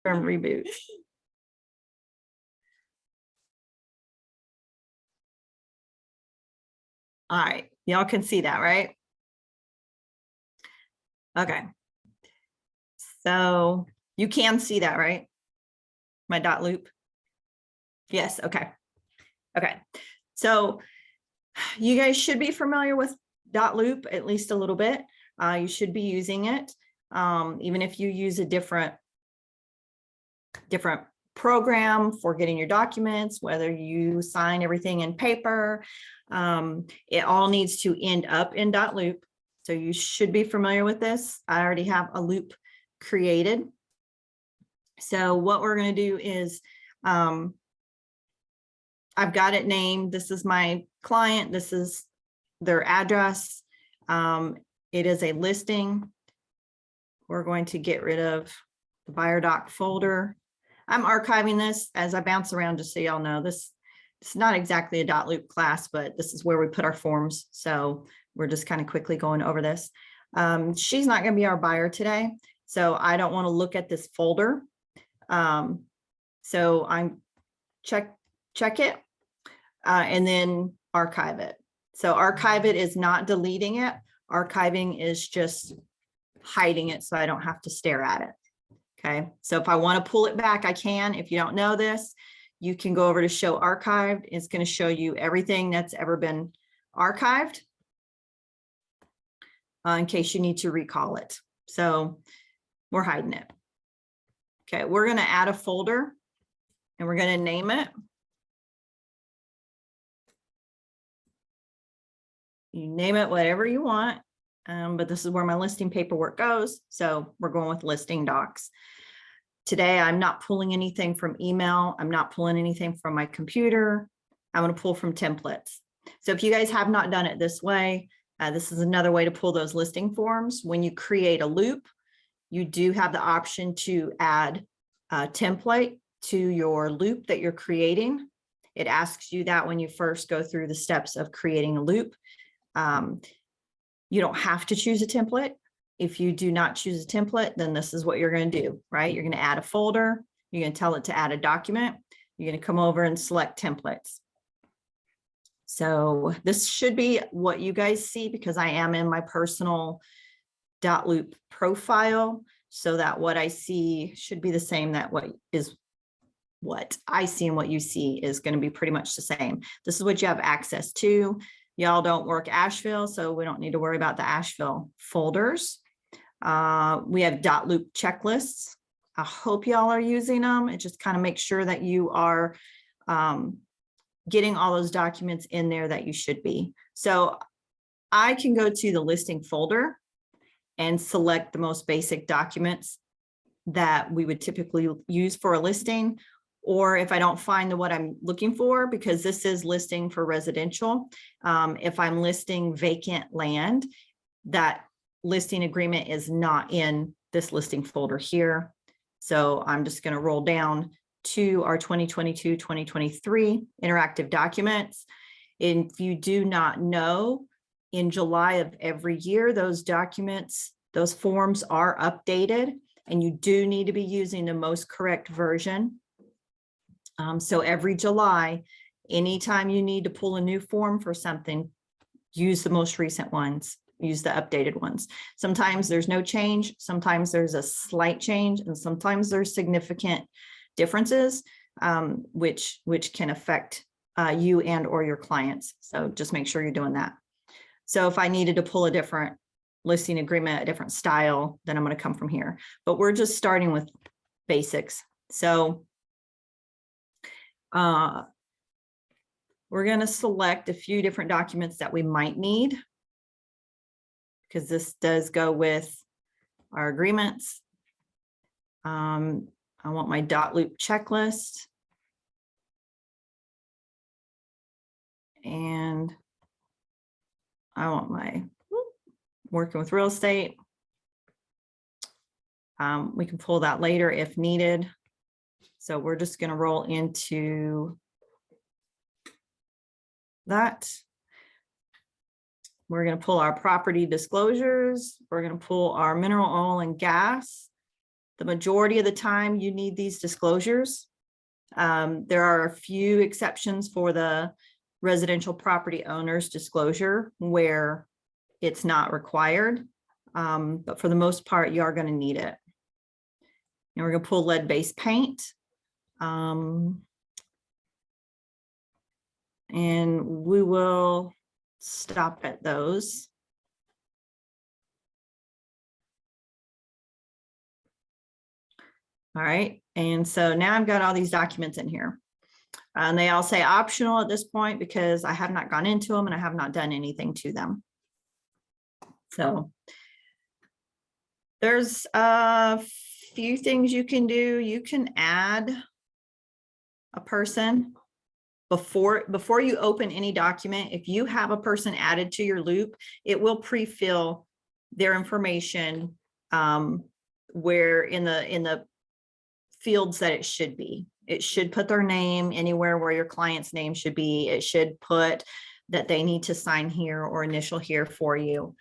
From reboot. All right, y'all can see that, right? Okay. So you can see that, right? My dot loop. Yes, okay. Okay. So you guys should be familiar with dot loop, at least a little bit. You should be using it. Even if you use a different program for getting your documents, whether you sign everything in paper, it all needs to end up in dot loop. So you should be familiar with this. I already have a loop created. So what we're going to do is, I've got it named. This is my client. This is their address. It is a listing. We're going to get rid of the buyer doc folder. I'm archiving this as I bounce around, just so y'all know this. It's not exactly a dot loop class, but this is where we put our forms. So we're just kind of quickly going over this. She's not going to be our buyer today, so I don't want to look at this folder. So I'm check it and then archive it. So archive it is not deleting it. Archiving is just hiding it so I don't have to stare at it. Okay, so if I want to pull it back, I can. If you don't know this, you can go over to show archived. It's going to show you everything that's ever been archived in case you need to recall it. So we're hiding it. Okay, we're going to add a folder and we're going to name it. You name it whatever you want. But this is where my listing paperwork goes. So we're going with listing docs. Today, I'm not pulling anything from email. I'm not pulling anything from my computer. I'm going to pull from templates. So if you guys have not done it this way, this is another way to pull those listing forms. When you create a loop, you do have the option to add a template to your loop that you're creating. It asks you that when you first go through the steps of creating a loop. You don't have to choose a template. If you do not choose a template, then this is what you're going to do, right? You're going to add a folder. You're going to tell it to add a document. You're going to come over and select templates. So this should be what you guys see because I am in my personal dot loop profile, so that what I see should be the same. That what I see and what you see is going to be pretty much the same. This is what you have access to. Y'all don't work Asheville, so we don't need to worry about the Asheville folders. We have dot loop checklists. I hope y'all are using them. It just kind of makes sure that you are getting all those documents in there that you should be. So I can go to the listing folder and select the most basic documents that we would typically use for a listing. Or if I don't find what I'm looking for, because this is listing for residential, if I'm listing vacant land, that listing agreement is not in this listing folder here. So I'm just going to roll down to our 2022-2023 interactive documents. And if you do not know, in July of every year, those documents, those forms are updated, and you do need to be using the most correct version. So every July, anytime you need to pull a new form for something, use the most recent ones, use the updated ones. Sometimes there's no change, sometimes there's a slight change, and sometimes there's significant differences, which can affect you and or your clients. So just make sure you're doing that. So if I needed to pull a different listing agreement, a different style, then I'm going to come from here. But we're just starting with basics. So we're going to select a few different documents that we might need, because this does go with our agreements. I want my dot loop checklist. And I want my working with real estate. We can pull that later if needed. So we're just going to roll into that. We're going to pull our property disclosures. We're going to pull our mineral oil and gas. the majority of the time you need these disclosures. There are a few exceptions for the residential property owners disclosure where it's not required. But for the most part, you are going to need it. And we're going to pull lead-based paint. And we will stop at those. All right, and so now I've got all these documents in here. And they all say optional at this point because I have not gone into them and I have not done anything to them. So there's a few things you can do. You can add a person before you open any document. If you have a person added to your loop, it will pre-fill their information where in the fields that it should be. It should put their name anywhere where your client's name should be. It should put that they need to sign here or initial here for you.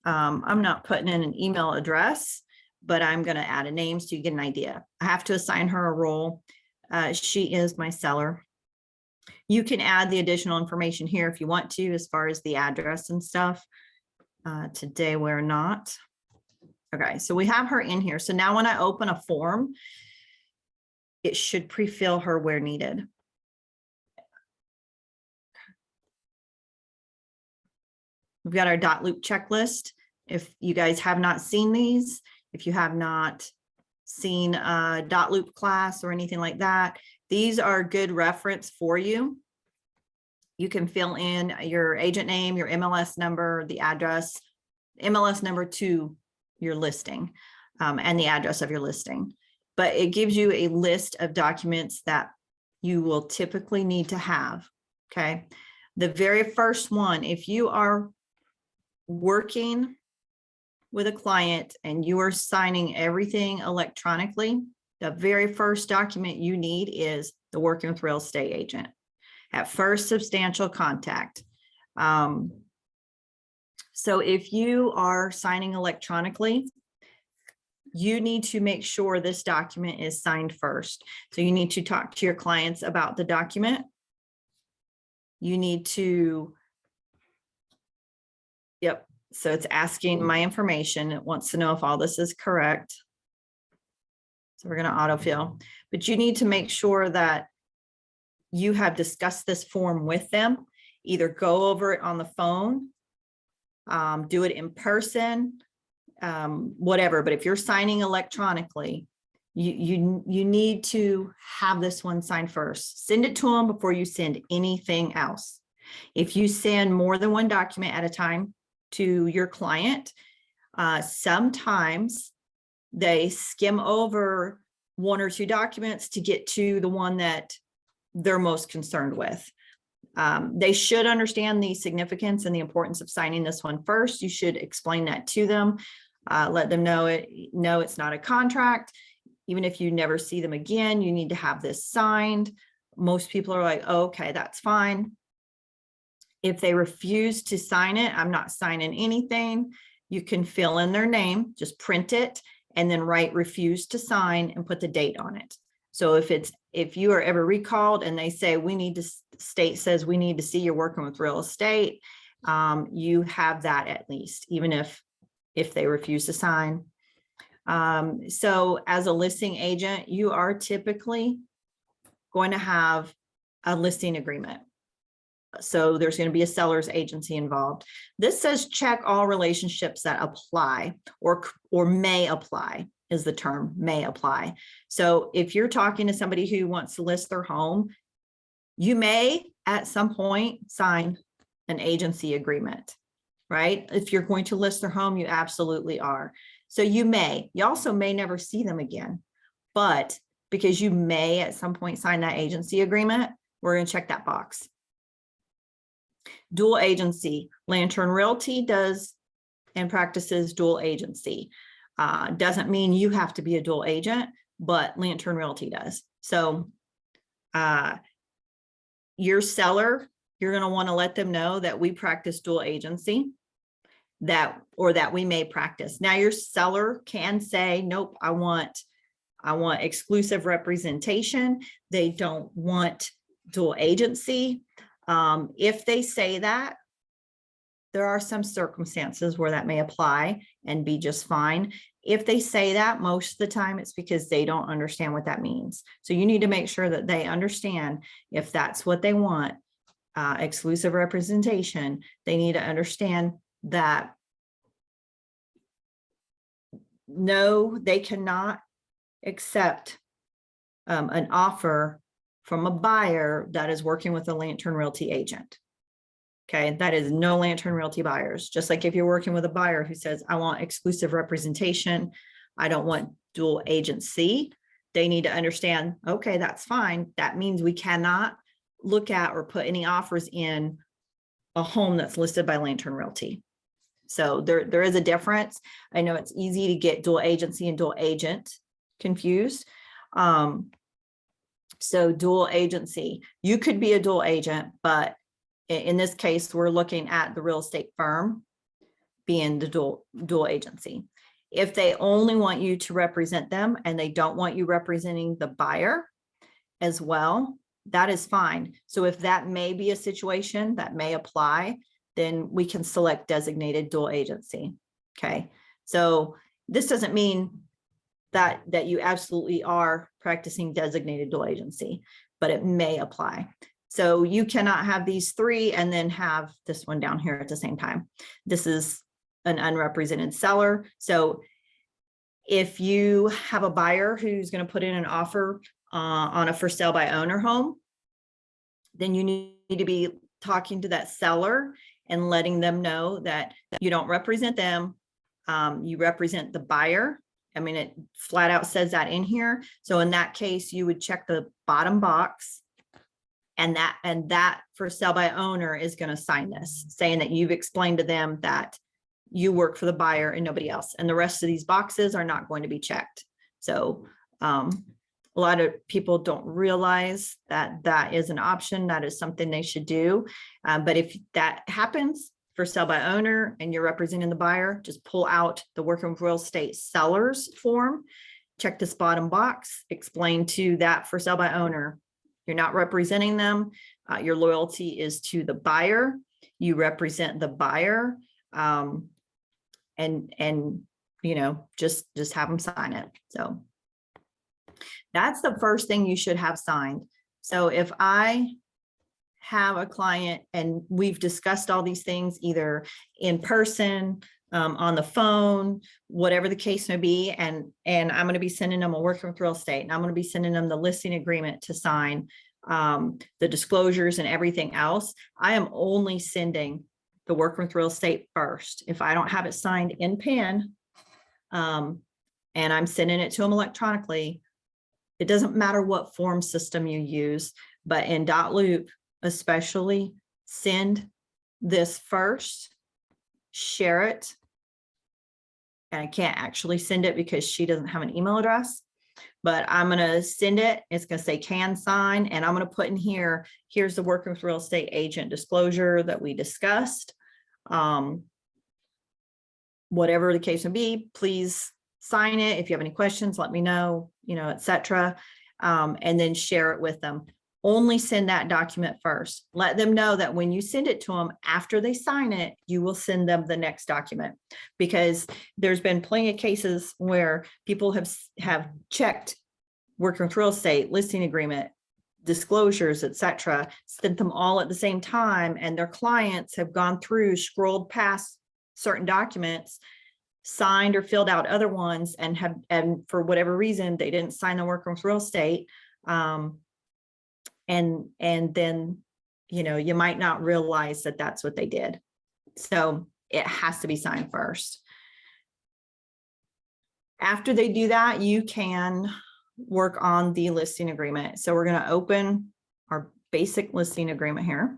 I'm not putting in an email address, but I'm going to add a name so you get an idea. I have to assign her a role. She is my seller. You can add the additional information here if you want to, as far as the address and stuff. Today we're not. Okay, so we have her in here. So now when I open a form, it should pre-fill her where needed. We've got our dot loop checklist. If you guys have not seen these, if you have not seen a dot loop class or anything like that, these are good reference for you. You can fill in your agent name, your MLS number, the address, MLS number to your listing, and the address of your listing. But it gives you a list of documents that you will typically need to have, okay? The very first one, if you are working with a client and you are signing everything electronically, the very first document you need is the working with real estate agent. At first, substantial contact. So if you are signing electronically, you need to make sure this document is signed first. So you need to talk to your clients about the document. You need to, yep. So it's asking my information. It wants to know if all this is correct. So we're going to autofill, but you need to make sure that you have discussed this form with them. Either go over it on the phone, do it in person, whatever. But if you're signing electronically, you need to have this one signed first. Send it to them before you send anything else. If you send more than one document at a time to your client, sometimes they skim over one or two documents to get to the one that they're most concerned with. They should understand the significance and the importance of signing this one first. You should explain that to them. Let them know it's not a contract. Even if you never see them again, you need to have this signed. Most people are like, oh, okay, that's fine. If they refuse to sign it, I'm not signing anything. You can fill in their name, just print it, and then write refuse to sign and put the date on it. So if you are ever recalled and they say state says we need to see you're working with real estate, you have that at least, even if they refuse to sign. So as a listing agent, you are typically going to have a listing agreement. So there's going to be a seller's agency involved. This says check all relationships that apply or may apply is the term, may apply. So if you're talking to somebody who wants to list their home, you may at some point sign an agency agreement, right? If you're going to list their home, you absolutely are. So you also may never see them again, but because you may at some point sign that agency agreement, we're going to check that box. Dual agency, Lantern Realty does and practices dual agency. Doesn't mean you have to be a dual agent, but Lantern Realty does. So your seller, you're going to want to let them know that we practice dual agency, that we may practice. Now your seller can say, nope, I want I want exclusive representation. They don't want dual agency. If they say that, there are some circumstances where that may apply and be just fine. If they say that, most of the time it's because they don't understand what that means. So you need to make sure that they understand if that's what they want, exclusive representation, they need to understand that no, they cannot accept an offer from a buyer that is working with a Lantern Realty agent. Okay, that is no Lantern Realty buyers. Just like if you're working with a buyer who says, I want exclusive representation, I don't want dual agency, they need to understand, okay, that's fine. That means we cannot look at or put any offers in a home that's listed by Lantern Realty. So there is a difference. I know it's easy to get dual agency and dual agent confused. So dual agency, you could be a dual agent, but in this case, we're looking at the real estate firm being the dual agency. If they only want you to represent them and they don't want you representing the buyer as well, that is fine. So if that may be a situation that may apply, then we can select designated dual agency. Okay, so this doesn't mean that you absolutely are practicing designated dual agency, but it may apply. So you cannot have these three and then have this one down here at the same time. This is an unrepresented seller. So if you have a buyer who's going to put in an offer on a for sale by owner home, then you need to be talking to that seller and letting them know that you don't represent them. You represent the buyer. I mean, it flat out says that in here. So in that case, you would check the bottom box, and that for sale by owner is going to sign this, saying that you've explained to them that you work for the buyer and nobody else. And the rest of these boxes are not going to be checked. So a lot of people don't realize that that is an option. That is something they should do. But if that happens for sale by owner and you're representing the buyer, just pull out the working with real estate sellers form, check this bottom box, explain to that for sale by owner, you're not representing them. Your loyalty is to the buyer. You represent the buyer, and you know, just have them sign it. So that's the first thing you should have signed. So if I have a client and we've discussed all these things either in person, on the phone, whatever the case may be, and I'm going to be sending them a working with real estate, and I'm going to be sending them the listing agreement to sign, the disclosures and everything else, I am only sending the working with real estate first. If I don't have it signed in pen, and I'm sending it to them electronically, it doesn't matter what form system you use, but in .loop especially, send this first, share it. And I can't actually send it because she doesn't have an email address, but I'm going to send it. It's going to say can sign, and I'm going to put in here, here's the working with real estate agent disclosure that we discussed. Whatever the case may be, please sign it. If you have any questions, let me know, you know, etc. And then share it with them. Only send that document first. Let them know that when you send it to them, after they sign it, you will send them the next document, because there's been plenty of cases where people have checked working with real estate, listing agreement, disclosures, etc., sent them all at the same time, and their clients have gone through, scrolled past certain documents, signed or filled out other ones, and for whatever reason they didn't sign the working with real estate. And then, you know, you might not realize that that's what they did. So it has to be signed first. After they do that, you can work on the listing agreement. So we're going to open our basic listing agreement here.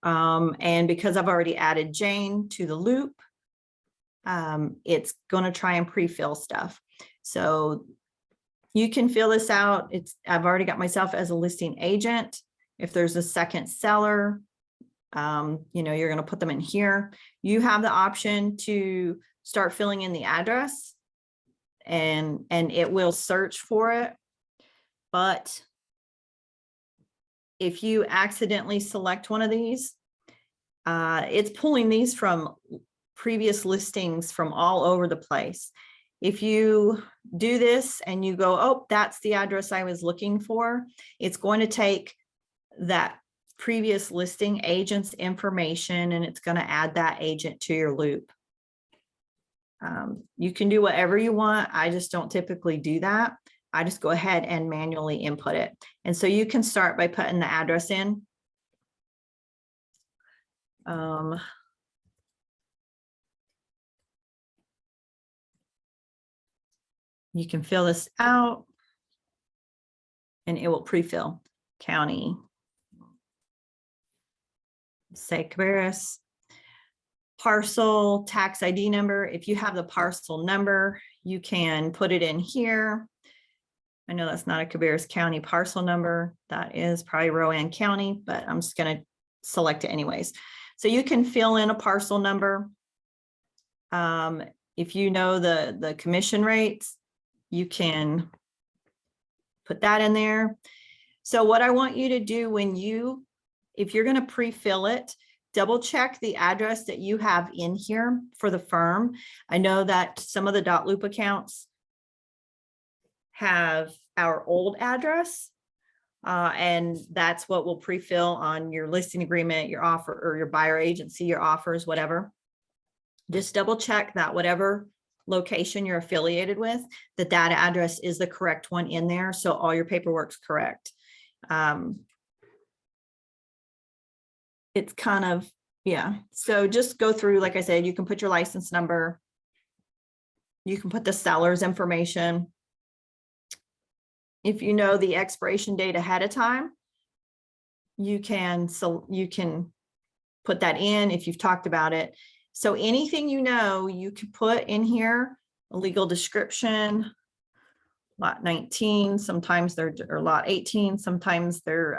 And because I've already added Jane to the loop, it's going to try and pre-fill stuff. So you can fill this out. I've already got myself as a listing agent. If there's a second seller, you know, you're going to put them in here. You have the option to start filling in the address. and it will search for it. But if you accidentally select one of these, it's pulling these from previous listings from all over the place. If you do this and you go, oh, that's the address I was looking for, it's going to take that previous listing agent's information and it's going to add that agent to your loop. You can do whatever you want. I just don't typically do that. I just go ahead and manually input it. And so you can start by putting the address in. You can fill this out and it will pre-fill county, say Cabarrus, parcel, tax ID number. If you have the parcel number, you can put it in here. I know that's not a Cabarrus County parcel number. That is probably Rowan County, but I'm just going to select it anyways. So you can fill in a parcel number. If you know the commission rates, you can put that in there. So what I want you to do if you're going to pre-fill it, double check the address that you have in here for the firm. I know that some of the .loop accounts have our old address, and that's what we'll pre-fill on your listing agreement, your offer, or your buyer agency, your offers, whatever. Just double check that whatever location you're affiliated with, that address is the correct one in there. So all your paperwork's correct. It's kind of, yeah. So just go through, like I said, you can put your license number. You can put the seller's information. If you know the expiration date ahead of time, you can put that in if you've talked about it. So anything you know, you can put in here, a legal description, lot 19, sometimes they're, or lot 18, sometimes they're,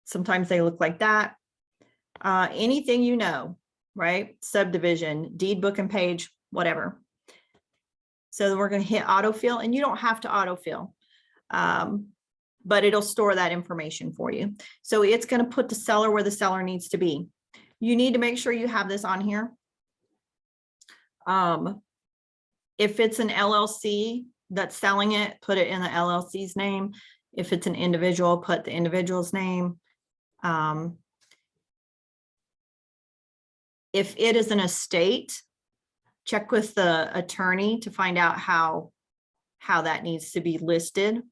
sometimes they look like that. Anything you know, right? Subdivision, deed book and page, whatever. So then we're going to hit autofill, and you don't have to autofill, but it'll store that information for you. So it's going to put the seller where the seller needs to be. You need to make sure you have this on here. If it's an LLC that's selling it, put it in the LLC's name. If it's an individual, put the individual's name. If it is an estate, check with the attorney to find out how that needs to be listed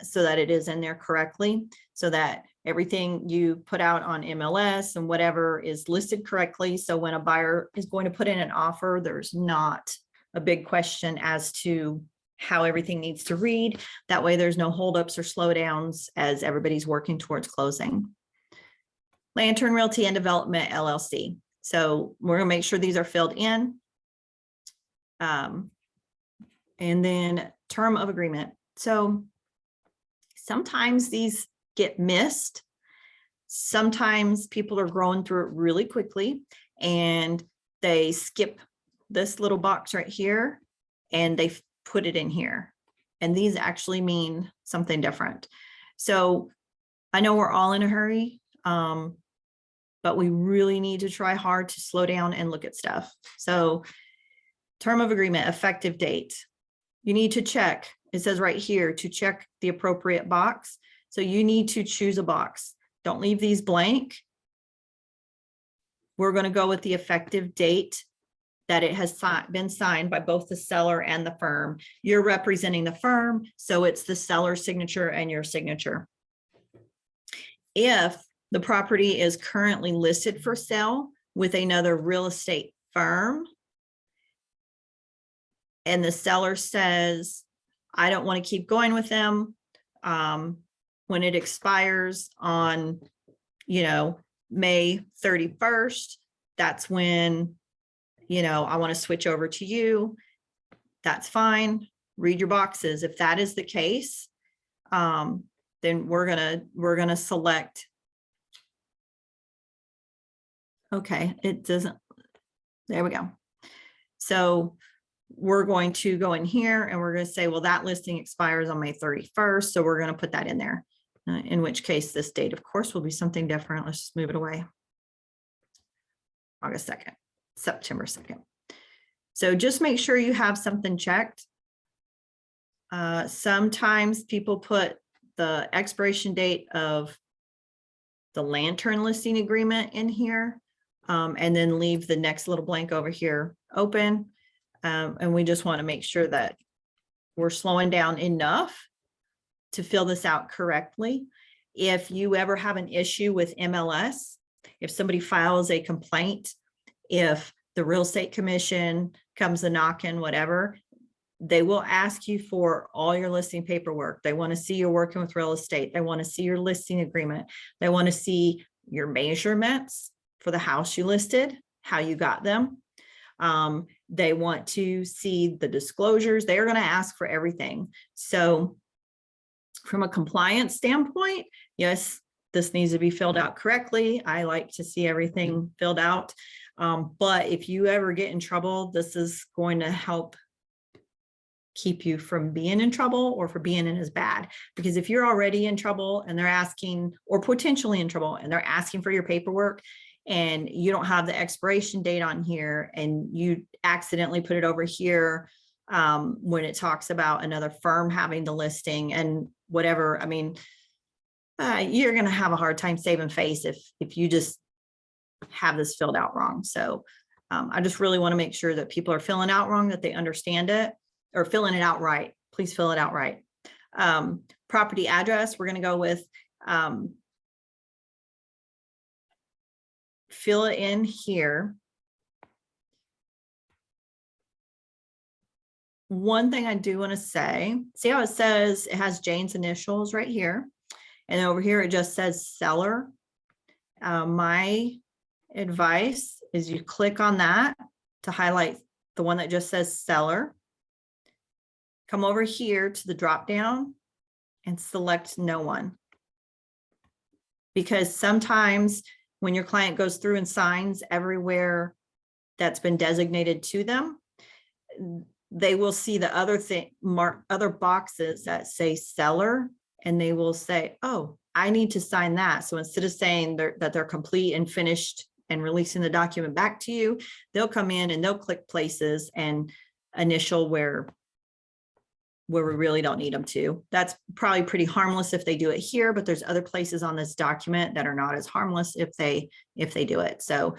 so that it is in there correctly, so that everything you put out on MLS and whatever is listed correctly. So when a buyer is going to put in an offer, there's not a big question as to how everything needs to read. That way there's no holdups or slowdowns as everybody's working towards closing. Lantern Realty and Development LLC. So we're gonna make sure these are filled in. And then term of agreement. So sometimes these get missed. Sometimes people are growing through it really quickly and they skip this little box right here and they put it in here. And these actually mean something different. So I know we're all in a hurry, but we really need to try hard to slow down and look at stuff. So term of agreement, effective date. You need to check. It says right here to check the appropriate box. So you need to choose a box. Don't leave these blank. We're going to go with the effective date that it has been signed by both the seller and the firm. You're representing the firm, so it's the seller's signature and your signature. If the property is currently listed for sale with another real estate firm, and the seller says, I don't want to keep going with them, when it expires on, May 31st, that's when, I want to switch over to you. That's fine. Read your boxes. If that is the case, then we're gonna select. Okay, it doesn't. There we go. So we're going to go in here and we're going to say, well, that listing expires on May 31st. So we're going to put that in there. In which case this date, of course, will be something different. Let's just move it away. August 2nd, September 2nd. So just make sure you have something checked. Sometimes people put the expiration date of the lantern listing agreement in here, and then leave the next little blank over here open. And we just want to make sure that we're slowing down enough to fill this out correctly. If you ever have an issue with MLS, if somebody files a complaint, if the real estate commission comes a knocking, whatever, they will ask you for all your listing paperwork. They want to see you're working with real estate. They want to see your listing agreement. They want to see your measurements for the house you listed, how you got them. They want to see the disclosures. They are going to ask for everything. So from a compliance standpoint, yes, this needs to be filled out correctly. I like to see everything filled out. But if you ever get in trouble, this is going to help keep you from being in trouble or for being in as bad. Because if you're already in trouble and they're asking, or potentially in trouble, and they're asking for your paperwork and you don't have the expiration date on here and you accidentally put it over here when it talks about another firm having the listing and whatever, I mean, you're going to have a hard time saving face if you just have this filled out wrong. So I just really want to make sure that people are filling out wrong, that they understand it, or filling it out right. Please fill it out right. Property address, we're going to go with fill it in here. One thing I do want to say, see how it says it has Jane's initials right here. And over here, it just says seller. My advice is you click on that to highlight the one that just says seller. Come over here to the drop down and select no one. Because sometimes when your client goes through and signs everywhere that's been designated to them, they will see the other boxes that say seller, and they will say, oh, I need to sign that. So instead of saying that they're complete and finished and releasing the document back to you, they'll come in and they'll click places and initial where we really don't need them to. That's probably pretty harmless if they do it here, but there's other places on this document that are not as harmless if they do it. So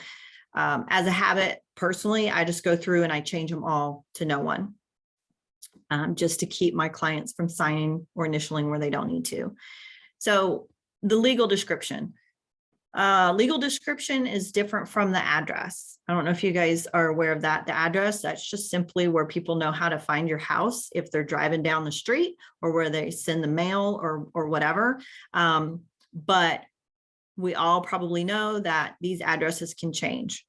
as a habit, personally, I just go through and I change them all to no one, just to keep my clients from signing or initialing where they don't need to. So the legal description. Legal description is different from the address. I don't know if you guys are aware of that. The address, that's just simply where people know how to find your house if they're driving down the street or where they send the mail or whatever. But we all probably know that these addresses can change.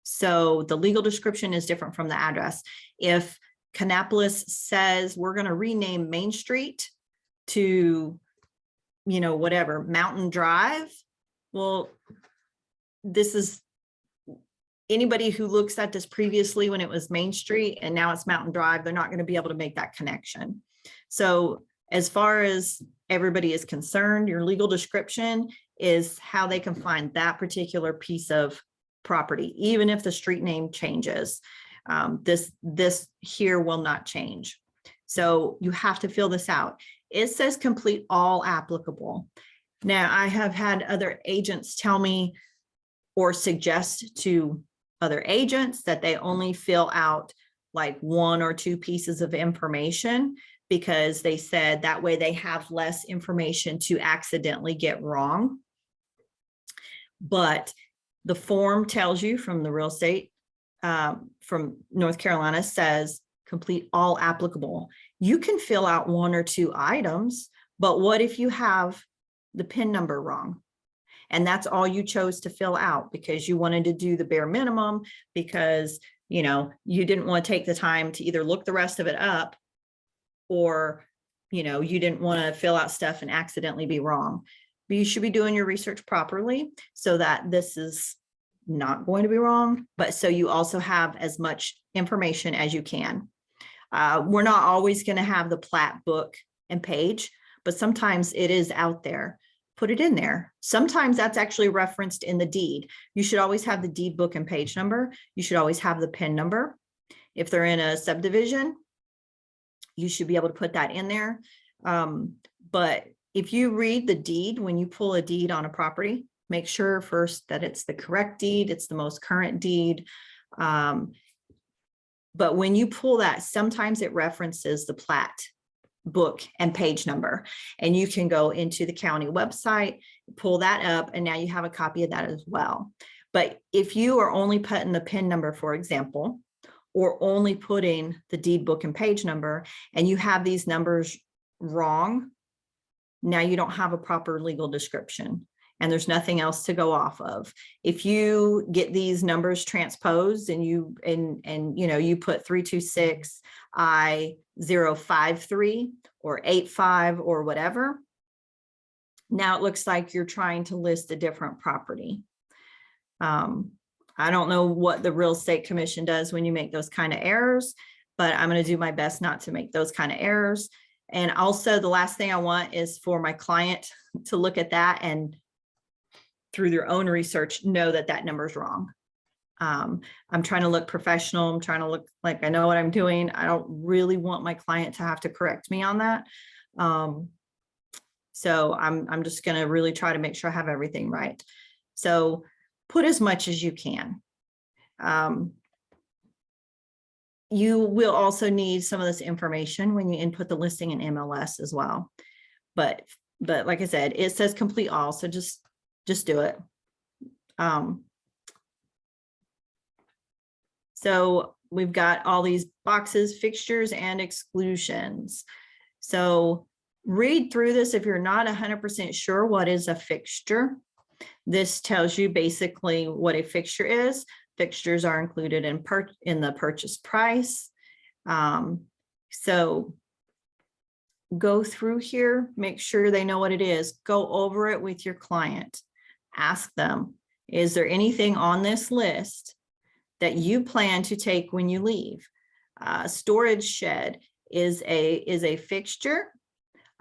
So the legal description is different from the address. If Kannapolis says we're going to rename Main Street to, you know, whatever, Mountain Drive, well, this is anybody who looks at this previously when it was Main Street and now it's Mountain Drive, they're not going to be able to make that connection. So as far as everybody is concerned, your legal description is how they can find that particular piece of property, even if the street name changes. This here will not change. So you have to fill this out. It says complete all applicable. Now, I have had other agents tell me or suggest to other agents that they only fill out like 1 or 2 pieces of information because they said that way they have less information to accidentally get wrong. But the form tells you from the real estate from North Carolina says complete all applicable. You can fill out 1 or 2 items, but what if you have the PIN number wrong? And that's all you chose to fill out because you wanted to do the bare minimum because, you know, you didn't want to take the time to either look the rest of it up or, you know, you didn't want to fill out stuff and accidentally be wrong. But you should be doing your research properly so that this is not going to be wrong, but so you also have as much information as you can. We're not always going to have the plat book and page, but sometimes it is out there. Put it in there. Sometimes that's actually referenced in the deed. You should always have the deed book and page number. You should always have the PIN number. If they're in a subdivision, you should be able to put that in there. But if you read the deed, when you pull a deed on a property, make sure first that it's the correct deed, it's the most current deed. But when you pull that, sometimes it references the plat book and page number, and you can go into the county website, pull that up, and now you have a copy of that as well. But if you are only putting the PIN number, for example, or only putting the deed book and page number, and you have these numbers wrong, now you don't have a proper legal description, and there's nothing else to go off of. If you get these numbers transposed and you put 326 I-053 or 85 or whatever, now it looks like you're trying to list a different property. I don't know what the real estate commission does when you make those kind of errors, but I'm going to do my best not to make those kind of errors. And also, the last thing I want is for my client to look at that and through their own research know that that number is wrong. I'm trying to look professional. I'm trying to look like I know what I'm doing. I don't really want my client to have to correct me on that. So I'm just going to really try to make sure I have everything right. So put as much as you can. You will also need some of this information when you input the listing in MLS as well. But like I said, it says complete all, so just do it. So we've got all these boxes, fixtures, and exclusions. So read through this if you're not 100% sure what is a fixture. This tells you basically what a fixture is. Fixtures are included in the purchase price. So go through here, make sure they know what it is. Go over it with your client. Ask them, is there anything on this list that you plan to take when you leave? Storage shed is a fixture,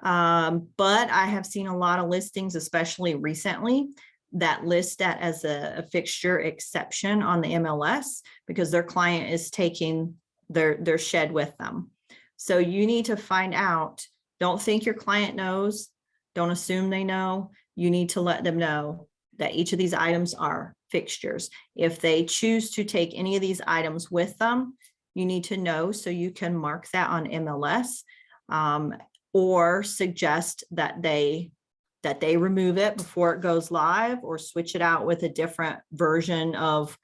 but I have seen a lot of listings, especially recently, that list that as a fixture exception on the MLS because their client is taking their shed with them. So you need to find out. Don't think your client knows. Don't assume they know. You need to let them know that each of these items are fixtures. If they choose to take any of these items with them, you need to know so you can mark that on MLS, or suggest that they remove it before it goes live or switch it out with a different version of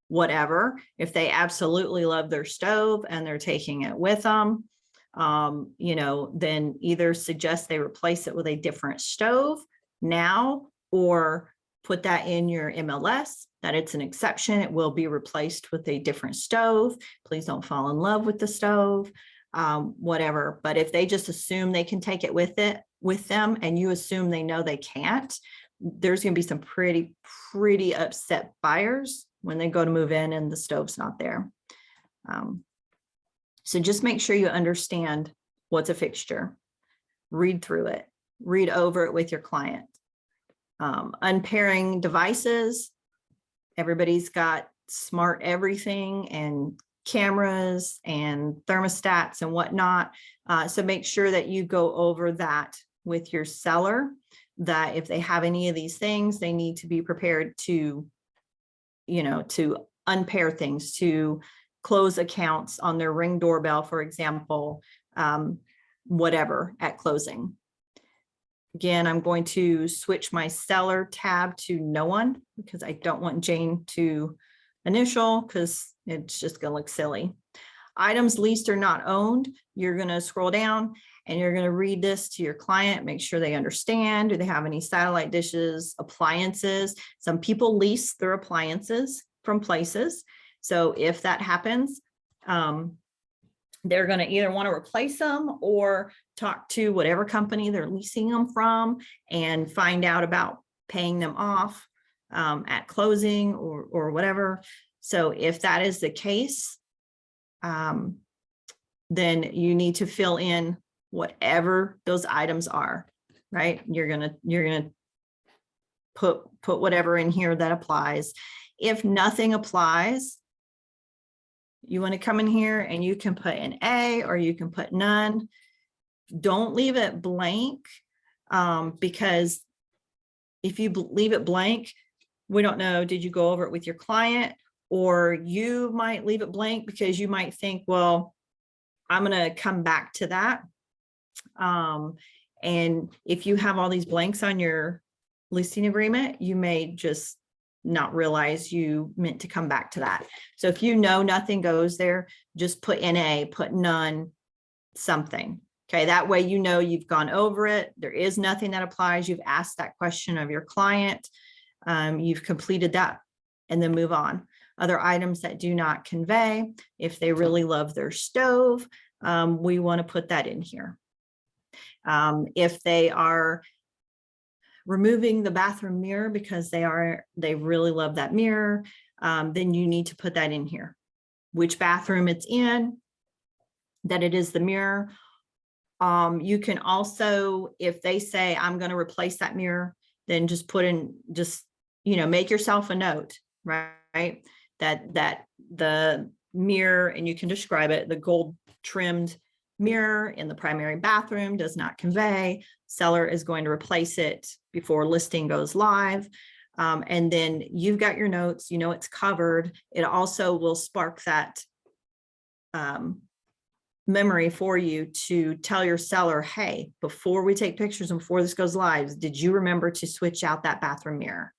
whatever. If they absolutely love their stove and they're taking it with them, then either suggest they replace it with a different stove now, or put that in your MLS that it's an exception. It will be replaced with a different stove. Please don't fall in love with the stove, whatever. But if they just assume they can take it with them and you assume they know they can't, there's going to be some pretty upset buyers when they go to move in and the stove's not there. So just make sure you understand what's a fixture. Read through it. Read over it with your client. Unpairing devices. Everybody's got smart everything and cameras and thermostats and whatnot. So make sure that you go over that with your seller, that if they have any of these things, they need to be prepared to, to unpair things, to close accounts on their Ring doorbell, for example, whatever at closing. Again, I'm going to switch my seller tab to no one because I don't want Jane to initial because it's just going to look silly. Items leased or not owned. You're going to scroll down and you're going to read this to your client. Make sure they understand. Do they have any satellite dishes, appliances? Some people lease their appliances from places. So if that happens, they're going to either want to replace them or talk to whatever company they're leasing them from and find out about paying them off at closing or whatever. So if that is the case, then you need to fill in whatever those items are, right? You're gonna put whatever in here that applies. If nothing applies, you want to come in here and you can put an A or you can put none. Don't leave it blank, because if you leave it blank, we don't know, did you go over it with your client? Or you might leave it blank because you might think, well, I'm going to come back to that. And if you have all these blanks on your listing agreement, you may just not realize you meant to come back to that. So if you know nothing goes there, just put NA, put none, something. Okay, that way you know you've gone over it. There is nothing that applies. You've asked that question of your client. You've completed that, and then move on. Other items that do not convey, if they really love their stove, we want to put that in here. If they are removing the bathroom mirror because they really love that mirror, then you need to put that in here. Which bathroom it's in, that it is the mirror. You can also, if they say, I'm going to replace that mirror, then just put in, make yourself a note, right? That the mirror, and you can describe it, the gold trimmed mirror in the primary bathroom does not convey. Seller is going to replace it before listing goes live. And then you've got your notes, it's covered. It also will spark that memory for you to tell your seller, hey, before we take pictures and before this goes live, did you remember to switch out that bathroom mirror?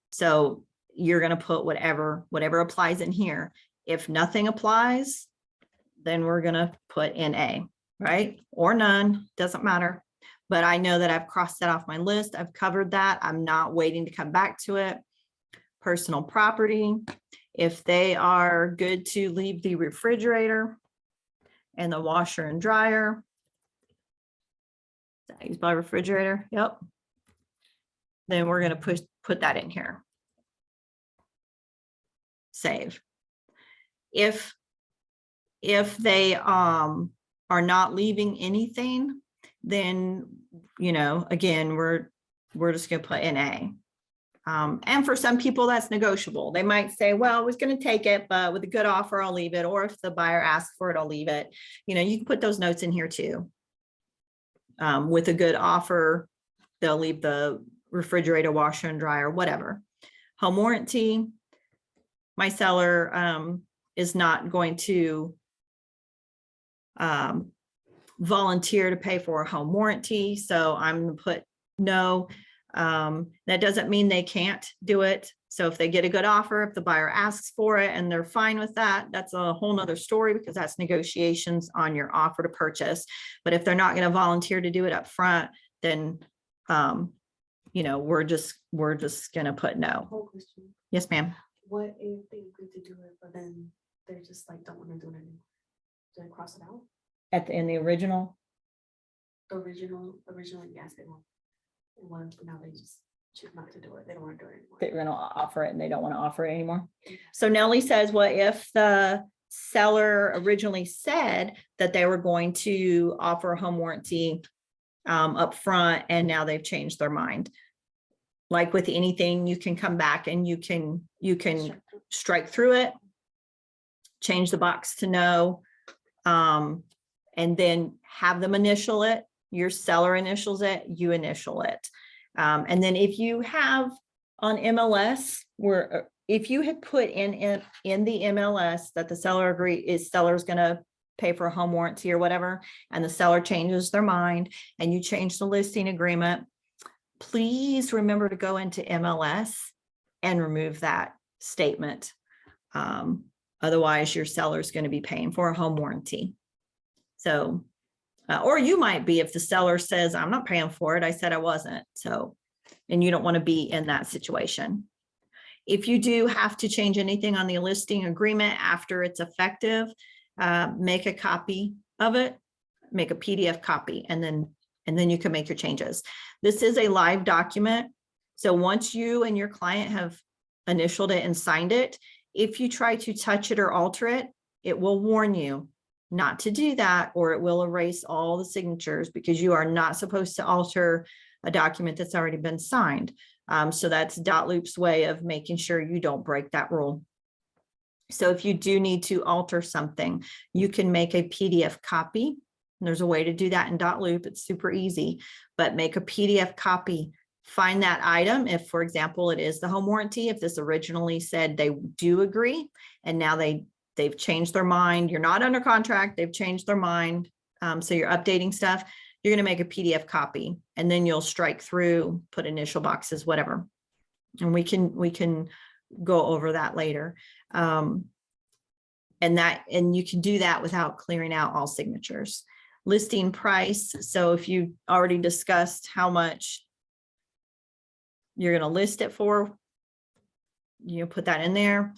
So you're going to put whatever applies in here. If nothing applies, then we're going to put NA, right? Or none, doesn't matter. But I know that I've crossed that off my list. I've covered that. I'm not waiting to come back to it. Personal property, if they are good to leave the refrigerator and the washer and dryer. Is that used by refrigerator? Yep. Then we're going to put that in here. Save. If they are not leaving anything, then again we're just going to put NA. And for some people that's negotiable. They might say, well, I was going to take it, but with a good offer I'll leave it, or if the buyer asks for it, I'll leave it. You can put those notes in here too. With a good offer, they'll leave the refrigerator, washer and dryer, whatever. Home warranty, my seller is not going to volunteer to pay for a home warranty, so I'm going to put no. That doesn't mean they can't do it. So if they get a good offer, if the buyer asks for it and they're fine with that, that's a whole nother story, because that's negotiations on your offer to purchase. But if they're not going to volunteer to do it up front, then we're just going to put no. Whole question. Yes, ma'am. What if they agree to do it, but then they're just like, don't want to do it anymore? Do I cross it out? In the original? Originally, yes, they won't. One, now they just choose not to do it. They don't want to do it anymore. They're going to offer it and they don't want to offer it anymore. So Nellie says, what if the seller originally said that they were going to offer a home warranty up front, and now they've changed their mind? Like with anything, you can come back and you can strike through it, change the box to no, and then have them initial it. Your seller initials it, you initial it. And then if you have on MLS, if you had put in the MLS that the seller seller's going to pay for a home warranty or whatever, and the seller changes their mind and you change the listing agreement, please remember to go into MLS and remove that statement. Otherwise, your seller's going to be paying for a home warranty. So, or you might be, if the seller says, I'm not paying for it, I said I wasn't. So, and you don't want to be in that situation. If you do have to change anything on the listing agreement after it's effective, make a copy of it, make a PDF copy, and then you can make your changes. This is a live document. So once you and your client have initialed it and signed it, if you try to touch it or alter it, it will warn you not to do that, or it will erase all the signatures, because you are not supposed to alter a document that's already been signed. So that's Loop's way of making sure you don't break that rule. So if you do need to alter something, you can make a PDF copy. There's a way to do that in Loop. It's super easy, but make a PDF copy. Find that item. If, for example, it is the home warranty, if this originally said they do agree, and now they've changed their mind, you're not under contract, they've changed their mind. So you're updating stuff, you're going to make a PDF copy, and then you'll strike through, put initial boxes, whatever. And we can go over that later. And you can do that without clearing out all signatures. Listing price. So if you already discussed how much you're going to list it for, you put that in there.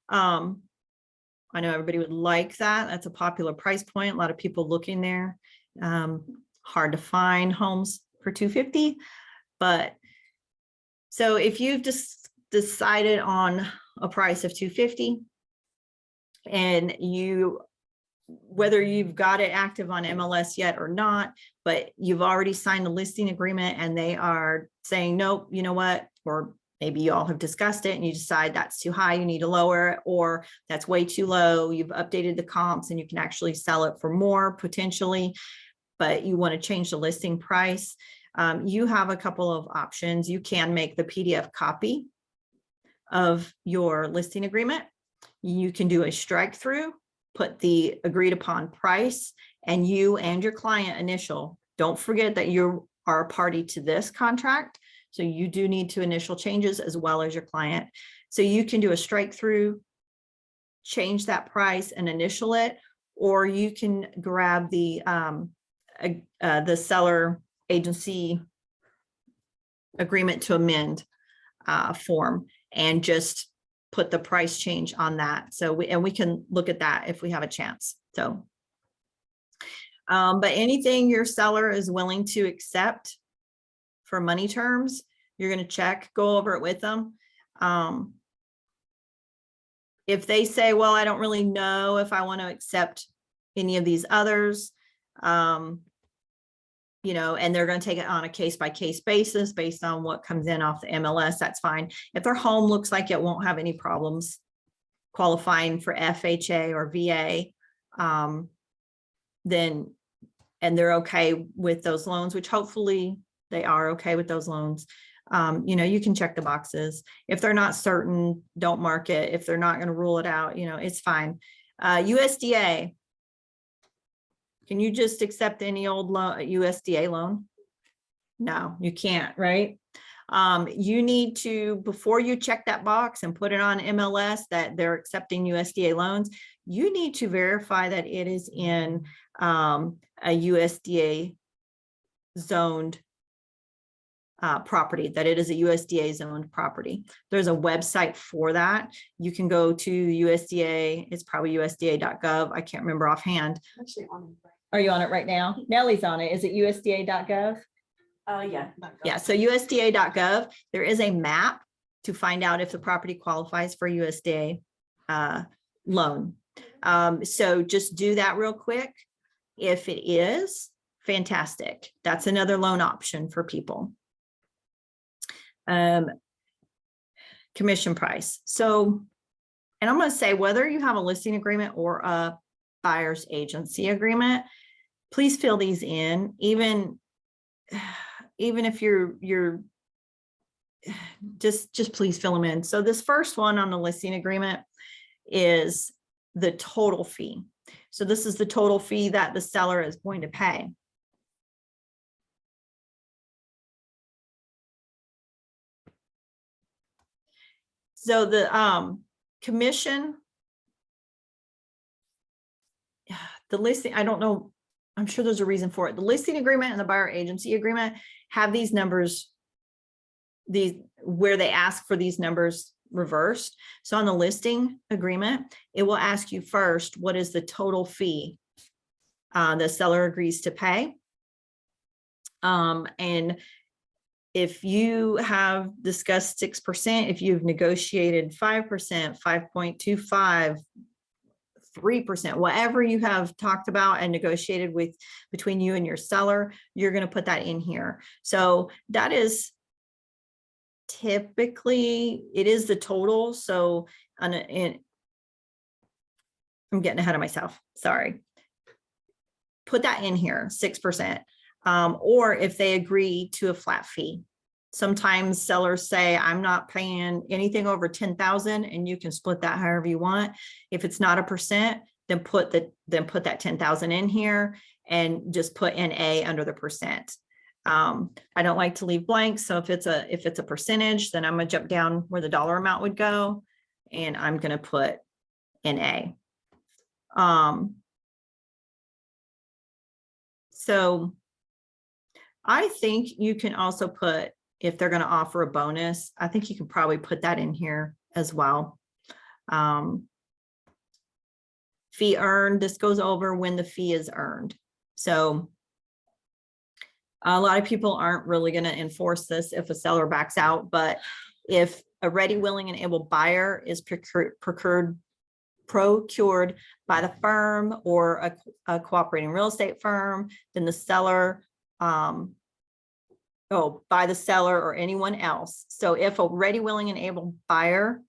I know everybody would like that. That's a popular price point. A lot of people looking there. Hard to find homes for $250, but so if you've just decided on a price of $250, and whether you've got it active on MLS yet or not, but you've already signed the listing agreement and they are saying, nope, you know what, or maybe you all have discussed it and you decide that's too high, you need to lower it, or that's way too low, you've updated the comps and you can actually sell it for more potentially, but you want to change the listing price. You have a couple of options. You can make the PDF copy of your listing agreement. You can do a strike through, put the agreed upon price, and you and your client initial. Don't forget that you are a party to this contract, so you do need to initial changes as well as your client. So you can do a strike through, change that price and initial it, or you can grab the seller agency agreement to amend form and just put the price change on that. So we can look at that if we have a chance. So, but anything your seller is willing to accept for money terms, you're going to check, go over it with them. If they say, well, I don't really know if I want to accept any of these others, you know, and they're going to take it on a case-by-case basis based on what comes in off the MLS, that's fine. If their home looks like it won't have any problems qualifying for FHA or VA, then, and they're okay with those loans, which hopefully they are okay with those loans, you know, you can check the boxes. If they're not certain, don't mark it. If they're not going to rule it out, you know, it's fine. USDA. Can you just accept any old USDA loan? No, you can't, right? You need to, before you check that box and put it on MLS that they're accepting USDA loans, you need to verify that it is in a USDA zoned property, that it is a USDA zoned property. There's a website for that. You can go to USDA, it's probably usda.gov. I can't remember offhand. I'm actually on it. Are you on it right now? Nellie's on it. Is it USDA.gov? Yeah. Yeah, so USDA.gov, there is a map to find out if the property qualifies for USDA loan. So just do that real quick. If it is, fantastic. That's another loan option for people. Commission price. So, and I'm going to say whether you have a listing agreement or a buyer's agency agreement, please fill these in, even if you're just please fill them in. So this first one on the listing agreement is the total fee. So this is the total fee that the seller is going to pay. So the commission, the listing, I don't know, I'm sure there's a reason for it. The listing agreement and the buyer agency agreement have these numbers, where they ask for these numbers reversed. So on the listing agreement, it will ask you first, what is the total fee the seller agrees to pay? And if you have discussed 6%, if you've negotiated 5%, 5.25, 3%, whatever you have talked about and negotiated with between you and your seller, you're going to put that in here. So that is typically, it is the total. So I'm getting ahead of myself. Sorry. Put that in here, 6%. Or if they agree to a flat fee. Sometimes sellers say, I'm not paying anything over 10,000, and you can split that however you want. If it's not a percent, then put that 10,000 in here and just put NA under the percent. I don't like to leave blank. So if it's a percentage, then I'm gonna jump down where the dollar amount would go, and I'm gonna put NA. So I think you can also put, if they're going to offer a bonus, I think you can probably put that in here as well. Fee earned, this goes over when the fee is earned. So a lot of people aren't really going to enforce this if a seller backs out, but if a ready, willing, and able buyer is procured by the firm or a cooperating real estate firm, then the seller, by the seller or anyone else. So if a ready, willing, and able buyer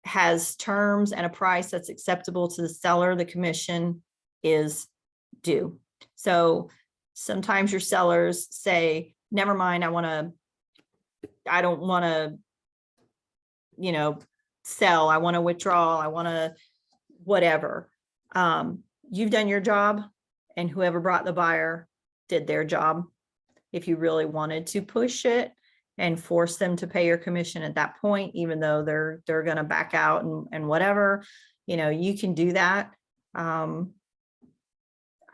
has terms and a price that's acceptable to the seller, the commission is due. So sometimes your sellers say, never mind, I don't want to, sell, I want to withdraw, I want to whatever. You've done your job, and whoever brought the buyer did their job. If you really wanted to push it and force them to pay your commission at that point, even though they're going to back out and whatever, you can do that.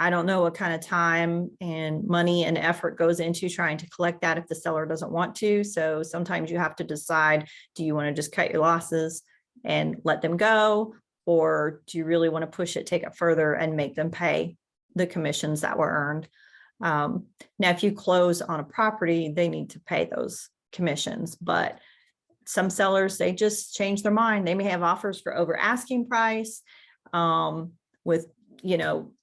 I don't know what kind of time and money and effort goes into trying to collect that if the seller doesn't want to. So sometimes you have to decide, do you want to just cut your losses and let them go? Or do you really want to push it, take it further, and make them pay the commissions that were earned? Now, if you close on a property, they need to pay those commissions, but some sellers, they just change their mind. They may have offers for over asking price with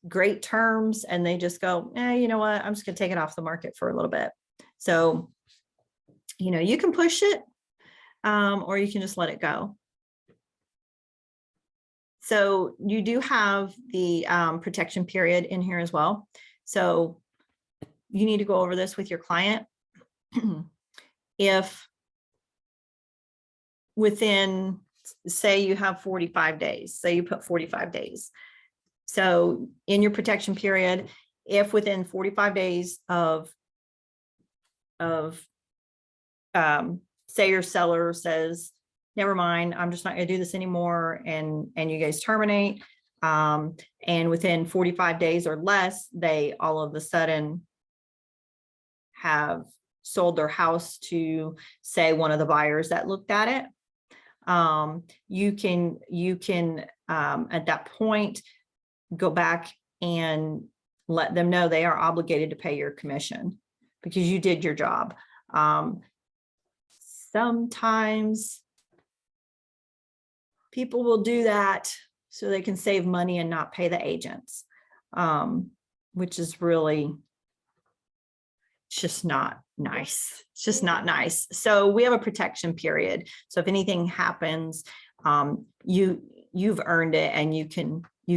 great terms, and they just go, you know what, I'm just gonna take it off the market for a little bit. So, you can push it, or you can just let it go. So you do have the protection period in here as well. So you need to go over this with your client. If within, say you have 45 days, say you put 45 days. So in your protection period, if within 45 days of say your seller says, never mind, I'm just not going to do this anymore, and you guys terminate, and within 45 days or less, they all of a sudden have sold their house to, say, one of the buyers that looked at it, you can at that point go back and let them know they are obligated to pay your commission because you did your job. Sometimes people will do that so they can save money and not pay the agents, which is really just not nice. It's just not nice. So we have a protection period. So if anything happens, you've earned it, and you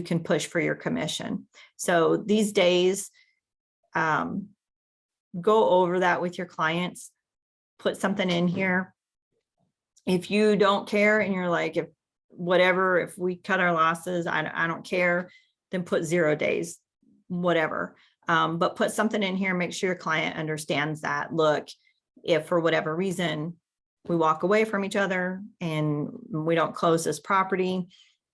can push for your commission. So these days, go over that with your clients, put something in here. If you don't care and you're like, if we cut our losses, I don't care, then put 0 days, whatever. But put something in here, make sure your client understands that, look, if for whatever reason we walk away from each other and we don't close this property,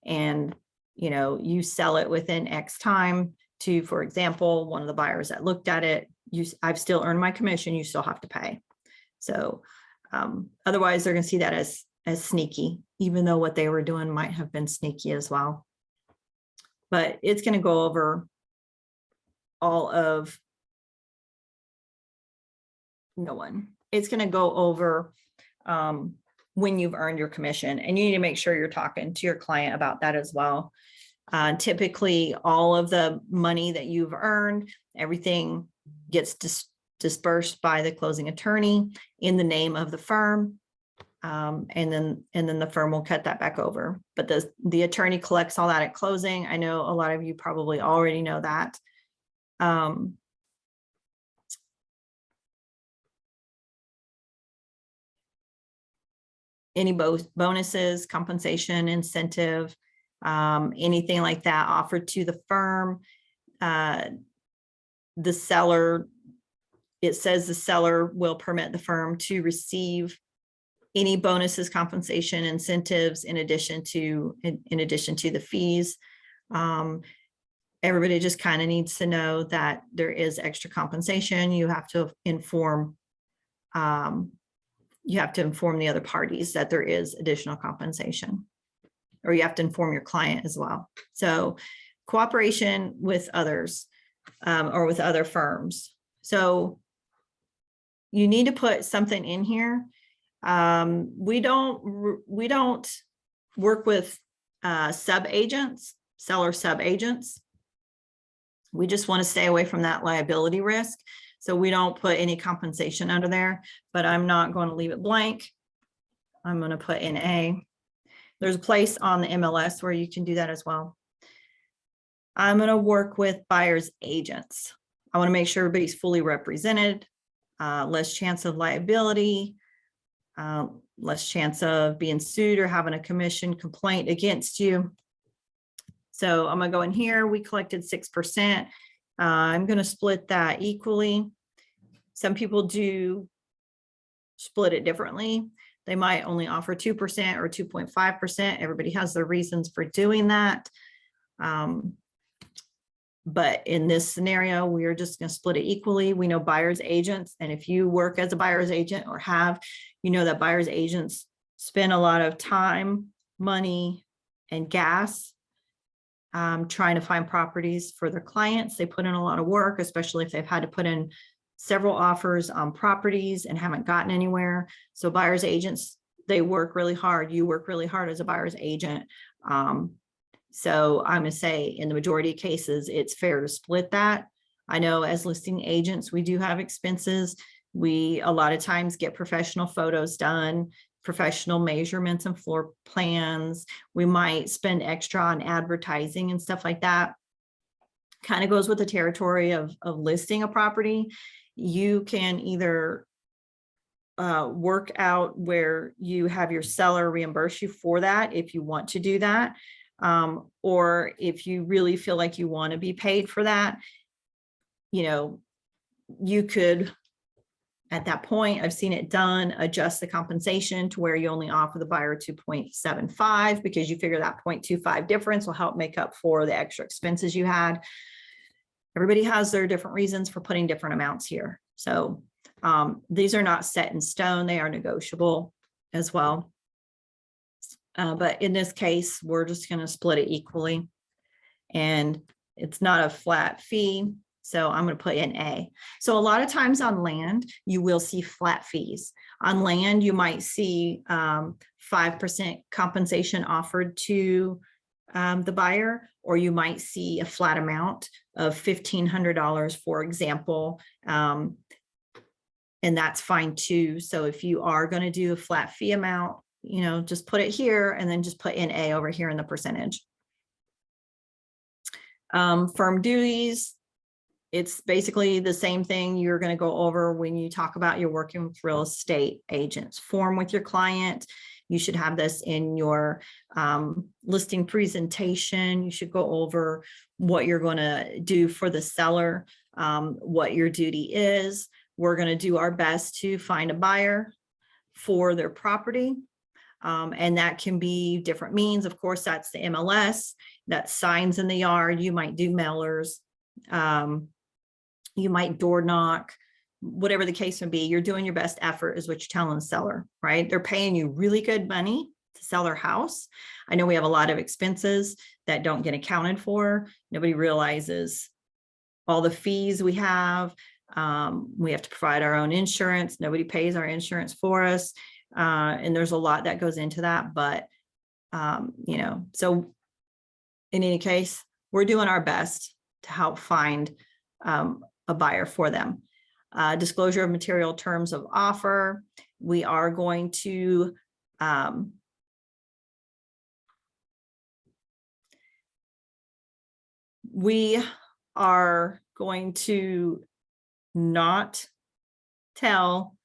and you sell it within X time to, for example, one of the buyers that looked at it, I've still earned my commission, you still have to pay. So otherwise they're going to see that as sneaky, even though what they were doing might have been sneaky as well. But it's going to go over all of it's going to go over when you've earned your commission, and you need to make sure you're talking to your client about that as well. Typically, all of the money that you've earned, everything gets dispersed by the closing attorney in the name of the firm. And then the firm will cut that back over. But the attorney collects all that at closing. I know a lot of you probably already know that. Any bonuses, compensation, incentive, anything like that offered to the firm. The seller, it says the seller will permit the firm to receive any bonuses, compensation, incentives in addition to the fees. Everybody just kind of needs to know that there is extra compensation. You have to inform the other parties that there is additional compensation, or you have to inform your client as well. So cooperation with others, or with other firms. So you need to put something in here. We don't work with sub-agents, seller sub-agents. We just want to stay away from that liability risk. So we don't put any compensation under there, but I'm not going to leave it blank. I'm going to put in A. There's a place on the MLS where you can do that as well. I'm going to work with buyer's agents. I want to make sure everybody's fully represented, less chance of liability, less chance of being sued or having a commission complaint against you. So I'm going to go in here. We collected 6%. I'm going to split that equally. Some people do split it differently. They might only offer 2% or 2.5%. Everybody has their reasons for doing that. But in this scenario, we are just going to split it equally. We know buyer's agents, and if you work as a buyer's agent or have, you know that buyer's agents spend a lot of time, money, and gas trying to find properties for their clients. They put in a lot of work, especially if they've had to put in several offers on properties and haven't gotten anywhere. So buyer's agents, they work really hard. You work really hard as a buyer's agent. So I'm going to say in the majority of cases, it's fair to split that. I know as listing agents, we do have expenses. We a lot of times get professional photos done, professional measurements and floor plans. We might spend extra on advertising and stuff like that. Kind of goes with the territory of listing a property. You can either work out where you have your seller reimburse you for that if you want to do that. Or if you really feel like you want to be paid for that, you know, you could, at that point, I've seen it done, adjust the compensation to where you only offer the buyer 2.75 because you figure that 0.25 difference will help make up for the extra expenses you had. Everybody has their different reasons for putting different amounts here. So these are not set in stone. They are negotiable as well. But in this case, we're just going to split it equally, and it's not a flat fee. So I'm going to put in A. So a lot of times on land, you will see flat fees. On land, you might see 5% compensation offered to the buyer, or you might see a flat amount of $1,500, for example. And that's fine too. So if you are going to do a flat fee amount, you know, just put it here and then just put in A over here in the percentage. Firm duties, it's basically the same thing you're going to go over when you talk about you're working with real estate agents. Form with your client. You should have this in your listing presentation. You should go over what you're going to do for the seller, what your duty is. We're going to do our best to find a buyer for their property. And that can be different means. Of course, that's the MLS, that's signs in the yard. You might do mailers. You might door knock, whatever the case may be. You're doing your best effort is what you're telling the seller, right? They're paying you really good money to sell their house. I know we have a lot of expenses that don't get accounted for. Nobody realizes all the fees we have. We have to provide our own insurance. Nobody pays our insurance for us. And there's a lot that goes into that, but, you know, so in any case, we're doing our best to help find a buyer for them. Disclosure of material terms of offer. We are going to not tell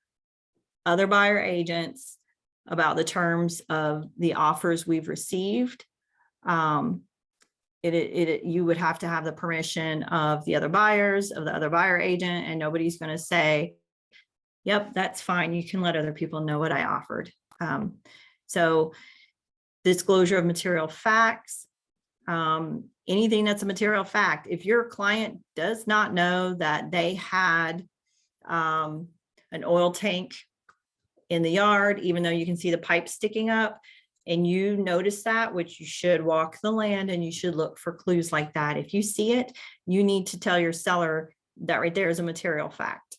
other buyer agents about the terms of the offers we've received. You would have to have the permission of the other buyers, of the other buyer agent, and nobody's going to say, yep, that's fine. You can let other people know what I offered. So disclosure of material facts, anything that's a material fact. If your client does not know that they had an oil tank in the yard, even though you can see the pipe sticking up, and you notice that, which you should walk the land and you should look for clues like that. If you see it, you need to tell your seller that right there is a material fact.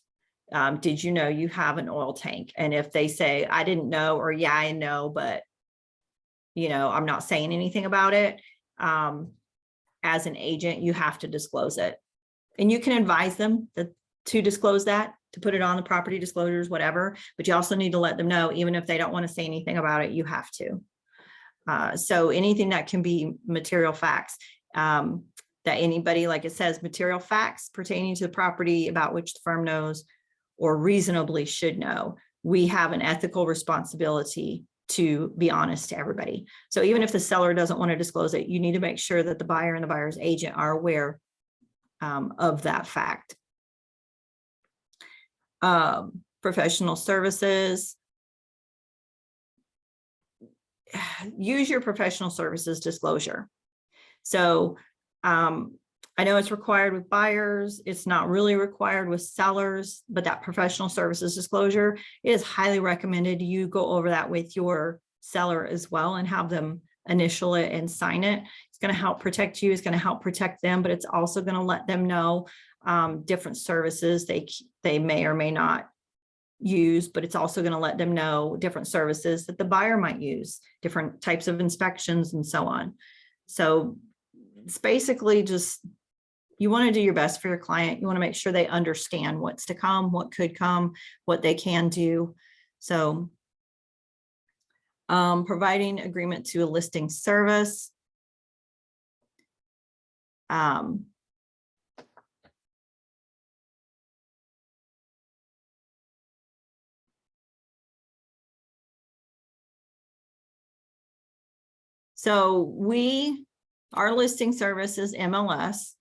Did you know you have an oil tank? And if they say, I didn't know, or yeah, I know, but you know, I'm not saying anything about it. As an agent, you have to disclose it. And you can advise them to disclose that, to put it on the property disclosures, whatever, but you also need to let them know, even if they don't want to say anything about it, you have to. So anything that can be material facts, that anybody, like it says, material facts pertaining to the property about which the firm knows or reasonably should know. We have an ethical responsibility to be honest to everybody. So even if the seller doesn't want to disclose it, you need to make sure that the buyer and the buyer's agent are aware of that fact. Professional services. Use your professional services disclosure. So I know it's required with buyers. It's not really required with sellers, but that professional services disclosure, it is highly recommended you go over that with your seller as well and have them initial it and sign it. It's going to help protect you. It's going to help protect them, but it's also going to let them know different services they may or may not use, but it's also going to let them know different services that the buyer might use, different types of inspections and so on. So it's basically just, you want to do your best for your client. You want to make sure they understand what's to come, what could come, what they can do. So providing agreement to a listing service. So our listing service is MLS.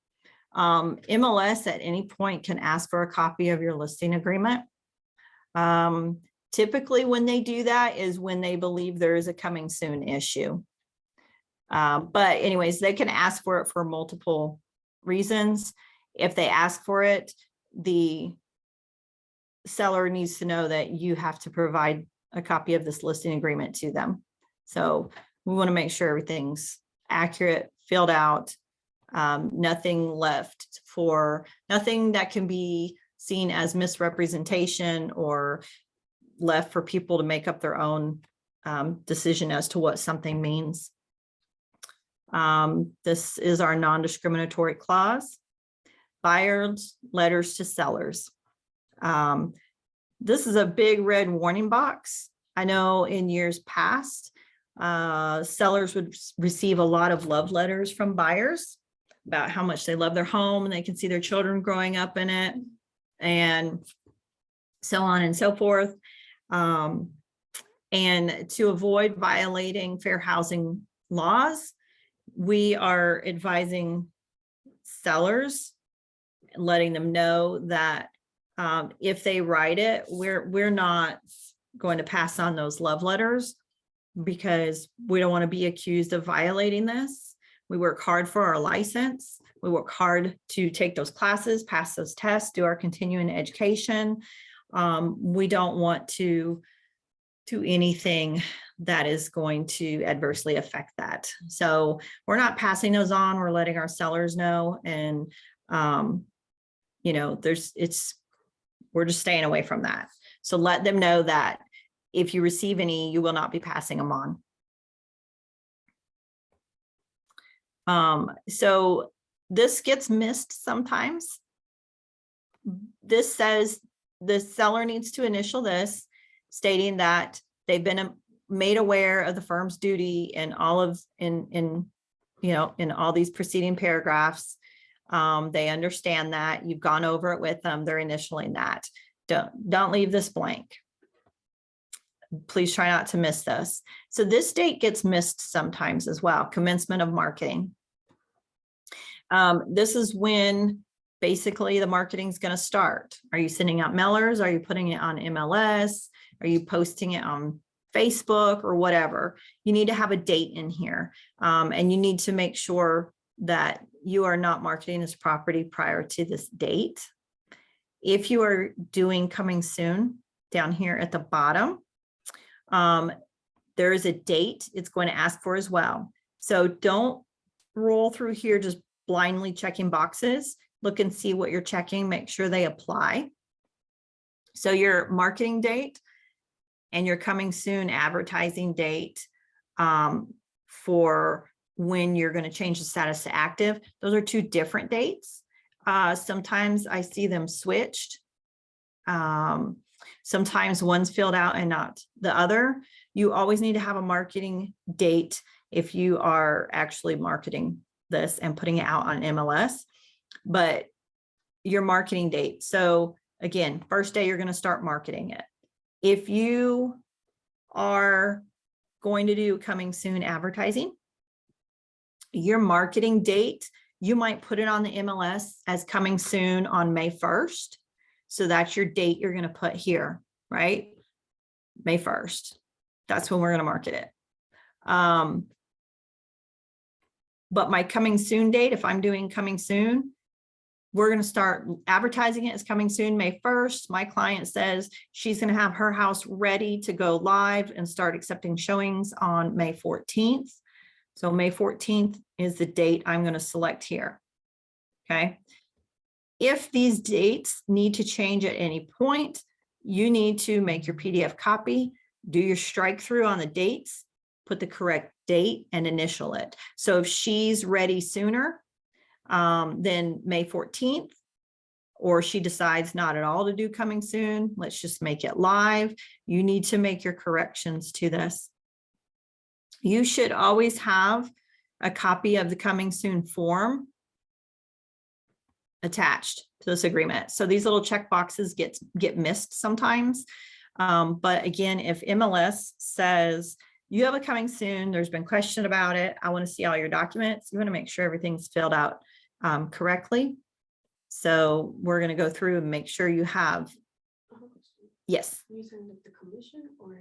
MLS at any point can ask for a copy of your listing agreement. Typically when they do that is when they believe there is a coming soon issue. But anyways, they can ask for it for multiple reasons. If they ask for it, the seller needs to know that you have to provide a copy of this listing agreement to them. So we want to make sure everything's accurate, filled out, nothing left for, nothing that can be seen as misrepresentation or left for people to make up their own decision as to what something means. This is our non-discriminatory clause. Buyers' letters to sellers. This is a big red warning box. I know in years past, sellers would receive a lot of love letters from buyers about how much they love their home and they can see their children growing up in it and so on and so forth. And to avoid violating fair housing laws, we are advising sellers, letting them know that if they write it, we're not going to pass on those love letters because we don't want to be accused of violating this. We work hard for our license. We work hard to take those classes, pass those tests, do our continuing education. We don't want to do anything that is going to adversely affect that. So we're not passing those on. We're letting our sellers know. And, you know, we're just staying away from that. So let them know that if you receive any, you will not be passing them on. So this gets missed sometimes. This says the seller needs to initial this, stating that they've been made aware of the firm's duty and all of in all these preceding paragraphs. They understand that you've gone over it with them. They're initialing that. Don't leave this blank. Please try not to miss this. So this date gets missed sometimes as well. Commencement of marketing. This is when basically the marketing is going to start. Are you sending out mailers? Are you putting it on MLS? Are you posting it on Facebook or whatever? You need to have a date in here. And you need to make sure that you are not marketing this property prior to this date. If you are doing coming soon, down here at the bottom, there is a date it's going to ask for as well. So don't roll through here just blindly checking boxes. Look and see what you're checking, make sure they apply. So your marketing date and your coming soon advertising date for when you're going to change the status to active, those are two different dates. Sometimes I see them switched. Sometimes one's filled out and not the other. You always need to have a marketing date if you are actually marketing this and putting it out on MLS, but your marketing date. So again, first day you're going to start marketing it. If you are going to do coming soon advertising, your marketing date, you might put it on the MLS as coming soon on May 1st. So that's your date you're going to put here, right? May 1st. That's when we're going to market it. But my coming soon date, if I'm doing coming soon, we're going to start advertising it as coming soon, May 1st. My client says she's going to have her house ready to go live and start accepting showings on May 14th. So May 14th is the date I'm going to select here. Okay. If these dates need to change at any point, you need to make your PDF copy, do your strike through on the dates, put the correct date and initial it. So if she's ready sooner than May 14th, or she decides not at all to do coming soon, let's just make it live. You need to make your corrections to this. You should always have a copy of the coming soon form attached to this agreement. So these little check boxes get missed sometimes. But again, if MLS says you have a coming soon, there's been question about it, I want to see all your documents, you want to make sure everything's filled out correctly. So we're going to go through and make sure you have. Yes. You send the commission or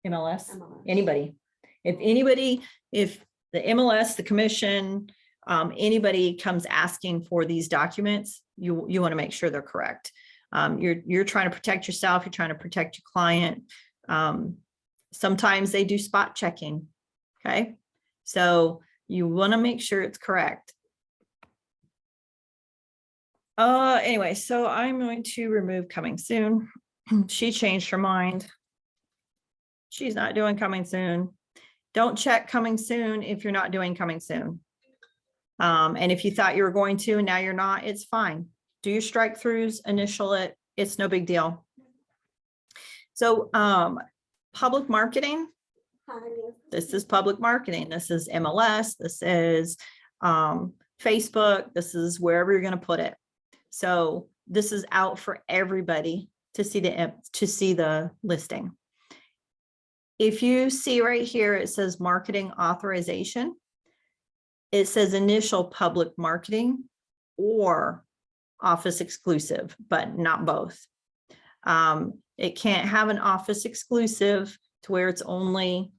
the MLS? Anybody. If the MLS, the commission, anybody comes asking for these documents, you want to make sure they're correct. You're trying to protect yourself. You're trying to protect your client. Sometimes they do spot checking. Okay. So you want to make sure it's correct. Anyway, so I'm going to remove coming soon. She changed her mind. She's not doing coming soon. Don't check coming soon if you're not doing coming soon. And if you thought you were going to and now you're not, it's fine. Do your strike throughs, initial it. It's no big deal. So public marketing. This is public marketing. This is MLS. This is Facebook. This is wherever you're going to put it. So this is out for everybody to see the listing. If you see right here, it says marketing authorization. It says initial public marketing or office exclusive, but not both. It can't have an office exclusive to where it's only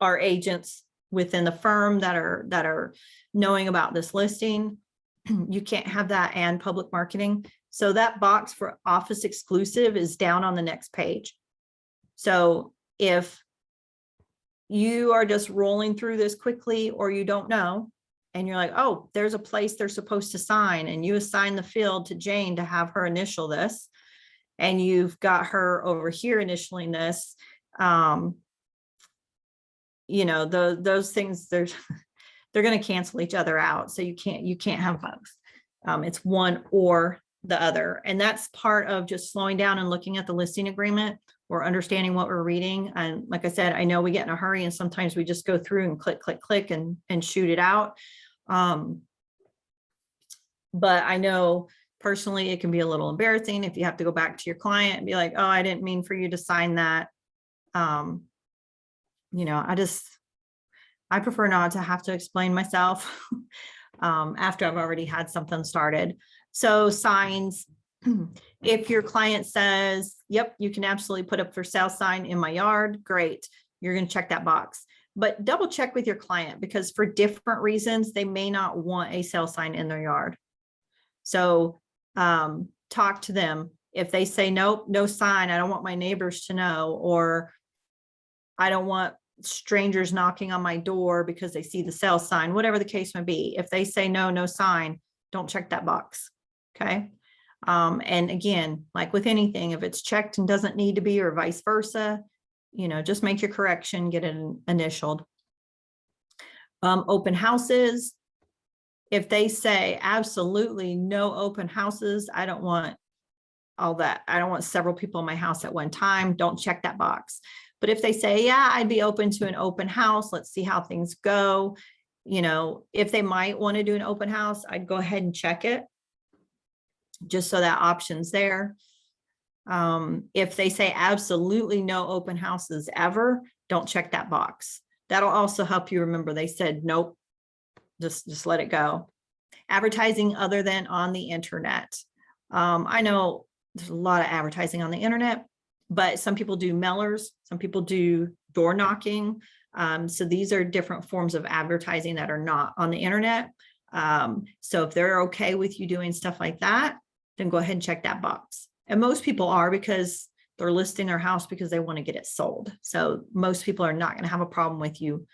our agents within the firm that are knowing about this listing. You can't have that and public marketing. So that box for office exclusive is down on the next page. So if you are just rolling through this quickly or you don't know, and you're like, oh, there's a place they're supposed to sign, and you assign the field to Jane to have her initial this, and you've got her over here initialing this, you know, those things, they're going to cancel each other out. So you can't have both. It's one or the other. And that's part of just slowing down and looking at the listing agreement or understanding what we're reading. And like I said, I know we get in a hurry and sometimes we just go through and click and shoot it out. But I know personally, it can be a little embarrassing if you have to go back to your client and be like, oh, I didn't mean for you to sign that. You know, I prefer not to have to explain myself after I've already had something started. So signs, if your client says, yep, you can absolutely put up for sale sign in my yard, great. You're going to check that box. But double check with your client, because for different reasons, they may not want a sale sign in their yard. So talk to them. If they say, nope, no sign, I don't want my neighbors to know, or I don't want strangers knocking on my door because they see the sale sign, whatever the case may be. If they say no sign, don't check that box. Okay. And again, like with anything, if it's checked and doesn't need to be, or vice versa, you know, just make your correction, get it initialed. Open houses. If they say absolutely no open houses, I don't want all that. I don't want several people in my house at one time. Don't check that box. But if they say, yeah, I'd be open to an open house, let's see how things go. You know, if they might want to do an open house, I'd go ahead and check it, just so that option's there. If they say absolutely no open houses ever, don't check that box. That'll also help you remember they said nope, just let it go. Advertising other than on the internet. I know there's a lot of advertising on the internet, but some people do mailers, some people do door knocking. So these are different forms of advertising that are not on the internet. So if they're okay with you doing stuff like that, then go ahead and check that box. And most people are, because they're listing their house because they want to get it sold. So most people are not going to have a problem with you,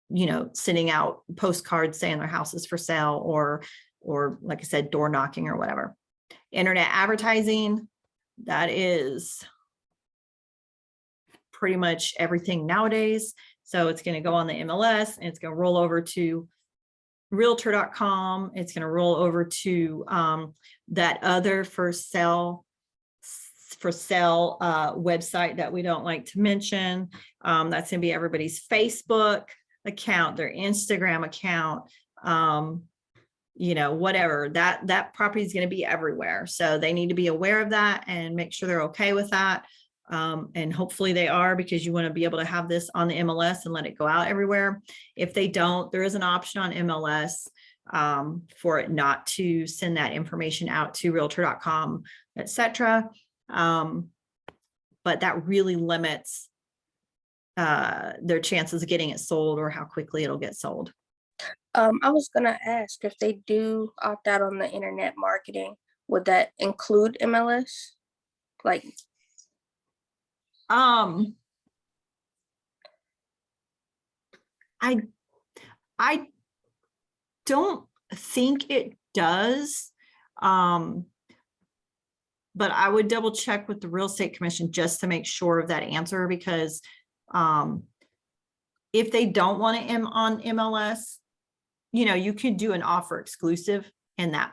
you know, sending out postcards saying their house is for sale, or like I said, door knocking or whatever. Internet advertising, that is pretty much everything nowadays. So it's going to go on the MLS and it's going to roll over to realtor.com. It's going to roll over to that other for sale website that we don't like to mention. That's going to be everybody's Facebook account, their Instagram account, you know, whatever. That property is going to be everywhere. So they need to be aware of that and make sure they're okay with that. And hopefully they are, because you want to be able to have this on the MLS and let it go out everywhere. If they don't, there is an option on MLS for it not to send that information out to realtor.com, etc. But that really limits their chances of getting it sold, or how quickly it'll get sold. I was gonna ask, if they do opt out on the internet marketing, would that include MLS? Like, I don't think it does. But I would double check with the real estate commission just to make sure of that answer, because if they don't want it on MLS, you know, you could do an offer exclusive in that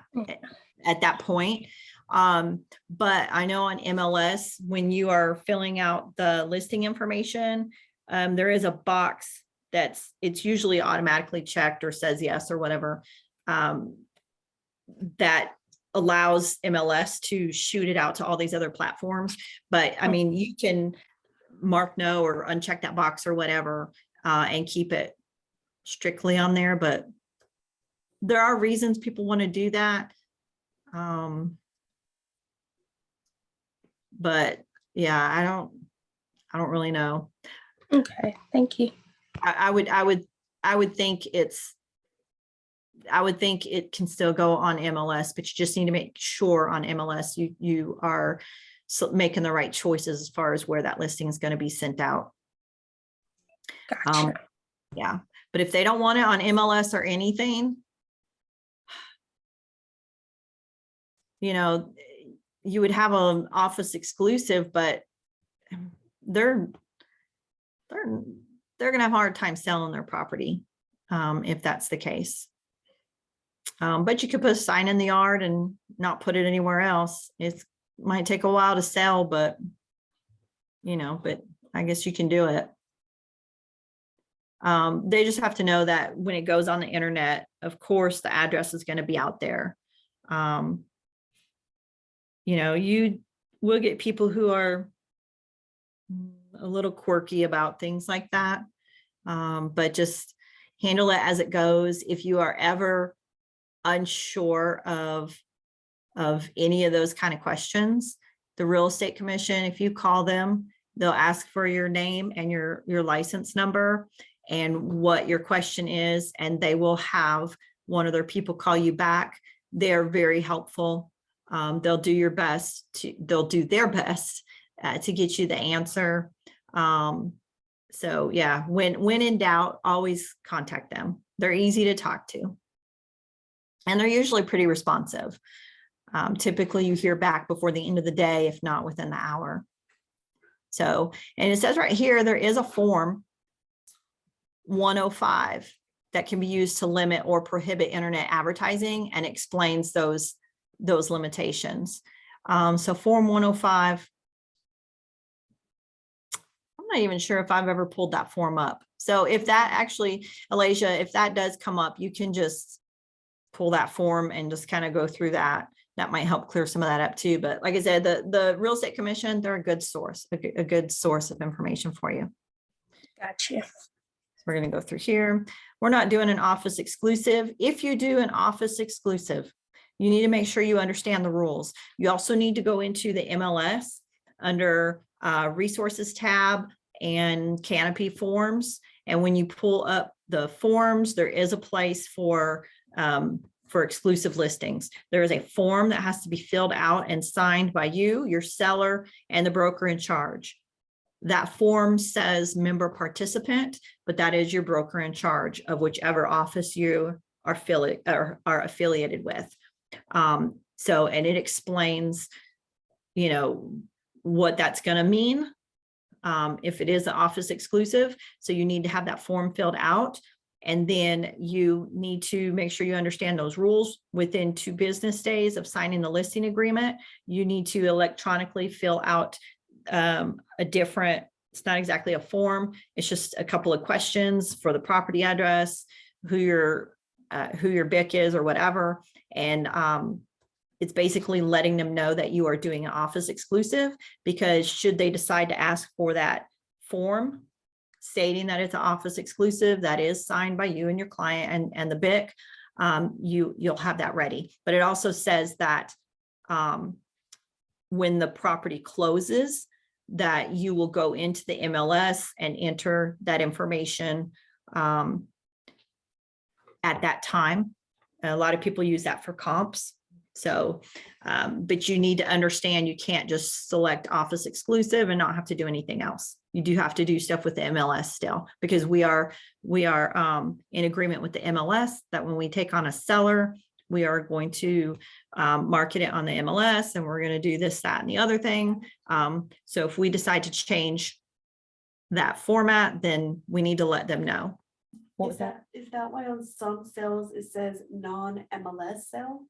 at that point. But I know on MLS, when you are filling out the listing information, there is a box it's usually automatically checked or says yes or whatever, that allows MLS to shoot it out to all these other platforms. But I mean, you can mark no or uncheck that box or whatever, and keep it strictly on there. But there are reasons people want to do that. But yeah, I don't really know. okay, thank you. I would think it can still go on MLS, but you just need to make sure on MLS you are making the right choices as far as where that listing is going to be sent out. Gotcha. Yeah, but if they don't want it on MLS or anything, you know, you would have an office exclusive, but they're gonna have a hard time selling their property, if that's the case. But you could put a sign in the yard and not put it anywhere else. It might take a while to sell, but but I guess you can do it. They just have to know that when it goes on the internet, of course, the address is going to be out there. You will get people who are a little quirky about things like that. But just handle it as it goes. If you are ever unsure of any of those kind of questions, the real estate commission, if you call them, they'll ask for your name and your license number and what your question is, and they will have one of their people call you back. They're very helpful. They'll do their best to get you the answer. So yeah, when in doubt, always contact them. They're easy to talk to, and they're usually pretty responsive. Typically you hear back before the end of the day, if not within the hour. So, and it says right here, there is a form 105 that can be used to limit or prohibit internet advertising, and explains those limitations. So form 105, I'm not even sure if I've ever pulled that form up. So if that actually, Alasia, if that does come up, you can just pull that form and just kind of go through that. That might help clear some of that up too. But like I said, the real estate commission, they're a good source, a good source of information for you. Gotcha. So we're going to go through here. We're not doing an office exclusive. If you do an office exclusive, you need to make sure you understand the rules. You also need to go into the MLS under resources tab and canopy forms. And when you pull up the forms, there is a place for exclusive listings. There is a form that has to be filled out and signed by you, your seller, and the broker in charge. That form says member participant, but that is your broker in charge of whichever office you are affiliated with. So, and it explains, what that's going to mean if it is an office exclusive. So you need to have that form filled out. And then you need to make sure you understand those rules. Within 2 business days of signing the listing agreement, you need to electronically fill out it's not exactly a form. It's just a couple of questions for the property address, who your BIC is or whatever. And it's basically letting them know that you are doing an office exclusive, because should they decide to ask for that form stating that it's an office exclusive that is signed by you and your client and the BIC, you'll have that ready. But it also says that when the property closes, that you will go into the MLS and enter that information at that time. A lot of people use that for comps. So, but you need to understand, you can't just select office exclusive and not have to do anything else. You do have to do stuff with the MLS still, because we are in agreement with the MLS that when we take on a seller, we are going to market it on the MLS, and we're going to do this, that, and the other thing. So if we decide to change that format, then we need to let them know. What was that? Is that why on some sales it says non-MLS sale?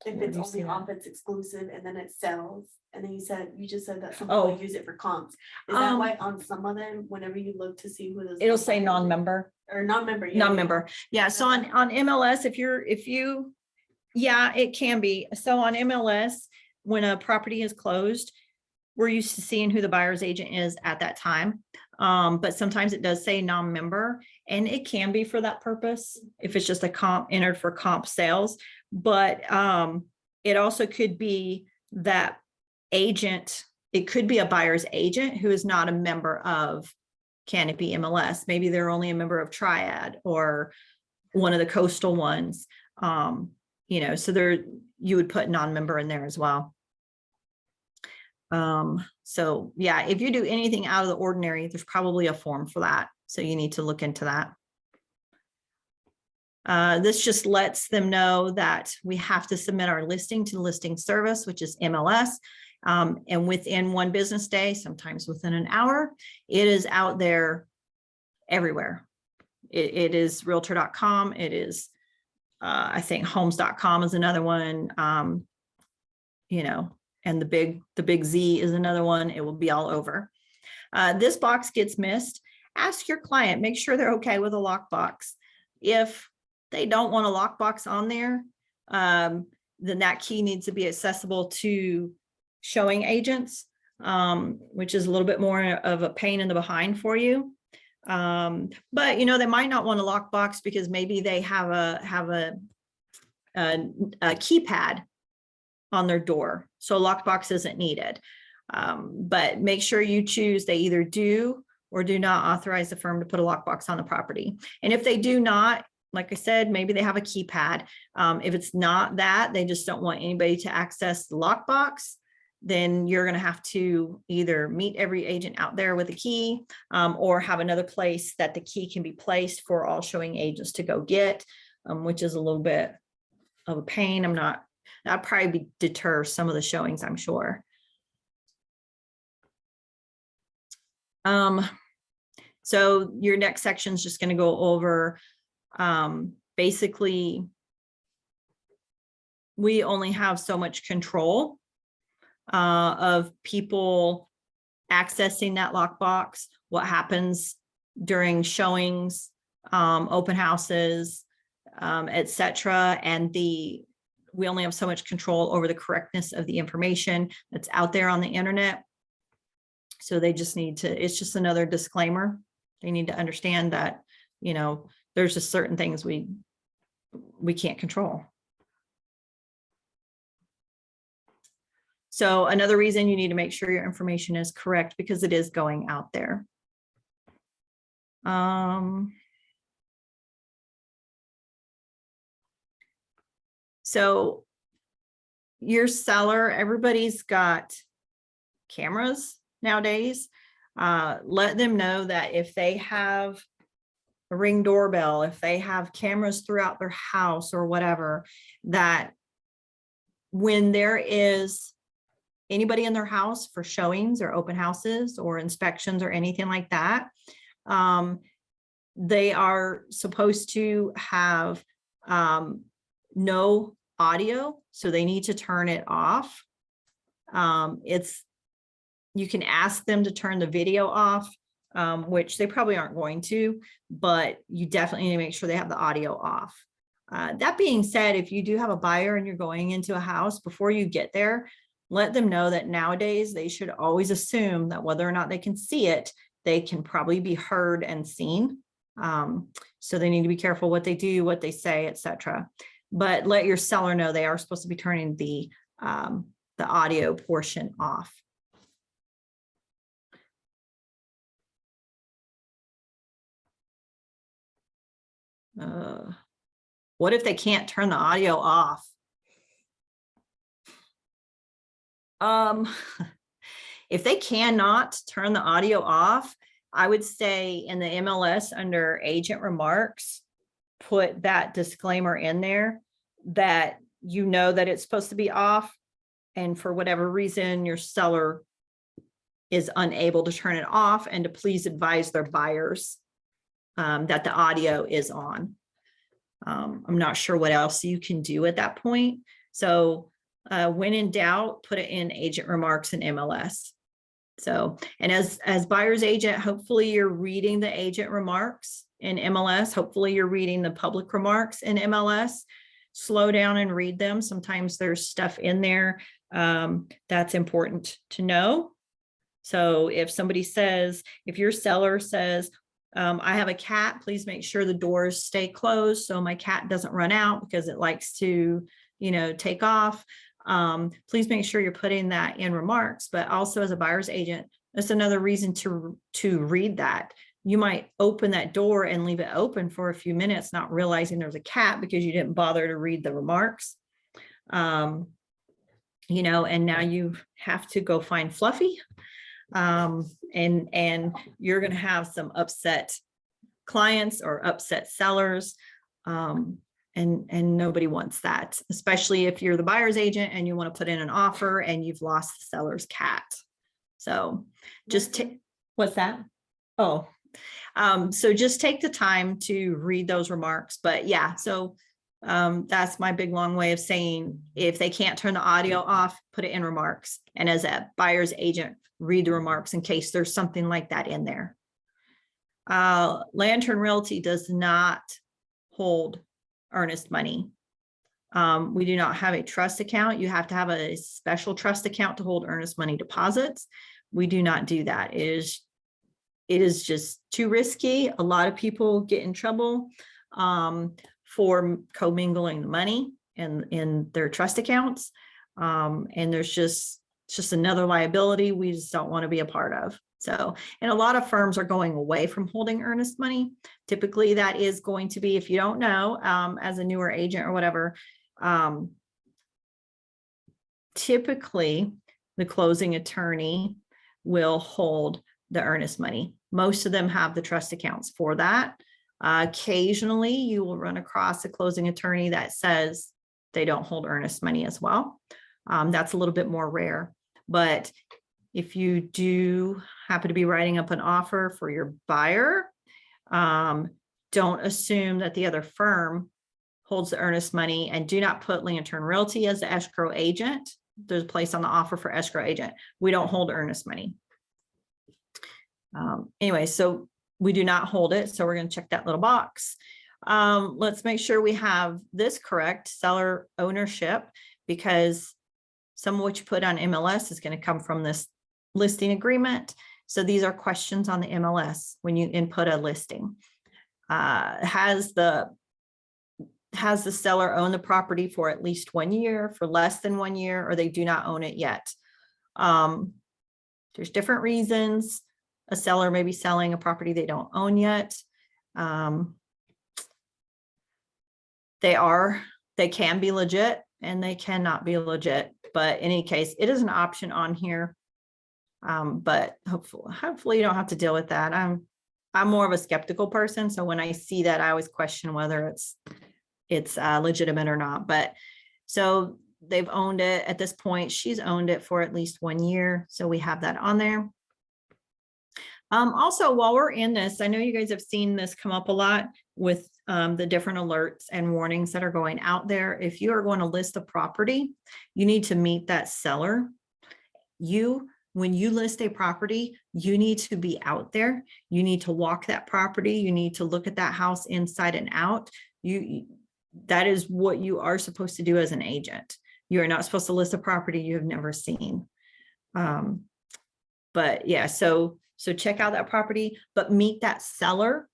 If Where it's do you only see that? office exclusive and then it sells, and then you just said that some Oh. people use it for comps. Is that why on some of them, whenever you look to see who those? It'll say non-member. Or non-member. Yeah, Non-member. Yeah. So on MLS, yeah, it can be. So on MLS, when a property is closed, we're used to seeing who the buyer's agent is at that time. But sometimes it does say non-member, and it can be for that purpose if it's just a comp entered for comp sales. But it also could be that agent, it could be a buyer's agent who is not a member of Canopy MLS. Maybe they're only a member of Triad or one of the coastal ones. So there, you would put non-member in there as well. So yeah, if you do anything out of the ordinary, there's probably a form for that. So you need to look into that. This just lets them know that we have to submit our listing to listing service, which is MLS. And within one business day, sometimes within an hour, it is out there everywhere. It is realtor.com. It is, I think homes.com is another one, you know, and the big Z is another one. It will be all over. This box gets missed. Ask your client, make sure they're okay with a lockbox. If they don't want a lockbox on there, then that key needs to be accessible to showing agents, which is a little bit more of a pain in the behind for you. But you know, they might not want a lockbox because maybe they have a keypad on their door, so a lockbox isn't needed. But make sure you choose, they either do or do not authorize the firm to put a lockbox on the property. And if they do not, like I said, maybe they have a keypad. If it's not that, they just don't want anybody to access the lockbox, then you're going to have to either meet every agent out there with a key, or have another place that the key can be placed for all showing agents to go get, which is a little bit of a pain. That'd probably deter some of the showings, I'm sure. So your next section is just going to go over, basically, we only have so much control of people accessing that lockbox, what happens during showings, open houses, etc. And we only have so much control over the correctness of the information that's out there on the internet. So they just need to, it's just another disclaimer. They need to understand that, you know, there's just certain things we can't control. So another reason you need to make sure your information is correct, because it is going out there. So your seller, everybody's got cameras nowadays. Let them know that if they have a Ring doorbell, if they have cameras throughout their house or whatever, that when there is anybody in their house for showings or open houses or inspections or anything like that, they are supposed to have no audio, so they need to turn it off. You can ask them to turn the video off, which they probably aren't going to, but you definitely need to make sure they have the audio off. That being said, if you do have a buyer and you're going into a house, before you get there, let them know that nowadays they should always assume that whether or not they can see it, they can probably be heard and seen. So they need to be careful what they do, what they say, etc. But let your seller know they are supposed to be turning the audio portion off. What if they can't turn the audio off? If they cannot turn the audio off, I would say in the MLS under agent remarks, put that disclaimer in there that you know that it's supposed to be off, and for whatever reason your seller is unable to turn it off, and to please advise their buyers that the audio is on. I'm not sure what else you can do at that point. So when in doubt, put it in agent remarks in MLS. So, and as buyer's agent, hopefully you're reading the agent remarks in MLS. Hopefully you're reading the public remarks in MLS. Slow down and read them. Sometimes there's stuff in there that's important to know. So if somebody says, if your seller says, I have a cat, please make sure the doors stay closed so my cat doesn't run out because it likes to, you know, take off. Please make sure you're putting that in remarks, but also as a buyer's agent, that's another reason to read that. You might open that door and leave it open for a few minutes, not realizing there's a cat because you didn't bother to read the remarks. You know, and now you have to go find Fluffy. And you're going to have some upset clients or upset sellers. And nobody wants that, especially if you're the buyer's agent and you want to put in an offer and you've lost the seller's cat. So just take, what's that? Oh, so just take the time to read those remarks. But yeah, so that's my big long way of saying, if they can't turn the audio off, put it in remarks. And as a buyer's agent, read the remarks in case there's something like that in there. Lantern Realty does not hold earnest money. We do not have a trust account. You have to have a special trust account to hold earnest money deposits. We do not do that. It is just too risky. A lot of people get in trouble for commingling the money in their trust accounts. And there's just another liability we just don't want to be a part of. So, and a lot of firms are going away from holding earnest money. Typically that is going to be, if you don't know, as a newer agent or whatever, typically the closing attorney will hold the earnest money. Most of them have the trust accounts for that. Occasionally you will run across a closing attorney that says they don't hold earnest money as well. That's a little bit more rare, but if you do happen to be writing up an offer for your buyer, don't assume that the other firm holds the earnest money, and do not put Lantern Realty as the escrow agent. There's a place on the offer for escrow agent. We don't hold earnest money. Anyway, so we do not hold it. So we're going to check that little box. Let's make sure we have this correct, seller ownership, because some of what you put on MLS is going to come from this listing agreement. So these are questions on the MLS when you input a listing. Has the seller owned the property for at least 1 year, for less than 1 year, or they do not own it yet? There's different reasons a seller may be selling a property they don't own yet. They can be legit and they cannot be legit, but in any case, it is an option on here. But hopefully you don't have to deal with that. I'm more of a skeptical person. So when I see that, I always question whether it's legitimate or not. But so they've owned it at this point. She's owned it for at least 1 year. So we have that on there. Also, while we're in this, I know you guys have seen this come up a lot with the different alerts and warnings that are going out there. If you are going to list a property, you need to meet that seller. When you list a property, you need to be out there. You need to walk that property. You need to look at that house inside and out. That is what you are supposed to do as an agent. You are not supposed to list a property you have never seen. But yeah, so check out that property, but meet that seller.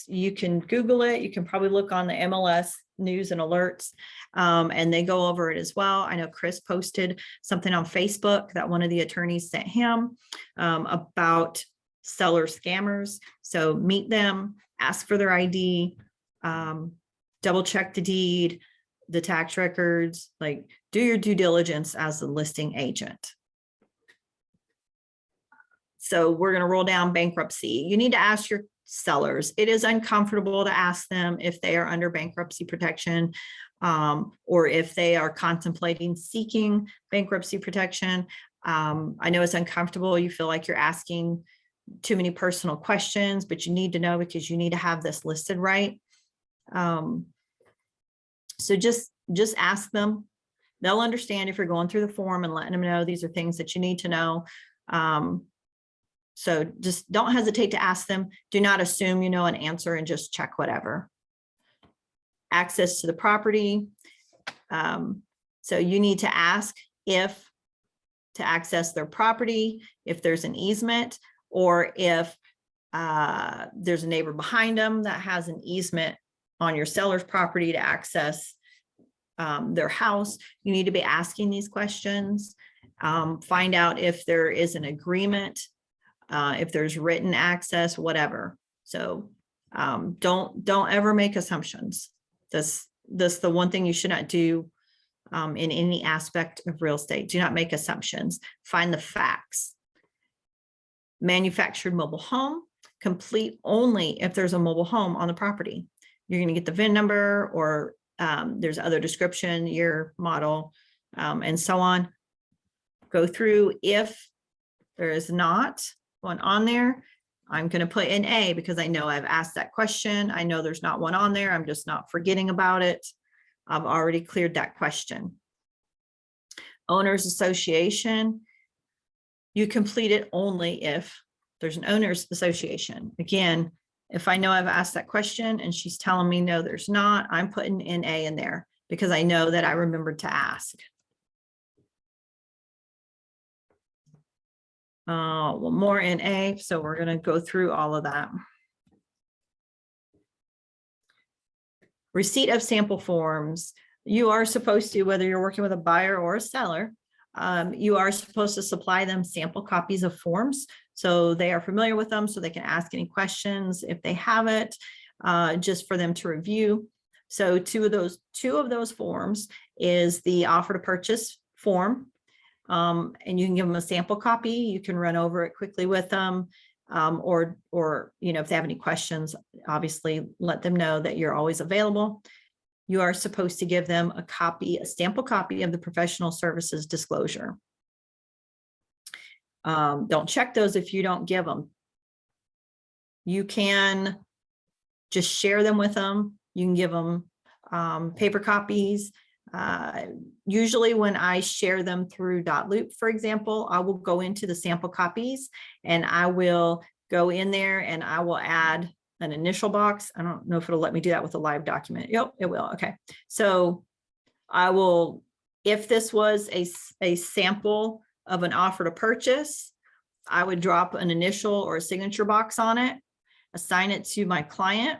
You can Google it. You can probably look on the MLS news and alerts, and they go over it as well. I know Chris posted something on Facebook that one of the attorneys sent him about seller scammers. So meet them, ask for their ID, double check the deed, the tax records, like do your due diligence as a listing agent. So we're going to roll down bankruptcy. You need to ask your sellers. It is uncomfortable to ask them if they are under bankruptcy protection, or if they are contemplating seeking bankruptcy protection. I know it's uncomfortable. You feel like you're asking too many personal questions, but you need to know because you need to have this listed right. So just ask them. They'll understand if you're going through the form and letting them know these are things that you need to know. So just don't hesitate to ask them. Do not assume you know an answer and just check whatever. Access to the property. So you need to ask if to access their property, if there's an easement, or if there's a neighbor behind them that has an easement on your seller's property to access their house. You need to be asking these questions. Find out if there is an agreement, if there's written access, whatever. So don't ever make assumptions. That's the one thing you should not do in any aspect of real estate. Do not make assumptions. Find the facts. Manufactured mobile home, complete only if there's a mobile home on the property. you're gonna get the VIN number, or there's other description, year, model, and so on. Go through. If there is not one on there, I'm going to put in A because I know I've asked that question. I know there's not one on there. I'm just not forgetting about it. I've already cleared that question. Owners Association, you complete it only if there's an owners association. Again, if I know I've asked that question and she's telling me no, there's not, I'm putting in A in there because I know that I remembered to ask. Well, more in A, so we're going to go through all of that. Receipt of sample forms. You are supposed to, whether you're working with a buyer or a seller, you are supposed to supply them sample copies of forms so they are familiar with them, so they can ask any questions if they have it, just for them to review. So two of those forms is the offer to purchase form. And you can give them a sample copy. You can run over it quickly with them, or if they have any questions, obviously let them know that you're always available. You are supposed to give them a sample copy of the professional services disclosure. Don't check those if you don't give them. You can just share them with them. You can give them paper copies. Usually when I share them through Dotloop, for example, I will go into the sample copies and I will go in there and I will add an initial box. I don't know if it'll let me do that with a live document. Yep, it will. Okay. So I will, if this was a sample of an offer to purchase, I would drop an initial or a signature box on it, assign it to my client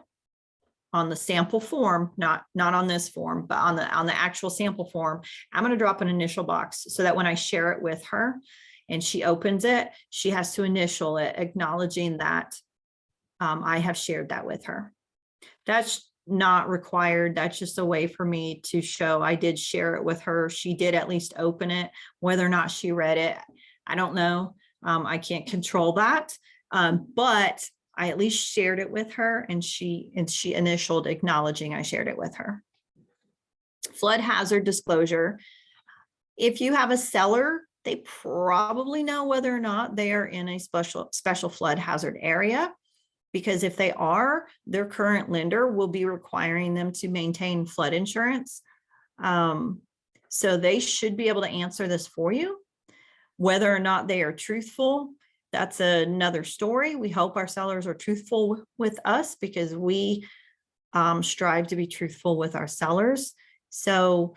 on the sample form, not on this form, but on the actual sample form. I'm going to drop an initial box so that when I share it with her and she opens it, she has to initial it, acknowledging that I have shared that with her. That's not required. That's just a way for me to show I did share it with her. She did at least open it. Whether or not she read it, I don't know. I can't control that. But I at least shared it with her, and she initialed acknowledging I shared it with her. Flood hazard disclosure. If you have a seller, they probably know whether or not they are in a special flood hazard area, because if they are, their current lender will be requiring them to maintain flood insurance. So they should be able to answer this for you. Whether or not they are truthful, that's another story. We hope our sellers are truthful with us because we strive to be truthful with our sellers. So,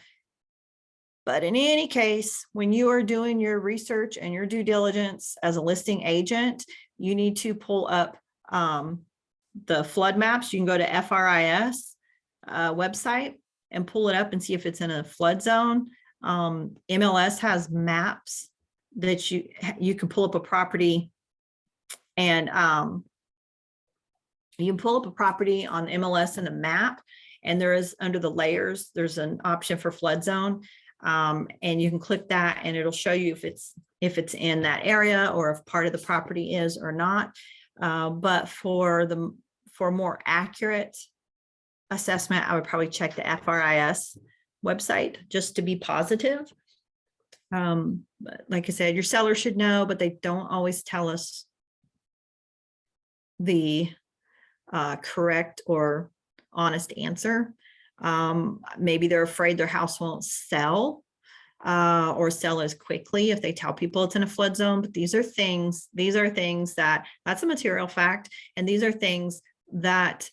but in any case, when you are doing your research and your due diligence as a listing agent, you need to pull up the flood maps. You can go to FRIS website and pull it up and see if it's in a flood zone. MLS has maps that you can pull up a property, and you can pull up a property on MLS in the map, and there is, under the layers, there's an option for flood zone, and you can click that and it'll show you if it's in that area or if part of the property is or not. But for more accurate assessment, I would probably check the FRIS website just to be positive. But like I said, your seller should know, but they don't always tell us the correct or honest answer. Maybe they're afraid their house won't sell or sell as quickly if they tell people it's in a flood zone. But these are things that's a material fact. And these are things that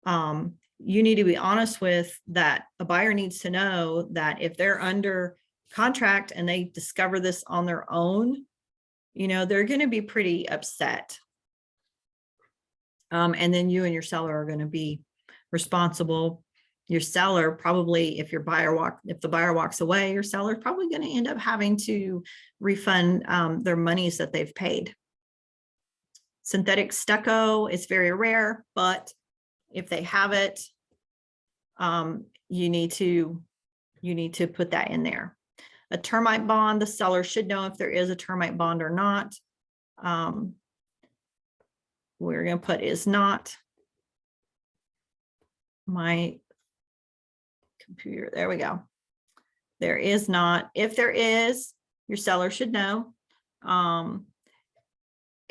you need to be honest with, that a buyer needs to know, that if they're under contract and they discover this on their own, they're going to be pretty upset. And then you and your seller are going to be responsible. Your seller probably, if the buyer walks away, your seller is probably going to end up having to refund their monies that they've paid. Synthetic stucco is very rare, but if they have it, you need to put that in there. A termite bond, the seller should know if there is a termite bond or not. We're going to put is not. my computer, there we go. There is not. If there is, your seller should know.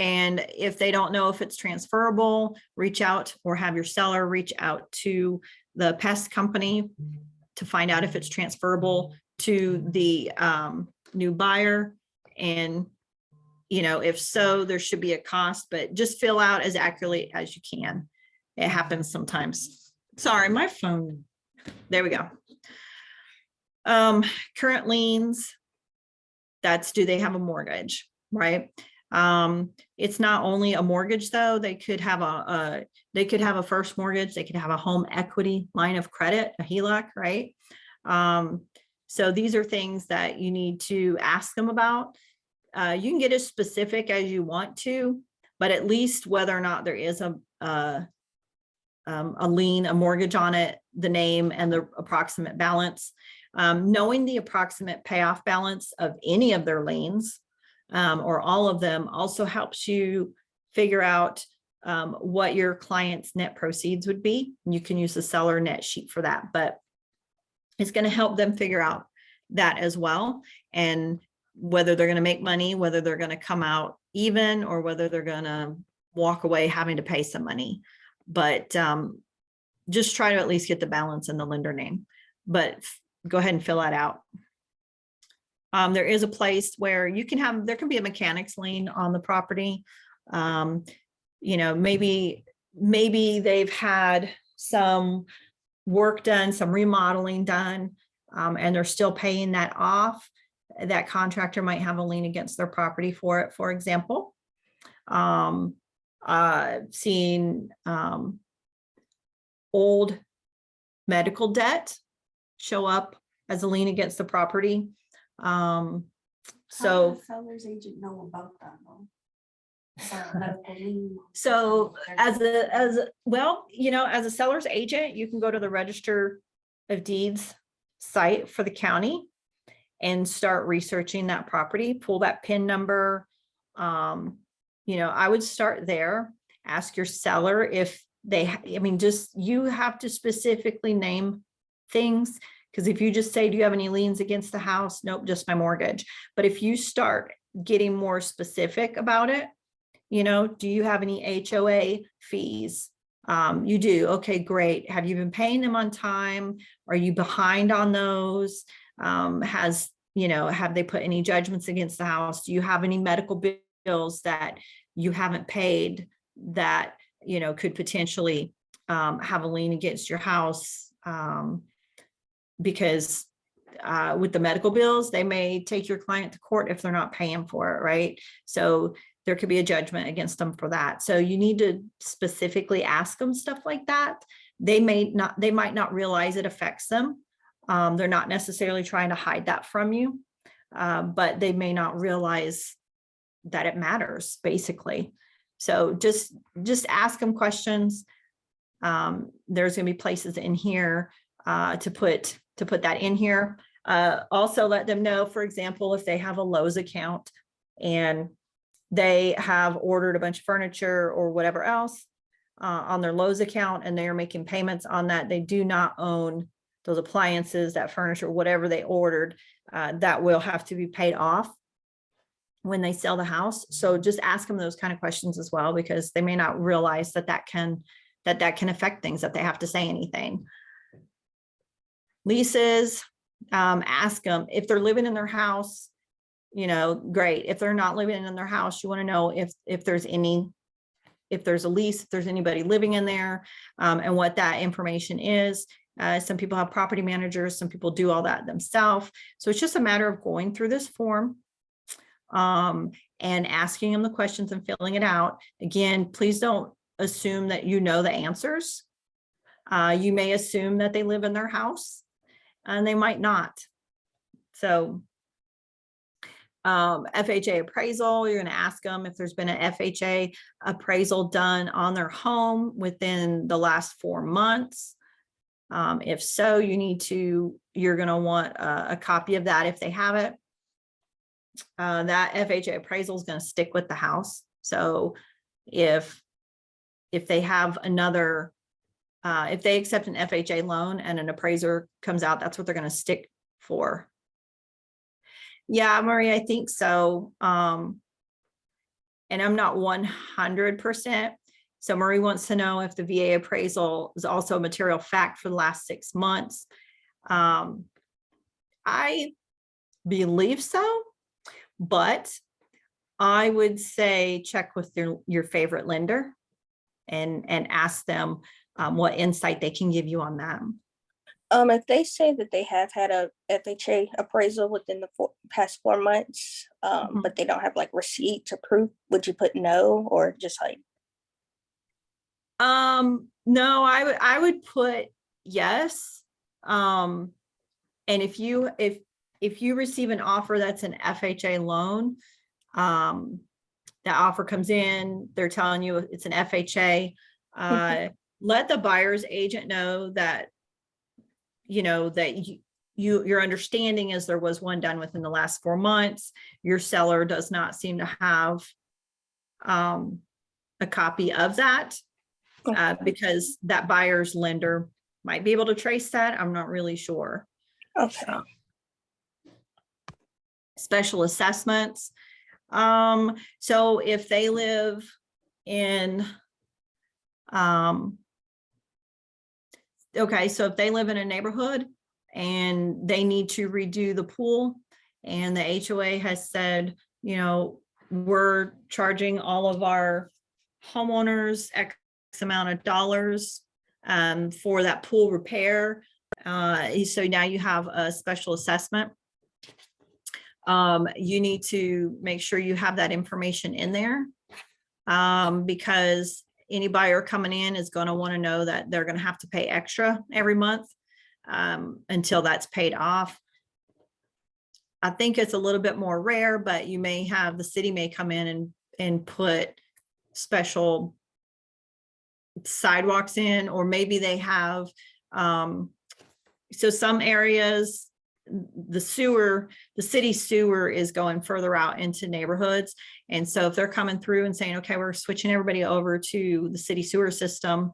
And if they don't know if it's transferable, reach out or have your seller reach out to the pest company to find out if it's transferable to the new buyer. And, you know, if so, there should be a cost, but just fill out as accurately as you can. It happens sometimes. Sorry, my phone. There we go. Current liens, that's, do they have a mortgage, right? It's not only a mortgage though. They could have a first mortgage. They could have a home equity line of credit, a HELOC, right? So these are things that you need to ask them about. You can get as specific as you want to, but at least whether or not there is a lien, a mortgage on it, the name and the approximate balance. Knowing the approximate payoff balance of any of their liens or all of them also helps you figure out what your client's net proceeds would be. You can use the seller net sheet for that, but it's going to help them figure out that as well. And whether they're going to make money, whether they're going to come out even, or whether they're going to walk away having to pay some money. But just try to at least get the balance and the lender name, but go ahead and fill that out. There is a place where you can have, there can be a mechanics lien on the property. You know, maybe they've had some work done, some remodeling done, and they're still paying that off. That contractor might have a lien against their property for it, for example. Seeing old medical debt show up as a lien against the property. So How does the seller's agent know about that though? Medical lien. So well, you know, as a seller's agent, you can go to the Register of Deeds site for the county and start researching that property, pull that PIN number. You know, I would start there, ask your seller if they, I mean, just, you have to specifically name things. Because if you just say, do you have any liens against the house? Nope, just my mortgage. But if you start getting more specific about it, you know, do you have any HOA fees? You do. Okay, great. Have you been paying them on time? Are you behind on those? You know, have they put any judgments against the house? Do you have any medical bills that you haven't paid that, you know, could potentially have a lien against your house? Because with the medical bills, they may take your client to court if they're not paying for it, right? So there could be a judgment against them for that. So you need to specifically ask them stuff like that. They might not realize it affects them. They're not necessarily trying to hide that from you, but they may not realize that it matters, basically. So just ask them questions. There's going to be places in here to put that in here. Also let them know, for example, if they have a Lowe's account and they have ordered a bunch of furniture or whatever else on their Lowe's account and they are making payments on that, they do not own those appliances, that furniture, whatever they ordered, that will have to be paid off when they sell the house. So just ask them those kind of questions as well, because they may not realize that can affect things, that they have to say anything. Leases, ask them if they're living in their house, you know, great. If they're not living in their house, you want to know if there's a lease, if there's anybody living in there, and what that information is. Some people have property managers, some people do all that themselves. So it's just a matter of going through this form and asking them the questions and filling it out. Again, please don't assume that you know the answers. You may assume that they live in their house and they might not. So FHA appraisal, you're going to ask them if there's been an FHA appraisal done on their home within the last 4 months. If so, you're going to want a copy of that if they have it. That FHA appraisal is going to stick with the house. So if they have another if they accept an FHA loan and an appraiser comes out, that's what they're going to stick for. Yeah, Marie, I think so. And I'm not 100%. So Marie wants to know if the VA appraisal is also a material fact for the last 6 months. I believe so, but I would say check with your favorite lender and ask them what insight they can give you on that. If they say that they have had a FHA appraisal within the past 4 months, Mhm. but they don't have like receipt to prove, would you put no or just like? No, I would put yes. And if you receive an offer that's an FHA loan, that offer comes in, they're telling you it's an FHA, let the buyer's agent know that, that your understanding is there was one done within the last 4 months. Your seller does not seem to have a copy of that, because that buyer's lender might be able to trace that. I'm not really sure. Okay. Special assessments. So if they live in, okay, so if they live in a neighborhood and they need to redo the pool and the HOA has said, we're charging all of our homeowners X amount of dollars for that pool repair. So now you have a special assessment. You need to make sure you have that information in there, because any buyer coming in is going to want to know that they're going to have to pay extra every month until that's paid off. I think it's a little bit more rare, but you may have, the city may come in and put special sidewalks in, or maybe they have, so some areas, the city sewer is going further out into neighborhoods. And so if they're coming through and saying, okay, we're switching everybody over to the city sewer system,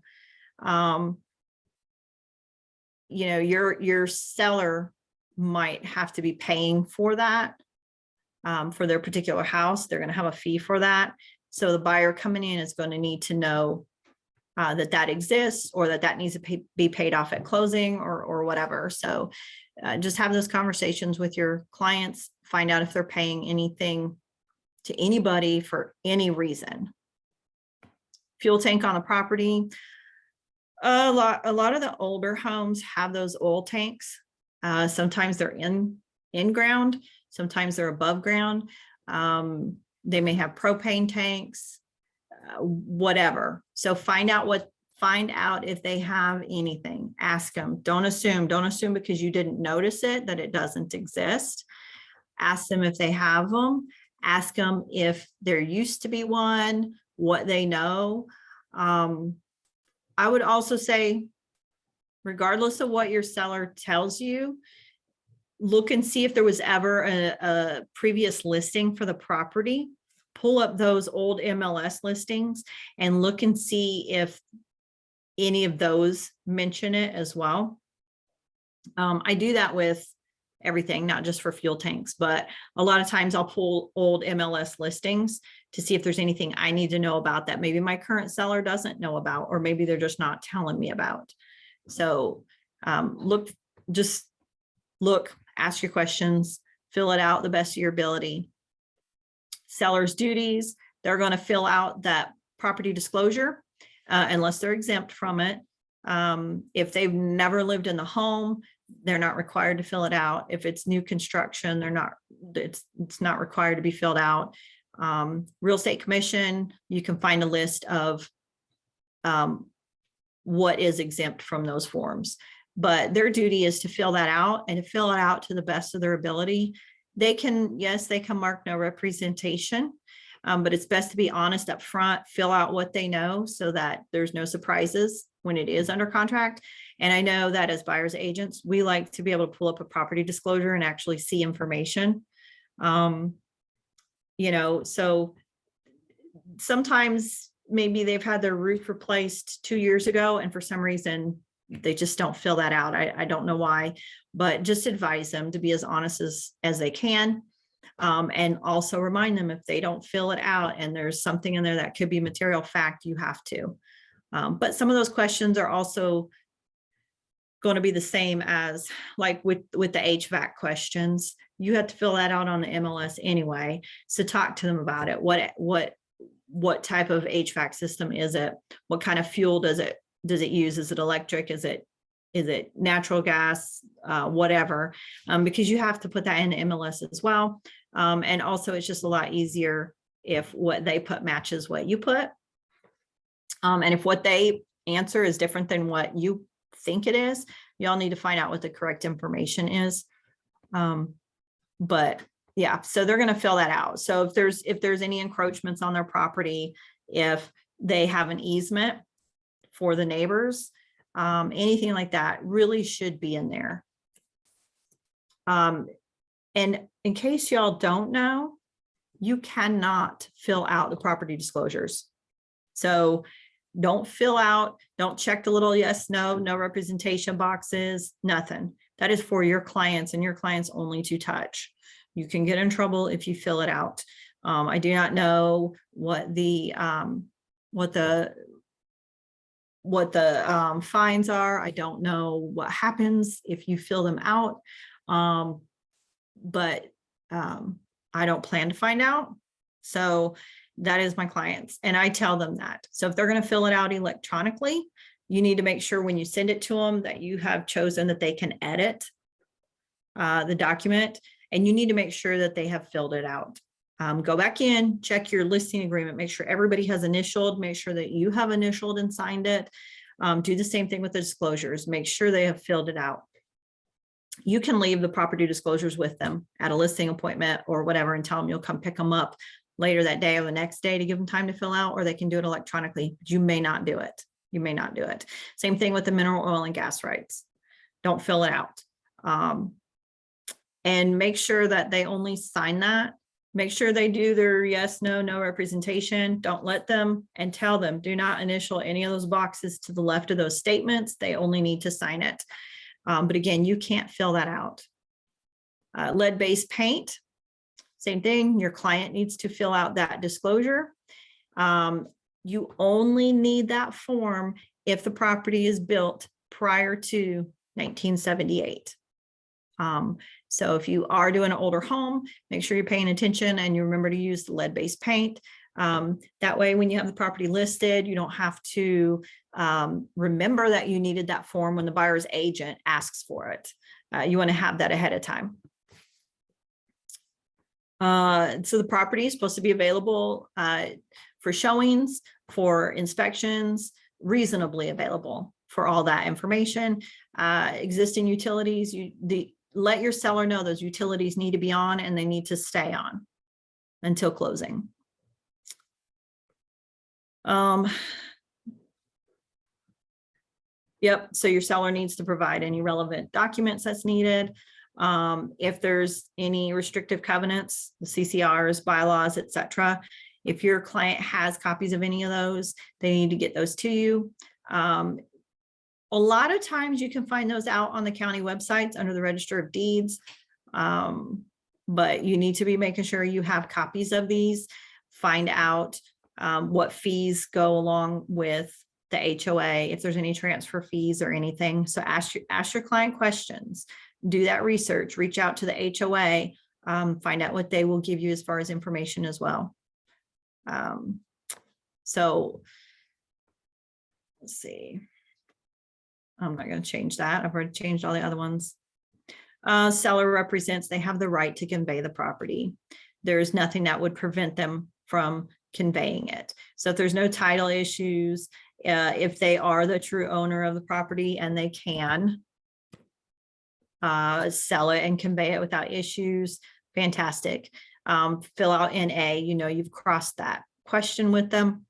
your seller might have to be paying for that for their particular house. They're going to have a fee for that. So the buyer coming in is going to need to know that exists, or that needs to be paid off at closing, or whatever. So just have those conversations with your clients, find out if they're paying anything to anybody for any reason. Fuel tank on a property. A lot of the older homes have those oil tanks. Sometimes they're in ground, sometimes they're above ground. They may have propane tanks, whatever. So find out if they have anything. Ask them. Don't assume because you didn't notice it that it doesn't exist. Ask them if they have them. Ask them if there used to be one, what they know. I would also say, regardless of what your seller tells you, look and see if there was ever a previous listing for the property. Pull up those old MLS listings and look and see if any of those mention it as well. I do that with everything, not just for fuel tanks, but a lot of times I'll pull old MLS listings to see if there's anything I need to know about that maybe my current seller doesn't know about, or maybe they're just not telling me about. So look, ask your questions, fill it out the best of your ability. Seller's duties, they're going to fill out that property disclosure unless they're exempt from it. If they've never lived in the home, they're not required to fill it out. If it's new construction, it's not required to be filled out. Real estate commission, you can find a list of what is exempt from those forms, but their duty is to fill that out and to fill it out to the best of their ability. They can mark no representation, but it's best to be honest up front, fill out what they know so that there's no surprises when it is under contract. And I know that as buyer's agents, we like to be able to pull up a property disclosure and actually see information. So sometimes maybe they've had their roof replaced 2 years ago and for some reason they just don't fill that out. I don't know why, but just advise them to be as honest as they can. And also remind them if they don't fill it out and there's something in there that could be material fact, you have to. But some of those questions are also going to be the same as like with the HVAC questions. You have to fill that out on the MLS anyway. So talk to them about it. What type of HVAC system is it? What kind of fuel does it use? Is it electric? Is it natural gas? Whatever, because you have to put that in the MLS as well. And also it's just a lot easier if what they put matches what you put. And if what they answer is different than what you think it is, y'all need to find out what the correct information is. But yeah, so they're going to fill that out. So if there's any encroachments on their property, if they have an easement for the neighbors, anything like that really should be in there. And in case y'all don't know, you cannot fill out the property disclosures. So don't check the little yes, no representation boxes, nothing. That is for your clients and your clients only to touch. You can get in trouble if you fill it out. I do not know what the fines are. I don't know what happens if you fill them out. But I don't plan to find out. So that is my clients. And I tell them that. So if they're going to fill it out electronically, you need to make sure when you send it to them that you have chosen that they can edit the document. And you need to make sure that they have filled it out. Go back in, check your listing agreement, make sure everybody has initialed, make sure that you have initialed and signed it. Do the same thing with the disclosures, make sure they have filled it out. You can leave the property disclosures with them at a listing appointment or whatever and tell them you'll come pick them up later that day or the next day to give them time to fill out, or they can do it electronically. But you may not do it. You may not do it. Same thing with the mineral oil and gas rights. Don't fill it out. And make sure that they only sign that. Make sure they do their yes, no representation. Don't let them and tell them, do not initial any of those boxes to the left of those statements. They only need to sign it. But again, you can't fill that out. Lead-based paint, same thing. Your client needs to fill out that disclosure. You only need that form if the property is built prior to 1978. So if you are doing an older home, make sure you're paying attention and you remember to use the lead-based paint. That way, when you have the property listed, you don't have to remember that you needed that form when the buyer's agent asks for it. You want to have that ahead of time. So the property is supposed to be available for showings, for inspections, reasonably available for all that information. Existing utilities, let your seller know those utilities need to be on and they need to stay on until closing. Yep, so your seller needs to provide any relevant documents that's needed. If there's any restrictive covenants, the CCRs, bylaws, etc. If your client has copies of any of those, they need to get those to you. A lot of times you can find those out on the county websites under the Register of Deeds, but you need to be making sure you have copies of these. Find out what fees go along with the HOA, if there's any transfer fees or anything. So ask your client questions, do that research, reach out to the HOA, find out what they will give you as far as information as well. So let's see. I'm not going to change that. I've already changed all the other ones. Seller represents, they have the right to convey the property. There's nothing that would prevent them from conveying it. So if there's no title issues, if they are the true owner of the property and they can sell it and convey it without issues, fantastic. Fill out NA, you've crossed that question with them.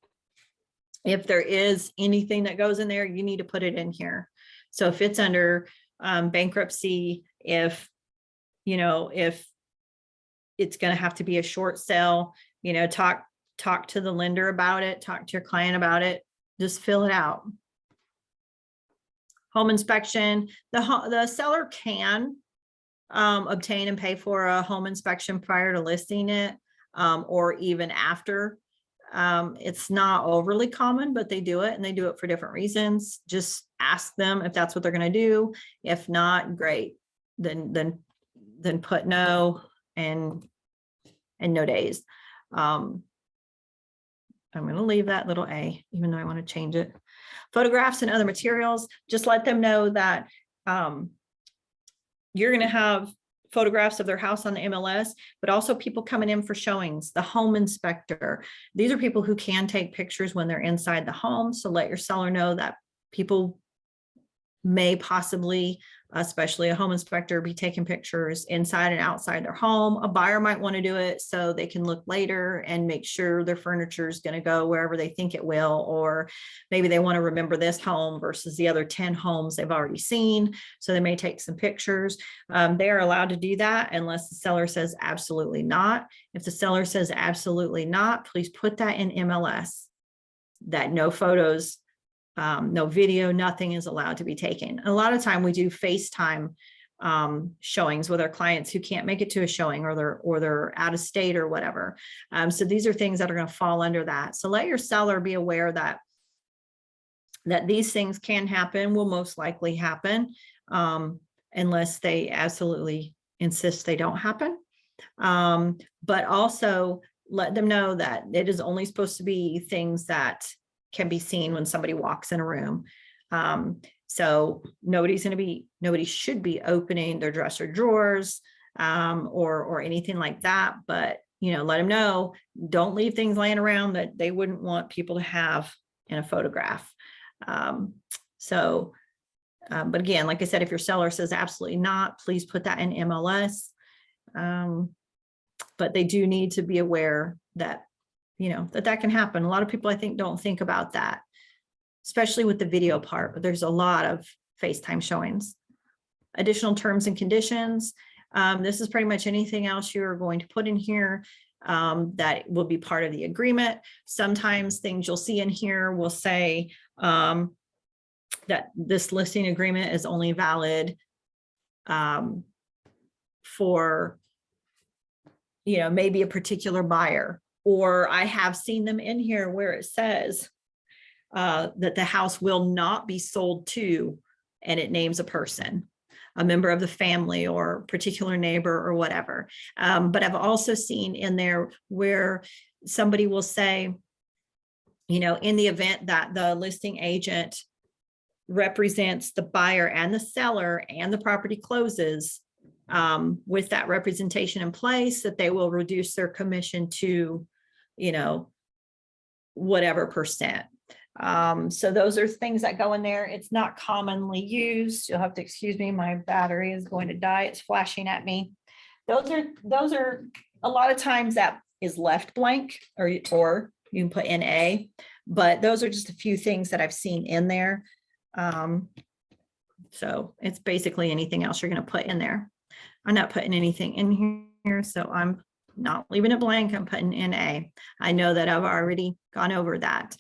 If there is anything that goes in there, you need to put it in here. So if it's under bankruptcy, if it's going to have to be a short sale, talk talk to the lender about it, talk to your client about it, just fill it out. Home inspection, the seller can obtain and pay for a home inspection prior to listing it, or even after. It's not overly common, but they do it, and they do it for different reasons. Just ask them if that's what they're going to do. If not, great. Then put no and no days. I'm going to leave that little A, even though I want to change it. Photographs and other materials, just let them know that you're going to have photographs of their house on the MLS, but also people coming in for showings, the home inspector. These are people who can take pictures when they're inside the home. So let your seller know that people may possibly, especially a home inspector, be taking pictures inside and outside their home. A buyer might want to do it so they can look later and make sure their furniture is going to go wherever they think it will, or maybe they want to remember this home versus the other 10 homes they've already seen. So they may take some pictures. They are allowed to do that unless the seller says absolutely not. If the seller says absolutely not, please put that in MLS, that no photos, no video, nothing is allowed to be taken. A lot of time we do FaceTime showings with our clients who can't make it to a showing, or they're out of state or whatever. So these are things that are going to fall under that. So let your seller be aware that these things can happen, will most likely happen, unless they absolutely insist they don't happen. But also let them know that it is only supposed to be things that can be seen when somebody walks in a room. So nobody should be opening their dresser drawers, or anything like that. But, let them know, don't leave things laying around that they wouldn't want people to have in a photograph. But again, like I said, if your seller says absolutely not, please put that in MLS. But they do need to be aware that that can happen. A lot of people, I think, don't think about that, especially with the video part, but there's a lot of FaceTime showings. Additional terms and conditions. This is pretty much anything else you're going to put in here that will be part of the agreement. Sometimes things you'll see in here will say that this listing agreement is only valid for, maybe a particular buyer. Or I have seen them in here where it says that the house will not be sold to, and it names a person, a member of the family or particular neighbor or whatever. But I've also seen in there where somebody will say, in the event that the listing agent represents the buyer and the seller and the property closes, with that representation in place, that they will reduce their commission to whatever percent. So those are things that go in there. It's not commonly used. You'll have to excuse me. My battery is going to die. It's flashing at me. Those are a lot of times that is left blank, or you can put NA, but those are just a few things that I've seen in there. So it's basically anything else you're going to put in there. I'm not putting anything in here, so I'm not leaving it blank. I'm putting NA. I know that I've already gone over that.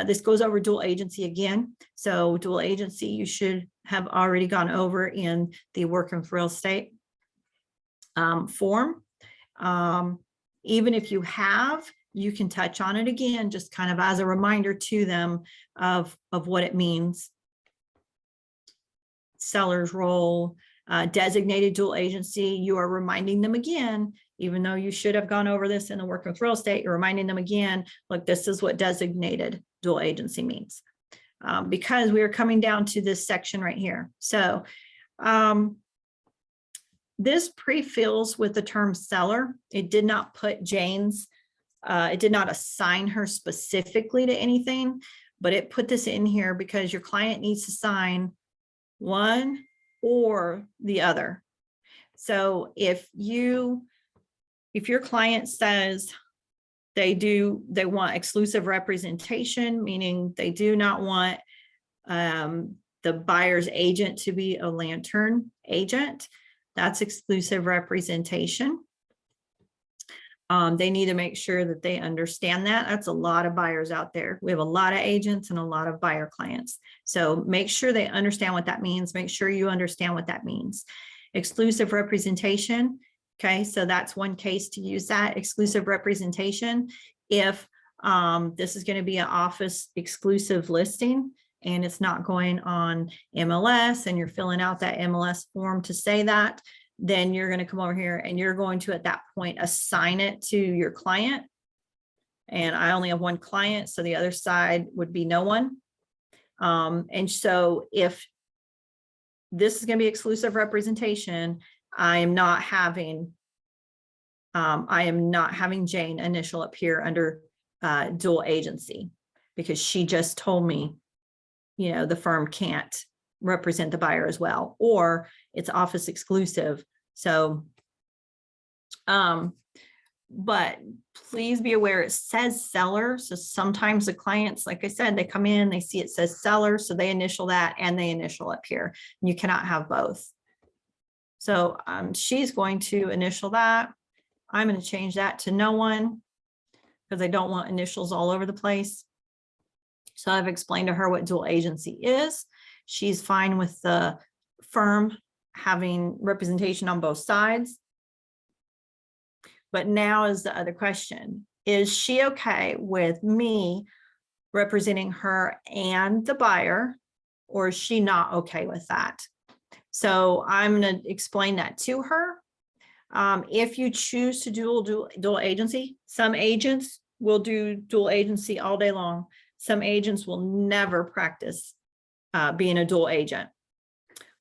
This goes over dual agency again. So dual agency, you should have already gone over in the working for real estate form. Even if you have, you can touch on it again, just kind of as a reminder to them of what it means. Seller's role, designated dual agency, you are reminding them again, even though you should have gone over this in the working with real estate, you're reminding them again, look, this is what designated dual agency means, because we are coming down to this section right here. So this pre-fills with the term seller. It did not put Jane's, it did not assign her specifically to anything, but it put this in here because your client needs to sign one or the other. So if your client says they want exclusive representation, meaning they do not want the buyer's agent to be a lantern agent, that's exclusive representation. They need to make sure that they understand that. That's a lot of buyers out there. We have a lot of agents and a lot of buyer clients. So make sure they understand what that means. Make sure you understand what that means. Exclusive representation. Okay, so that's one case to use that exclusive representation. If this is going to be an office exclusive listing and it's not going on MLS and you're filling out that MLS form to say that, then you're going to come over here and you're going to, at that point, assign it to your client. And I only have one client, so the other side would be no one. And so if this is going to be exclusive representation, I am not having Jane initial up here under dual agency, because she just told me, you know, the firm can't represent the buyer as well, or it's office exclusive. So, but please be aware it says seller. So sometimes the clients, like I said, they come in, they see it says seller, so they initial that and they initial up here. You cannot have both. So she's going to initial that. I'm going to change that to no one because I don't want initials all over the place. So I've explained to her what dual agency is. She's fine with the firm having representation on both sides. But now is the other question. Is she okay with me representing her and the buyer, or is she not okay with that? So I'm going to explain that to her. If you choose to do dual agency, some agents will do dual agency all day long. Some agents will never practice being a dual agent.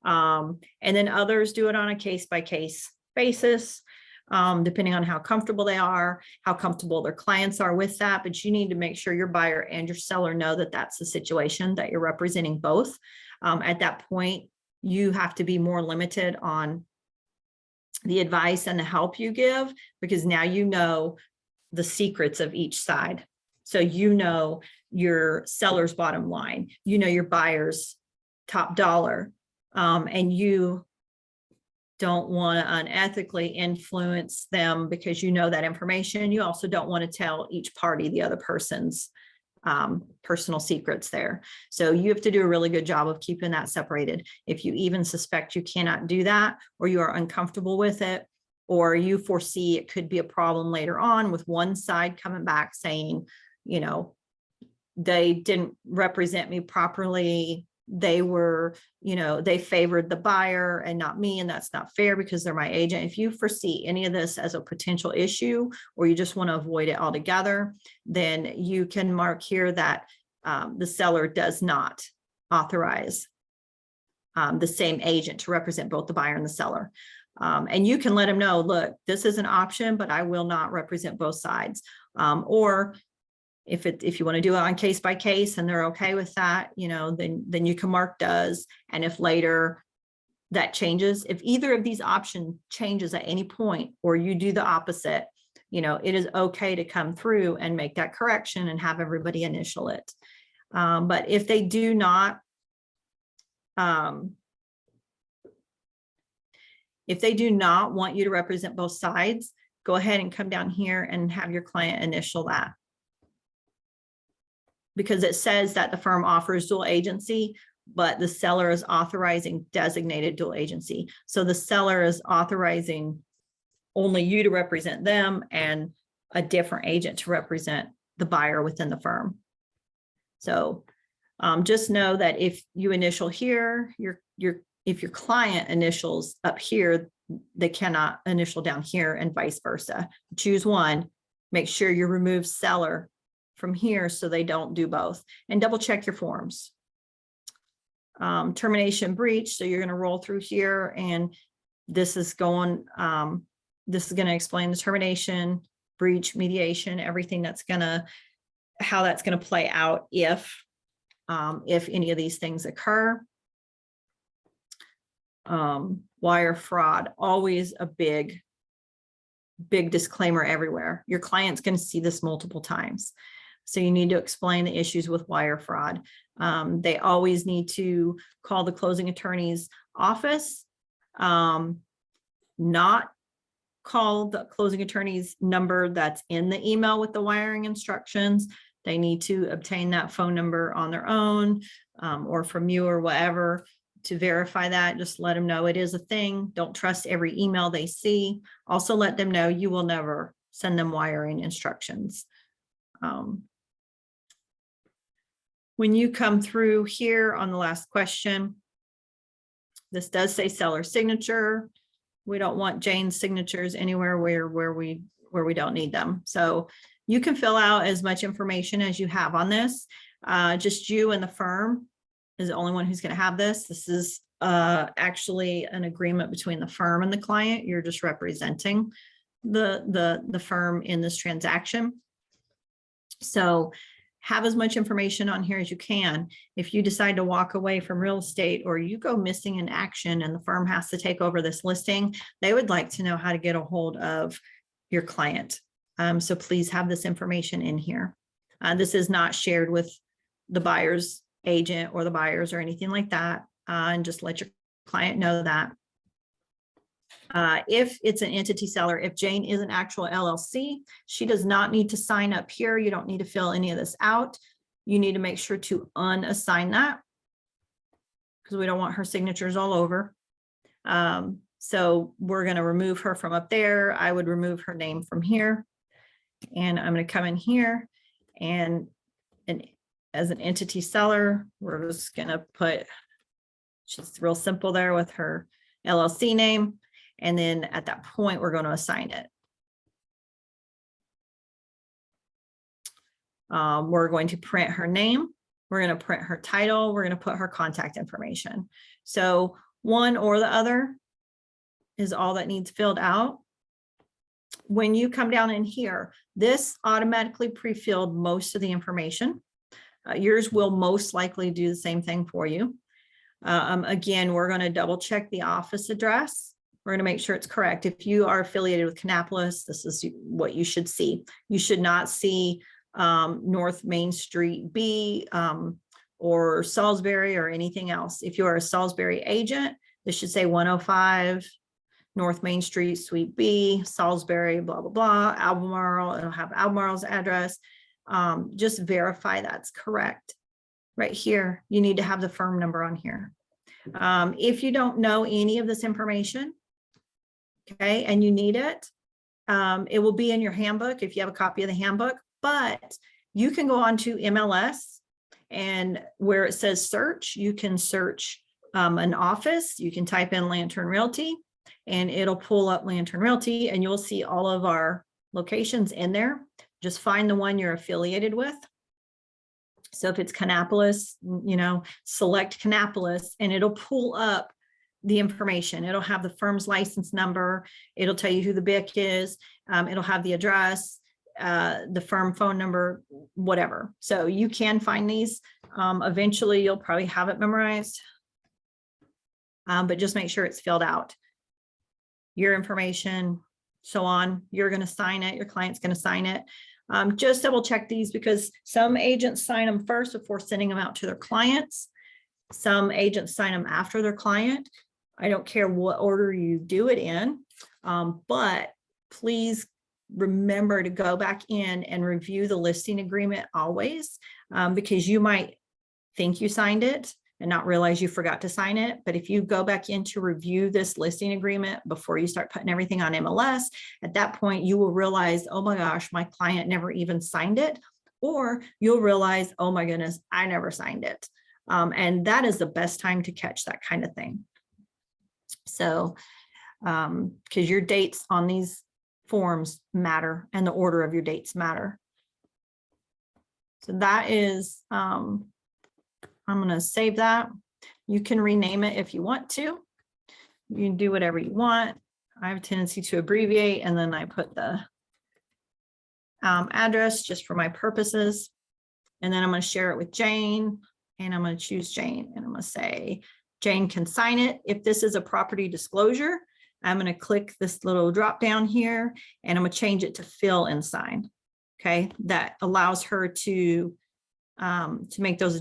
And then others do it on a case-by-case basis, depending on how comfortable they are, how comfortable their clients are with that. But you need to make sure your buyer and your seller know that that's the situation, that you're representing both. At that point, you have to be more limited on the advice and the help you give, because now you know the secrets of each side. So you know your seller's bottom line, you know your buyer's top dollar, and you don't want to unethically influence them because you know that information. You also don't want to tell each party the other person's personal secrets there. So you have to do a really good job of keeping that separated. If you even suspect you cannot do that, or you are uncomfortable with it, or you foresee it could be a problem later on with one side coming back saying, you know, they didn't represent me properly, they were, you know, they favored the buyer and not me, and that's not fair because they're my agent. If you foresee any of this as a potential issue, or you just want to avoid it altogether, then you can mark here that the seller does not authorize the same agent to represent both the buyer and the seller. And you can let them know, look, this is an option, but I will not represent both sides. Or if you want to do it on case by case and they're okay with that, you know, then you can mark does. And if later that changes, if either of these options changes at any point, or you do the opposite, you know, it is okay to come through and make that correction and have everybody initial it. But if they do not, want you to represent both sides, go ahead and come down here and have your client initial that. Because it says that the firm offers dual agency, but the seller is authorizing designated dual agency. So the seller is authorizing only you to represent them and a different agent to represent the buyer within the firm. So just know that if you initial here, if your client initials up here, they cannot initial down here, and vice versa. Choose one, make sure you remove seller from here so they don't do both, and double check your forms. Termination breach. So you're going to roll through here, and this is going to explain the termination, breach, mediation, everything that's how that's going to play out if any of these things occur. Wire fraud, always a big disclaimer everywhere. Your client's going to see this multiple times. So you need to explain the issues with wire fraud. They always need to call the closing attorney's office, not call the closing attorney's number that's in the email with the wiring instructions. They need to obtain that phone number on their own, or from you or whatever to verify that. Just let them know it is a thing. Don't trust every email they see. Also let them know you will never send them wiring instructions. When you come through here on the last question, this does say seller signature. We don't want Jane's signatures anywhere where we don't need them. So you can fill out as much information as you have on this. Just you and the firm is the only one who's going to have this. This is actually an agreement between the firm and the client. You're just representing the firm in this transaction. So have as much information on here as you can. If you decide to walk away from real estate or you go missing in action and the firm has to take over this listing, they would like to know how to get a hold of your client. So please have this information in here. This is not shared with the buyer's agent or the buyers or anything like that. And just let your client know that. If it's an entity seller, if Jane is an actual LLC, she does not need to sign up here. You don't need to fill any of this out. You need to make sure to unassign that because we don't want her signatures all over. So we're going to remove her from up there. I would remove her name from here. And I'm going to come in here and as an entity seller, we're just going to put, she's real simple there with her LLC name. And then at that point, we're going to assign it. We're going to print her name. We're going to print her title. We're going to put her contact information. So one or the other is all that needs filled out. When you come down in here, this automatically pre-filled most of the information. Yours will most likely do the same thing for you. Again, we're going to double check the office address. We're going to make sure it's correct. If you are affiliated with Kannapolis, this is what you should see. You should not see North Main Street B or Salisbury or anything else. If you are a Salisbury agent, this should say 105 North Main Street, Suite B, Salisbury, blah, blah, blah, Albemarle. It'll have Albemarle's address. Just verify that's correct. Right here, you need to have the firm number on here. If you don't know any of this information, okay, and you need it, it will be in your handbook if you have a copy of the handbook, but you can go on to MLS and where it says search, you can search an office, you can type in Lantern Realty and it'll pull up Lantern Realty and you'll see all of our locations in there. Just find the one you're affiliated with. So if it's Kannapolis, select Kannapolis and it'll pull up the information. It'll have the firm's license number. It'll tell you who the BIC is. It'll have the address, the firm phone number, whatever. So you can find these. Eventually, you'll probably have it memorized, but just make sure it's filled out. Your information, so on. You're going to sign it. Your client's going to sign it. Just double check these because some agents sign them first before sending them out to their clients. Some agents sign them after their client. I don't care what order you do it in, but please remember to go back in and review the listing agreement always, because you might think you signed it and not realize you forgot to sign it. But if you go back in to review this listing agreement before you start putting everything on MLS, at that point, you will realize, oh my gosh, my client never even signed it. Or you'll realize, oh my goodness, I never signed it. And that is the best time to catch that kind of thing. So, because your dates on these forms matter and the order of your dates matter. So that is, I'm going to save that. You can rename it if you want to. You can do whatever you want. I have a tendency to abbreviate and then I put the address just for my purposes. And then I'm going to share it with Jane and I'm going to choose Jane and I'm going to say, Jane can sign it. If this is a property disclosure, I'm going to click this little drop down here and I'm going to change it to fill and sign. Okay, that allows her to make those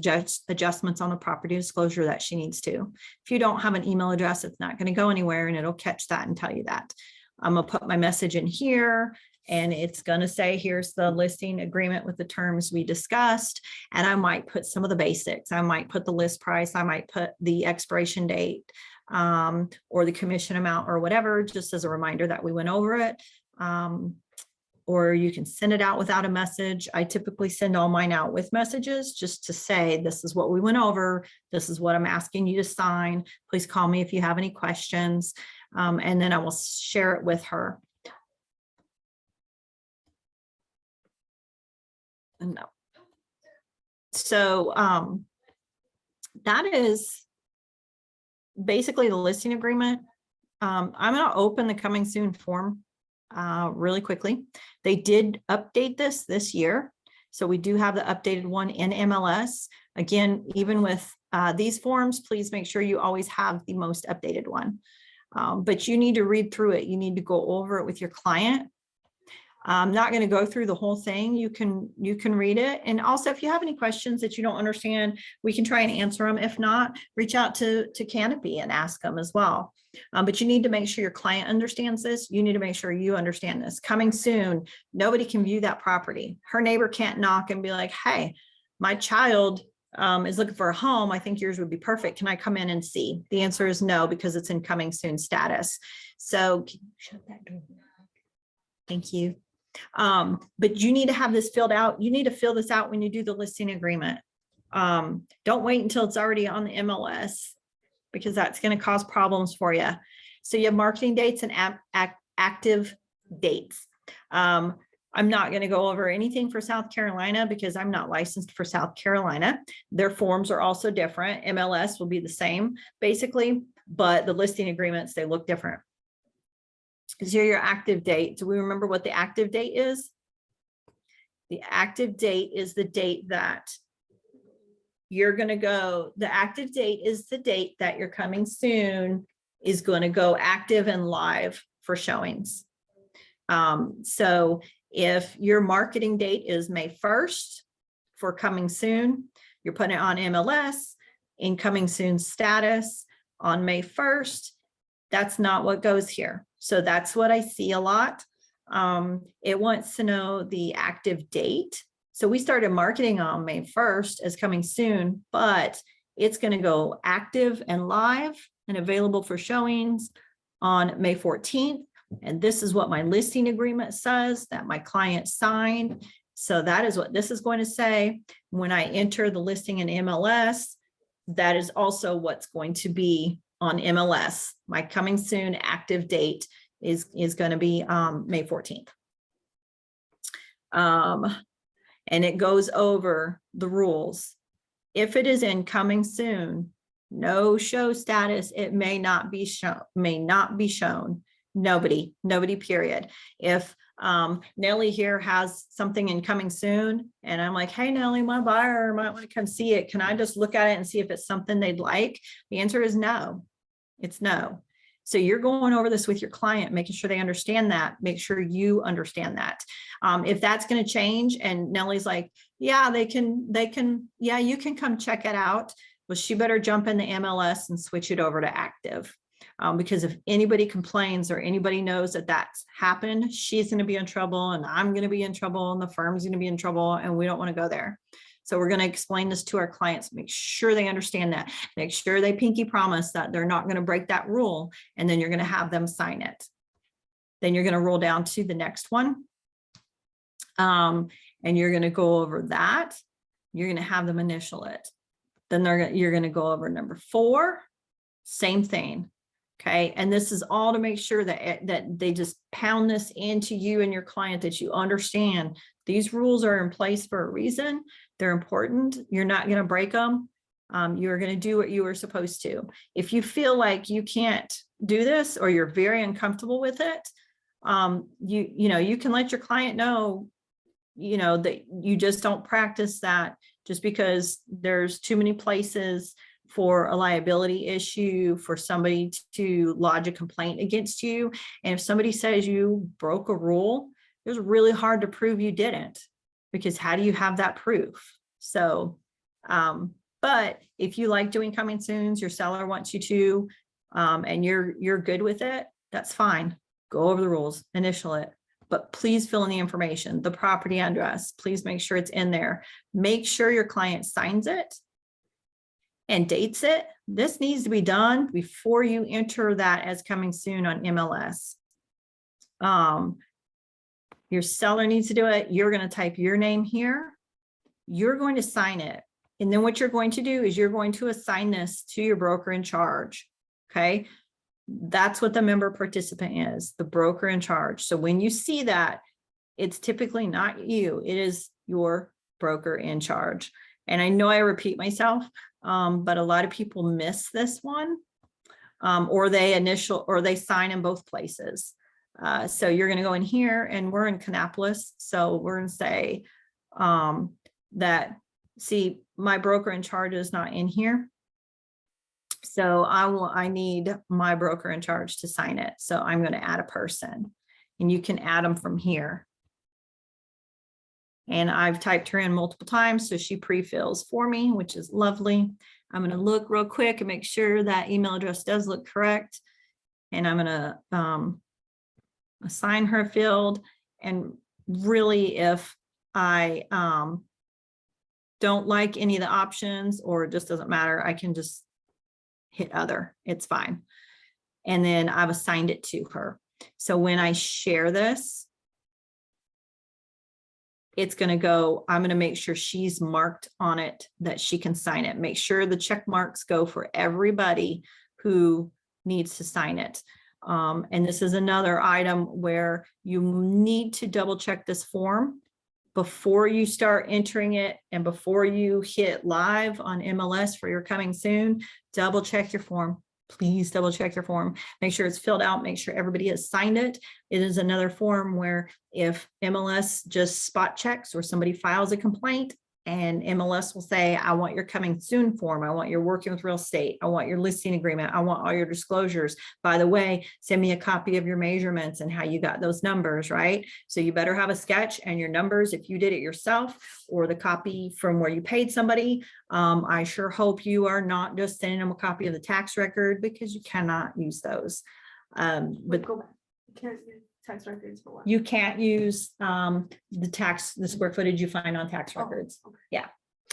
adjustments on the property disclosure that she needs to. If you don't have an email address, it's not going to go anywhere and it'll catch that and tell you that. I'm gonna put my message in here, and it's gonna say, here's the listing agreement with the terms we discussed. And I might put some of the basics. I might put the list price, I might put the expiration date, or the commission amount or whatever, just as a reminder that we went over it. Or you can send it out without a message. I typically send all mine out with messages just to say, this is what we went over. This is what I'm asking you to sign. Please call me if you have any questions. And then I will share it with her. No. So that is basically the listing agreement. I'm going to open the coming soon form really quickly. They did update this year. So we do have the updated one in MLS. Again, even with these forms, please make sure you always have the most updated one. But you need to read through it. You need to go over it with your client. I'm not going to go through the whole thing. You can read it. And also, if you have any questions that you don't understand, we can try and answer them. If not, reach out to Canopy and ask them as well. But you need to make sure your client understands this. You need to make sure you understand this. Coming soon, nobody can view that property. Her neighbor can't knock and be like, hey, my child is looking for a home. I think yours would be perfect. Can I come in and see? The answer is no, because it's in coming soon status. So can you shut that door? Thank you. But you need to have this filled out. You need to fill this out when you do the listing agreement. Don't wait until it's already on the MLS, because that's going to cause problems for you. So you have marketing dates and active dates. I'm not going to go over anything for South Carolina because I'm not licensed for South Carolina. Their forms are also different. MLS will be the same basically, but the listing agreements, they look different. Because here your active date. Do we remember what the active date is? The active date is the date that you're going to go. The active date is the date that you're coming soon is going to go active and live for showings. So if your marketing date is May 1st for coming soon, you're putting it on MLS in coming soon status on May 1st. That's not what goes here. So that's what I see a lot. It wants to know the active date. So we started marketing on May 1st as coming soon, but it's going to go active and live and available for showings on May 14th. And this is what my listing agreement says that my client signed. So that is what this is going to say. When I enter the listing in MLS, that is also what's going to be on MLS. My coming soon active date is going to be May 14th. And it goes over the rules. If it is in coming soon, no show status, it may not be shown. Nobody, period. If Nellie here has something in coming soon, and I'm like, hey, Nellie, my buyer might want to come see it. Can I just look at it and see if it's something they'd like? The answer is no. It's no. So you're going over this with your client, making sure they understand that, make sure you understand that. If that's going to change and Nellie's like, yeah, they can, yeah, you can come check it out. Well, she better jump in the MLS and switch it over to active. Because if anybody complains or anybody knows that that's happened, she's going to be in trouble and I'm going to be in trouble and the firm's going to be in trouble, and we don't want to go there. So we're going to explain this to our clients, make sure they understand that, make sure they pinky promise that they're not going to break that rule, and then you're going to have them sign it. Then you're going to roll down to the next one. And you're going to go over that. You're going to have them initial it. Then you're going to go over number 4, same thing. Okay. And this is all to make sure that they just pound this into you and your client, that you understand these rules are in place for a reason. They're important. You're not going to break them. You're going to do what you were supposed to. If you feel like you can't do this or you're very uncomfortable with it, you can let your client know, that you just don't practice that just because there's too many places for a liability issue for somebody to lodge a complaint against you. And if somebody says you broke a rule, it's really hard to prove you didn't, because how do you have that proof? So, but if you like doing coming soons, your seller wants you to, and you're good with it, that's fine. go over the rules, initial it, but please fill in the information, the property address, please make sure it's in there. Make sure your client signs it and dates it. This needs to be done before you enter that as coming soon on MLS. Your seller needs to do it. You're going to type your name here. You're going to sign it. And then what you're going to do is you're going to assign this to your broker in charge. Okay. That's what the member participant is, the broker in charge. So when you see that, it's typically not you, it is your broker in charge. And I know I repeat myself, but a lot of people miss this one, or they sign in both places. So you're going to go in here, and we're in Kannapolis. So we're going to say that, see, my broker in charge is not in here. So I need my broker in charge to sign it. So I'm going to add a person, and you can add them from here. And I've typed her in multiple times, so she pre-fills for me, which is lovely. I'm going to look real quick and make sure that email address does look correct. And I'm going to assign her field. And really, if I don't like any of the options, or it just doesn't matter, I can just hit other, it's fine. And then I've assigned it to her. So when I share this, it's going to go, I'm going to make sure she's marked on it that she can sign it. Make sure the check marks go for everybody who needs to sign it. And this is another item where you need to double check this form before you start entering it, and before you hit live on MLS for your coming soon. Double check your form. Please double check your form. Make sure it's filled out. Make sure everybody has signed it. It is another form where if MLS just spot checks, or somebody files a complaint, and MLS will say, I want your coming soon form. I want your working with real estate. I want your listing agreement. I want all your disclosures. By the way, send me a copy of your measurements and how you got those numbers, right? So you better have a sketch and your numbers if you did it yourself, or the copy from where you paid somebody. I sure hope you are not just sending them a copy of the tax record, because you cannot use those. But Go back. You can't use tax records for what? you can't use the square footage you find on tax records. Okay.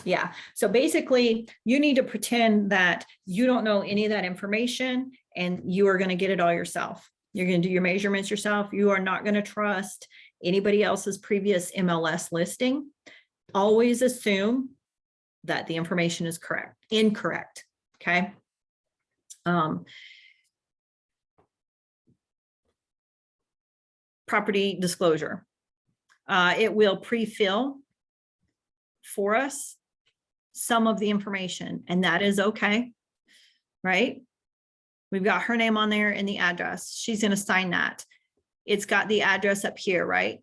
Yeah. So basically, you need to pretend that you don't know any of that information, and you are going to get it all yourself. You're going to do your measurements yourself. You are not going to trust anybody else's previous MLS listing. Always assume that the information is incorrect. Okay. Property disclosure. It will pre-fill for us some of the information, and that is okay, right? We've got her name on there and the address. She's going to sign that. It's got the address up here, right?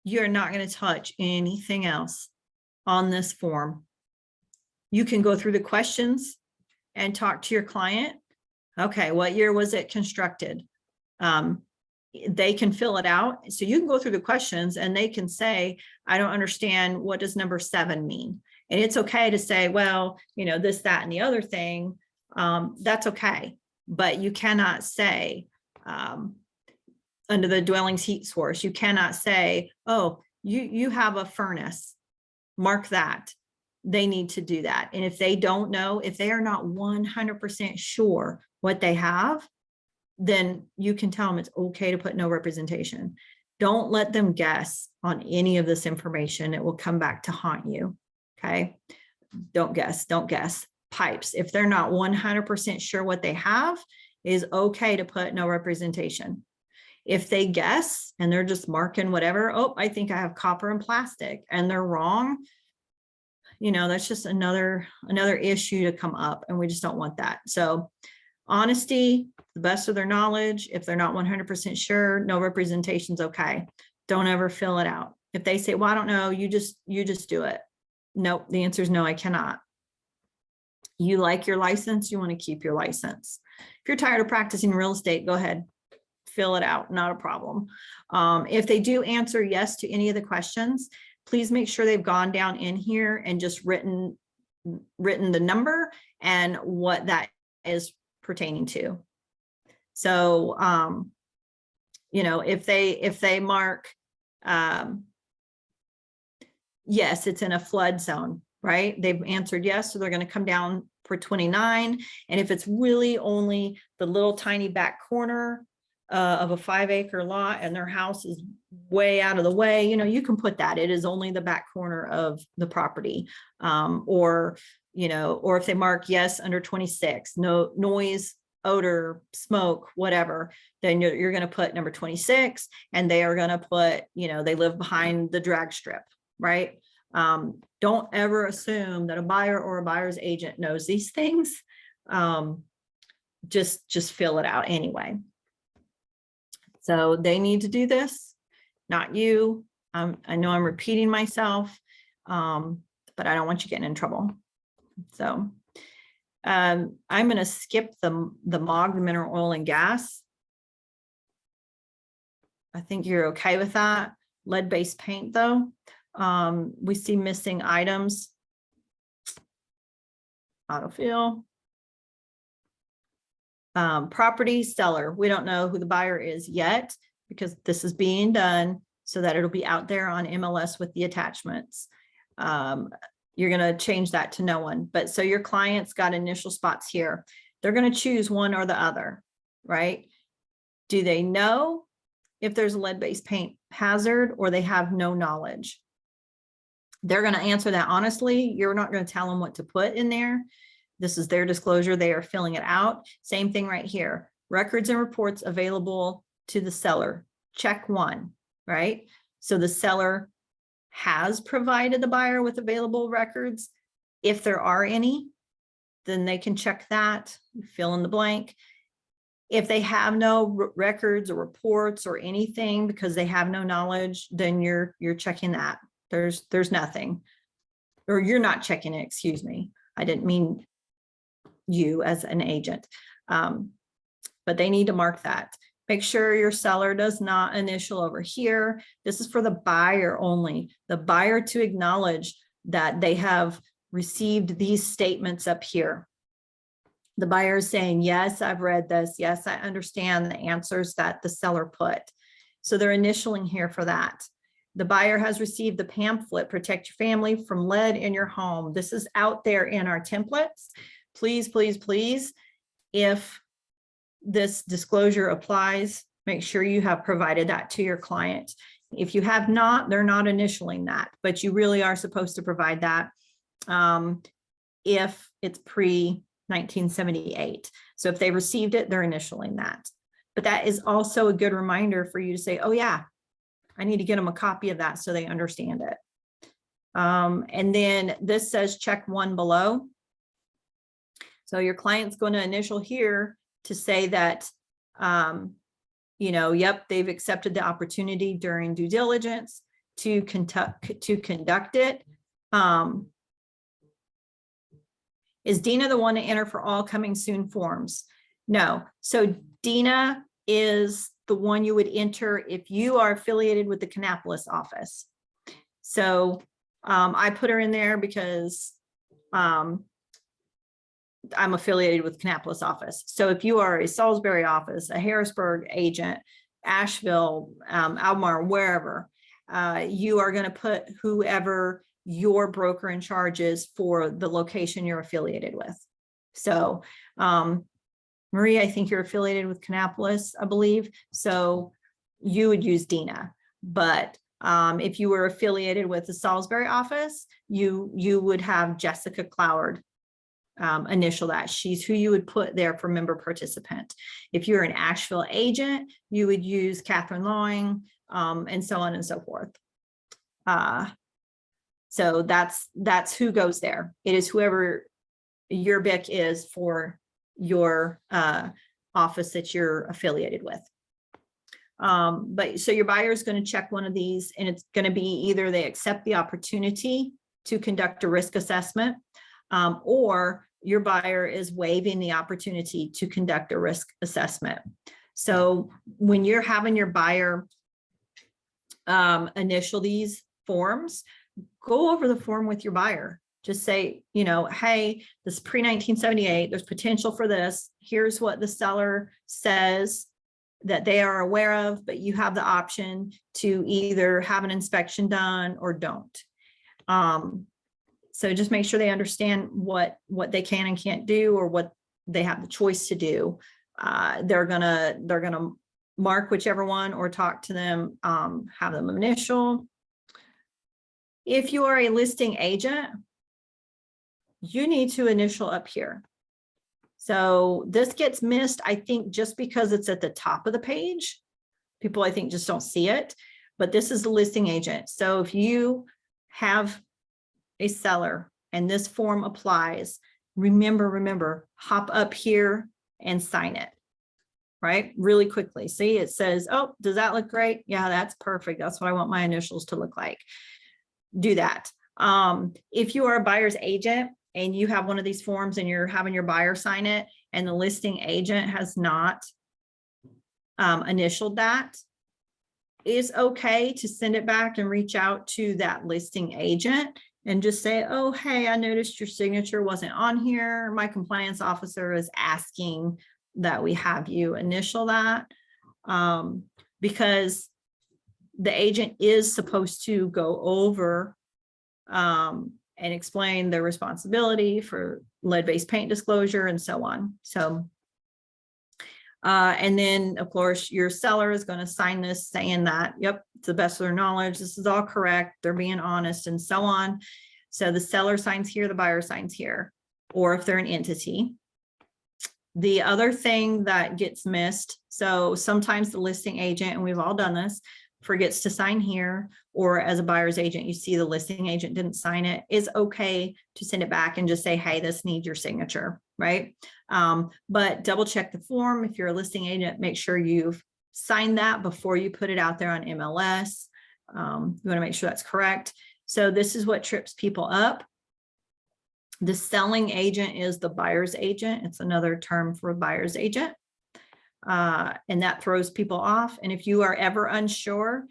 You're not going to touch anything else on this form. You can go through the questions and talk to your client. Okay, what year was it constructed? They can fill it out. So you can go through the questions, and they can say, I don't understand, what does number 7 mean? And it's okay to say, well, this, that, and the other thing. That's okay. But you cannot say, under the dwelling's heat source, you cannot say, oh, you have a furnace, mark that. They need to do that. And if they don't know, if they are not 100% sure what they have, then you can tell them it's okay to put no representation. Don't let them guess on any of this information. It will come back to haunt you. Okay. Don't guess. Pipes. If they're not 100% sure what they have, it is okay to put no representation. If they guess and they're just marking whatever, oh, I think I have copper and plastic, and they're wrong, that's just another issue to come up, and we just don't want that. So honesty, the best of their knowledge. If they're not 100% sure, no representation's okay. Don't ever fill it out. If they say, well, I don't know, you just do it. Nope. The answer is no, I cannot. You like your license, you want to keep your license. If you're tired of practicing real estate, go ahead, fill it out, not a problem. If they do answer yes to any of the questions, please make sure they've gone down in here and just written the number and what that is pertaining to. So you know, if they mark, yes, it's in a flood zone, right? They've answered yes, so they're going to come down for 29. And if it's really only the little tiny back corner of a 5-acre lot and their house is way out of the way, you know, you can put that. It is only the back corner of the property. Or, you know, or if they mark yes under 26, no noise, odor, smoke, whatever, then you're going to put number 26, and they are going to put, you know, they live behind the drag strip, right? Don't ever assume that a buyer or a buyer's agent knows these things. Just fill it out anyway. So they need to do this, not you. I know I'm repeating myself, but I don't want you getting in trouble. So I'm going to skip the MOG, the mineral oil and gas. I think you're okay with that. Lead-based paint though. We see missing items. Autofill. Property seller. We don't know who the buyer is yet because this is being done so that it'll be out there on MLS with the attachments. You're going to change that to no one. But so your client's got initial spots here. They're going to choose one or the other, right? Do they know if there's a lead-based paint hazard or they have no knowledge? They're going to answer that honestly. You're not going to tell them what to put in there. This is their disclosure. They are filling it out. Same thing right here. Records and reports available to the seller. Check 1, right? So the seller has provided the buyer with available records. If there are any, then they can check that, fill in the blank. If they have no records or reports or anything because they have no knowledge, then you're checking that. There's nothing, or you're not checking it, excuse me. I didn't mean you as an agent, but they need to mark that. Make sure your seller does not initial over here. This is for the buyer only. The buyer to acknowledge that they have received these statements up here. The buyer is saying, yes, I've read this. Yes, I understand the answers that the seller put. So they're initialing here for that. The buyer has received the pamphlet, Protect Your Family from Lead in Your Home. This is out there in our templates. Please, please, please, if this disclosure applies, make sure you have provided that to your client. If you have not, they're not initialing that, but you really are supposed to provide that if it's pre-1978. So if they received it, they're initialing that. But that is also a good reminder for you to say, oh yeah, I need to get them a copy of that so they understand it. And then this says check 1 below. So your client's going to initial here to say that, you know, yep, they've accepted the opportunity during due diligence to conduct it. Is Dina the one to enter for all coming soon forms? No. So Dina is the one you would enter if you are affiliated with the Kannapolis office. So I put her in there because I'm affiliated with Kannapolis office. So if you are a Salisbury office, a Harrisburg agent, Asheville, Albemarle, wherever, you are going to put whoever your broker in charge is for the location you're affiliated with. So Marie, I think you're affiliated with Kannapolis, I believe. So you would use Dina. But if you were affiliated with the Salisbury office, you would have Jessica Cloward initial that. She's who you would put there for member participant. If you're an Asheville agent, you would use Catherine Lawing, and so on and so forth. So that's who goes there. It is whoever your BIC is for your office that you're affiliated with. But so your buyer is going to check one of these, and it's going to be either they accept the opportunity to conduct a risk assessment, or your buyer is waiving the opportunity to conduct a risk assessment. So when you're having your buyer initial these forms, go over the form with your buyer. Just say, you know, hey, this is pre-1978, there's potential for this. Here's what the seller says that they are aware of, but you have the option to either have an inspection done or don't. So just make sure they understand what they can and can't do, or what they have the choice to do. They're gonna mark whichever one or talk to them, have them initial. If you are a listing agent, you need to initial up here. So this gets missed, I think, just because it's at the top of the page. People, I think, just don't see it, but this is the listing agent. So if you have a seller and this form applies, remember, hop up here and sign it, right? Really quickly. See, it says, oh, does that look great? Yeah, that's perfect. That's what I want my initials to look like. Do that. If you are a buyer's agent and you have one of these forms and you're having your buyer sign it and the listing agent has not initialed that, it's okay to send it back and reach out to that listing agent and just say, oh, hey, I noticed your signature wasn't on here. My compliance officer is asking that we have you initial that, because the agent is supposed to go over and explain their responsibility for lead-based paint disclosure and so on. So, and then of course your seller is going to sign this saying that, yep, to the best of their knowledge, this is all correct. They're being honest and so on. So the seller signs here, the buyer signs here, or if they're an entity. The other thing that gets missed, so sometimes the listing agent, and we've all done this, forgets to sign here, or as a buyer's agent, you see the listing agent didn't sign it, is okay to send it back and just say, hey, this needs your signature, right? But double check the form. If you're a listing agent, make sure you've signed that before you put it out there on MLS. You want to make sure that's correct. So this is what trips people up. The selling agent is the buyer's agent. It's another term for a buyer's agent. And that throws people off. And if you are ever unsure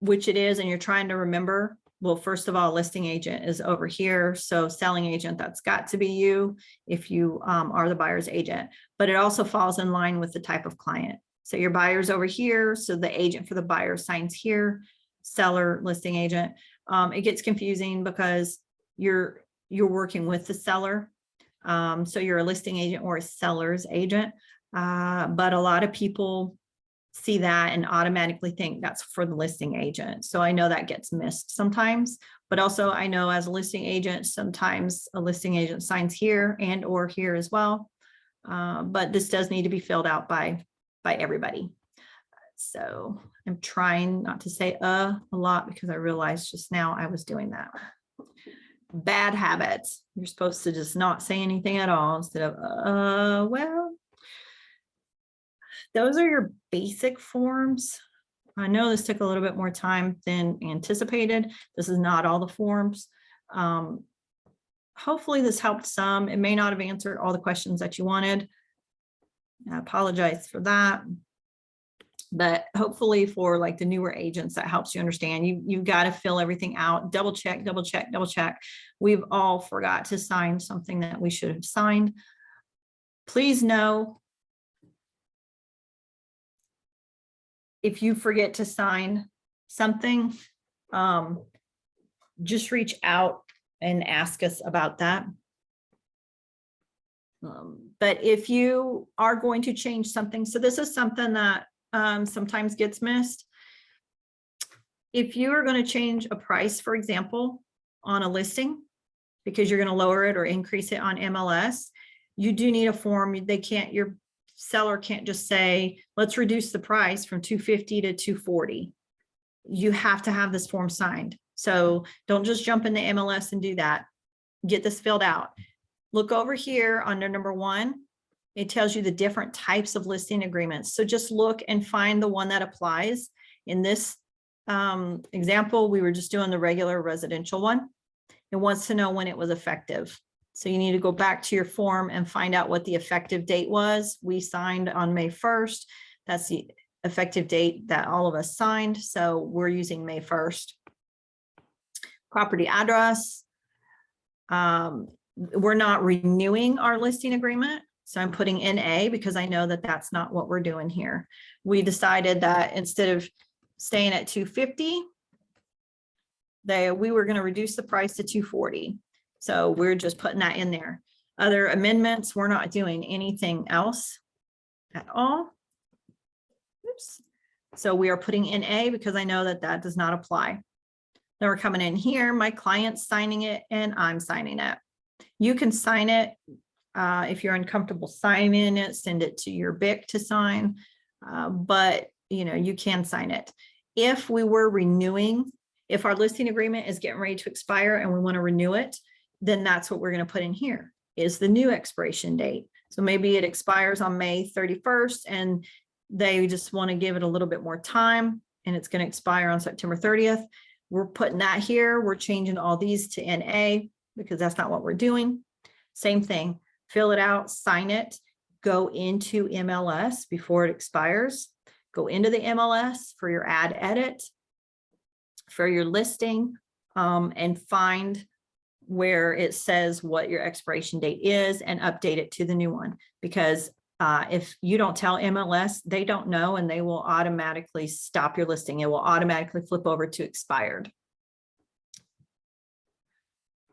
which it is, and you're trying to remember, well, first of all, listing agent is over here. So selling agent, that's got to be you if you are the buyer's agent, but it also falls in line with the type of client. So your buyer's over here. So the agent for the buyer signs here, seller, listing agent. It gets confusing because you're working with the seller. So you're a listing agent or a seller's agent, but a lot of people see that and automatically think that's for the listing agent. So I know that gets missed sometimes, but also I know as a listing agent, sometimes a listing agent signs here and or here as well. But this does need to be filled out by everybody. So I'm trying not to say a lot because I realized just now I was doing that. Bad habits. You're supposed to just not say anything at all instead of, well, those are your basic forms. I know this took a little bit more time than anticipated. This is not all the forms. Hopefully this helped some. It may not have answered all the questions that you wanted. I apologize for that. But hopefully for like the newer agents, that helps you understand. You've got to fill everything out, double check, double check, double check. We've all forgot to sign something that we should have signed. Please know if you forget to sign something, just reach out and ask us about that. But if you are going to change something, so this is something that sometimes gets missed. If you are going to change a price, for example, on a listing, because you're going to lower it or increase it on MLS, you do need a form. Your seller can't just say, let's reduce the price from $250 to $240. You have to have this form signed. So don't just jump in the MLS and do that. Get this filled out. Look over here under number 1. It tells you the different types of listing agreements. So just look and find the one that applies. In this example, we were just doing the regular residential one. It wants to know when it was effective. So you need to go back to your form and find out what the effective date was. We signed on May 1st. That's the effective date that all of us signed. So we're using May 1st. Property address. We're not renewing our listing agreement. So I'm putting NA because I know that that's not what we're doing here. We decided that instead of staying at 250, we were going to reduce the price to 240. So we're just putting that in there. Other amendments, we're not doing anything else at all. Oops. So we are putting NA because I know that that does not apply. Then we're coming in here, my client's signing it and I'm signing it. You can sign it. If you're uncomfortable signing it, send it to your BIC to sign, but you can sign it. If we were renewing, if our listing agreement is getting ready to expire and we want to renew it, then that's what we're going to put in here is the new expiration date. So maybe it expires on May 31st and they just want to give it a little bit more time and it's going to expire on September 30th. We're putting that here. We're changing all these to NA because that's not what we're doing. Same thing. Fill it out, sign it, go into MLS before it expires, go into the MLS for your ad edit, for your listing, and find where it says what your expiration date is and update it to the new one. Because if you don't tell MLS, they don't know and they will automatically stop your listing. It will automatically flip over to expired.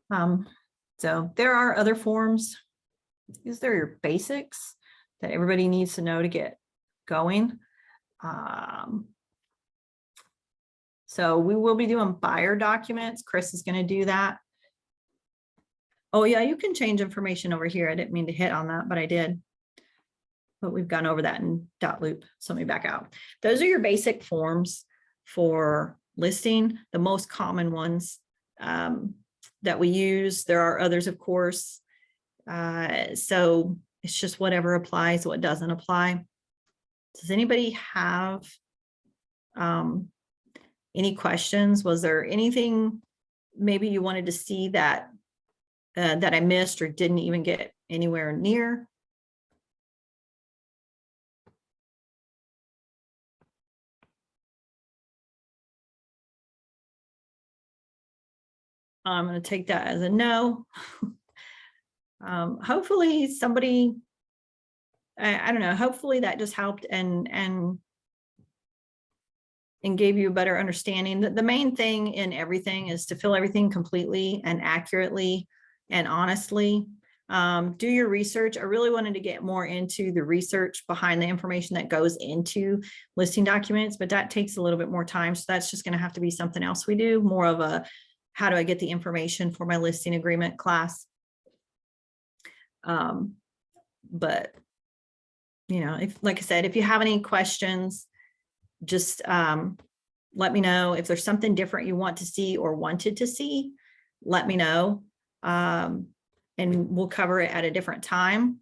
So there are other forms. These are your basics that everybody needs to know to get going. So we will be doing buyer documents. Chris is going to do that. Oh yeah, you can change information over here. I didn't mean to hit on that, but I did. But we've gone over that in dot loop. So let me back out. Those are your basic forms for listing, the most common ones that we use. There are others, of course. So it's just whatever applies, what doesn't apply. Does anybody have any questions? Was there anything maybe you wanted to see that that I missed or didn't even get anywhere near? I'm going to take that as a no. Hopefully somebody, I don't know, hopefully that just helped and gave you a better understanding. The main thing in everything is to fill everything completely and accurately and honestly. Do your research. I really wanted to get more into the research behind the information that goes into listing documents, but that takes a little bit more time. So that's just going to have to be something else we do, more of a how do I get the information for my listing agreement class. But if, like I said, if you have any questions, just let me know. If there's something different you want to see or wanted to see, let me know. And we'll cover it at a different time.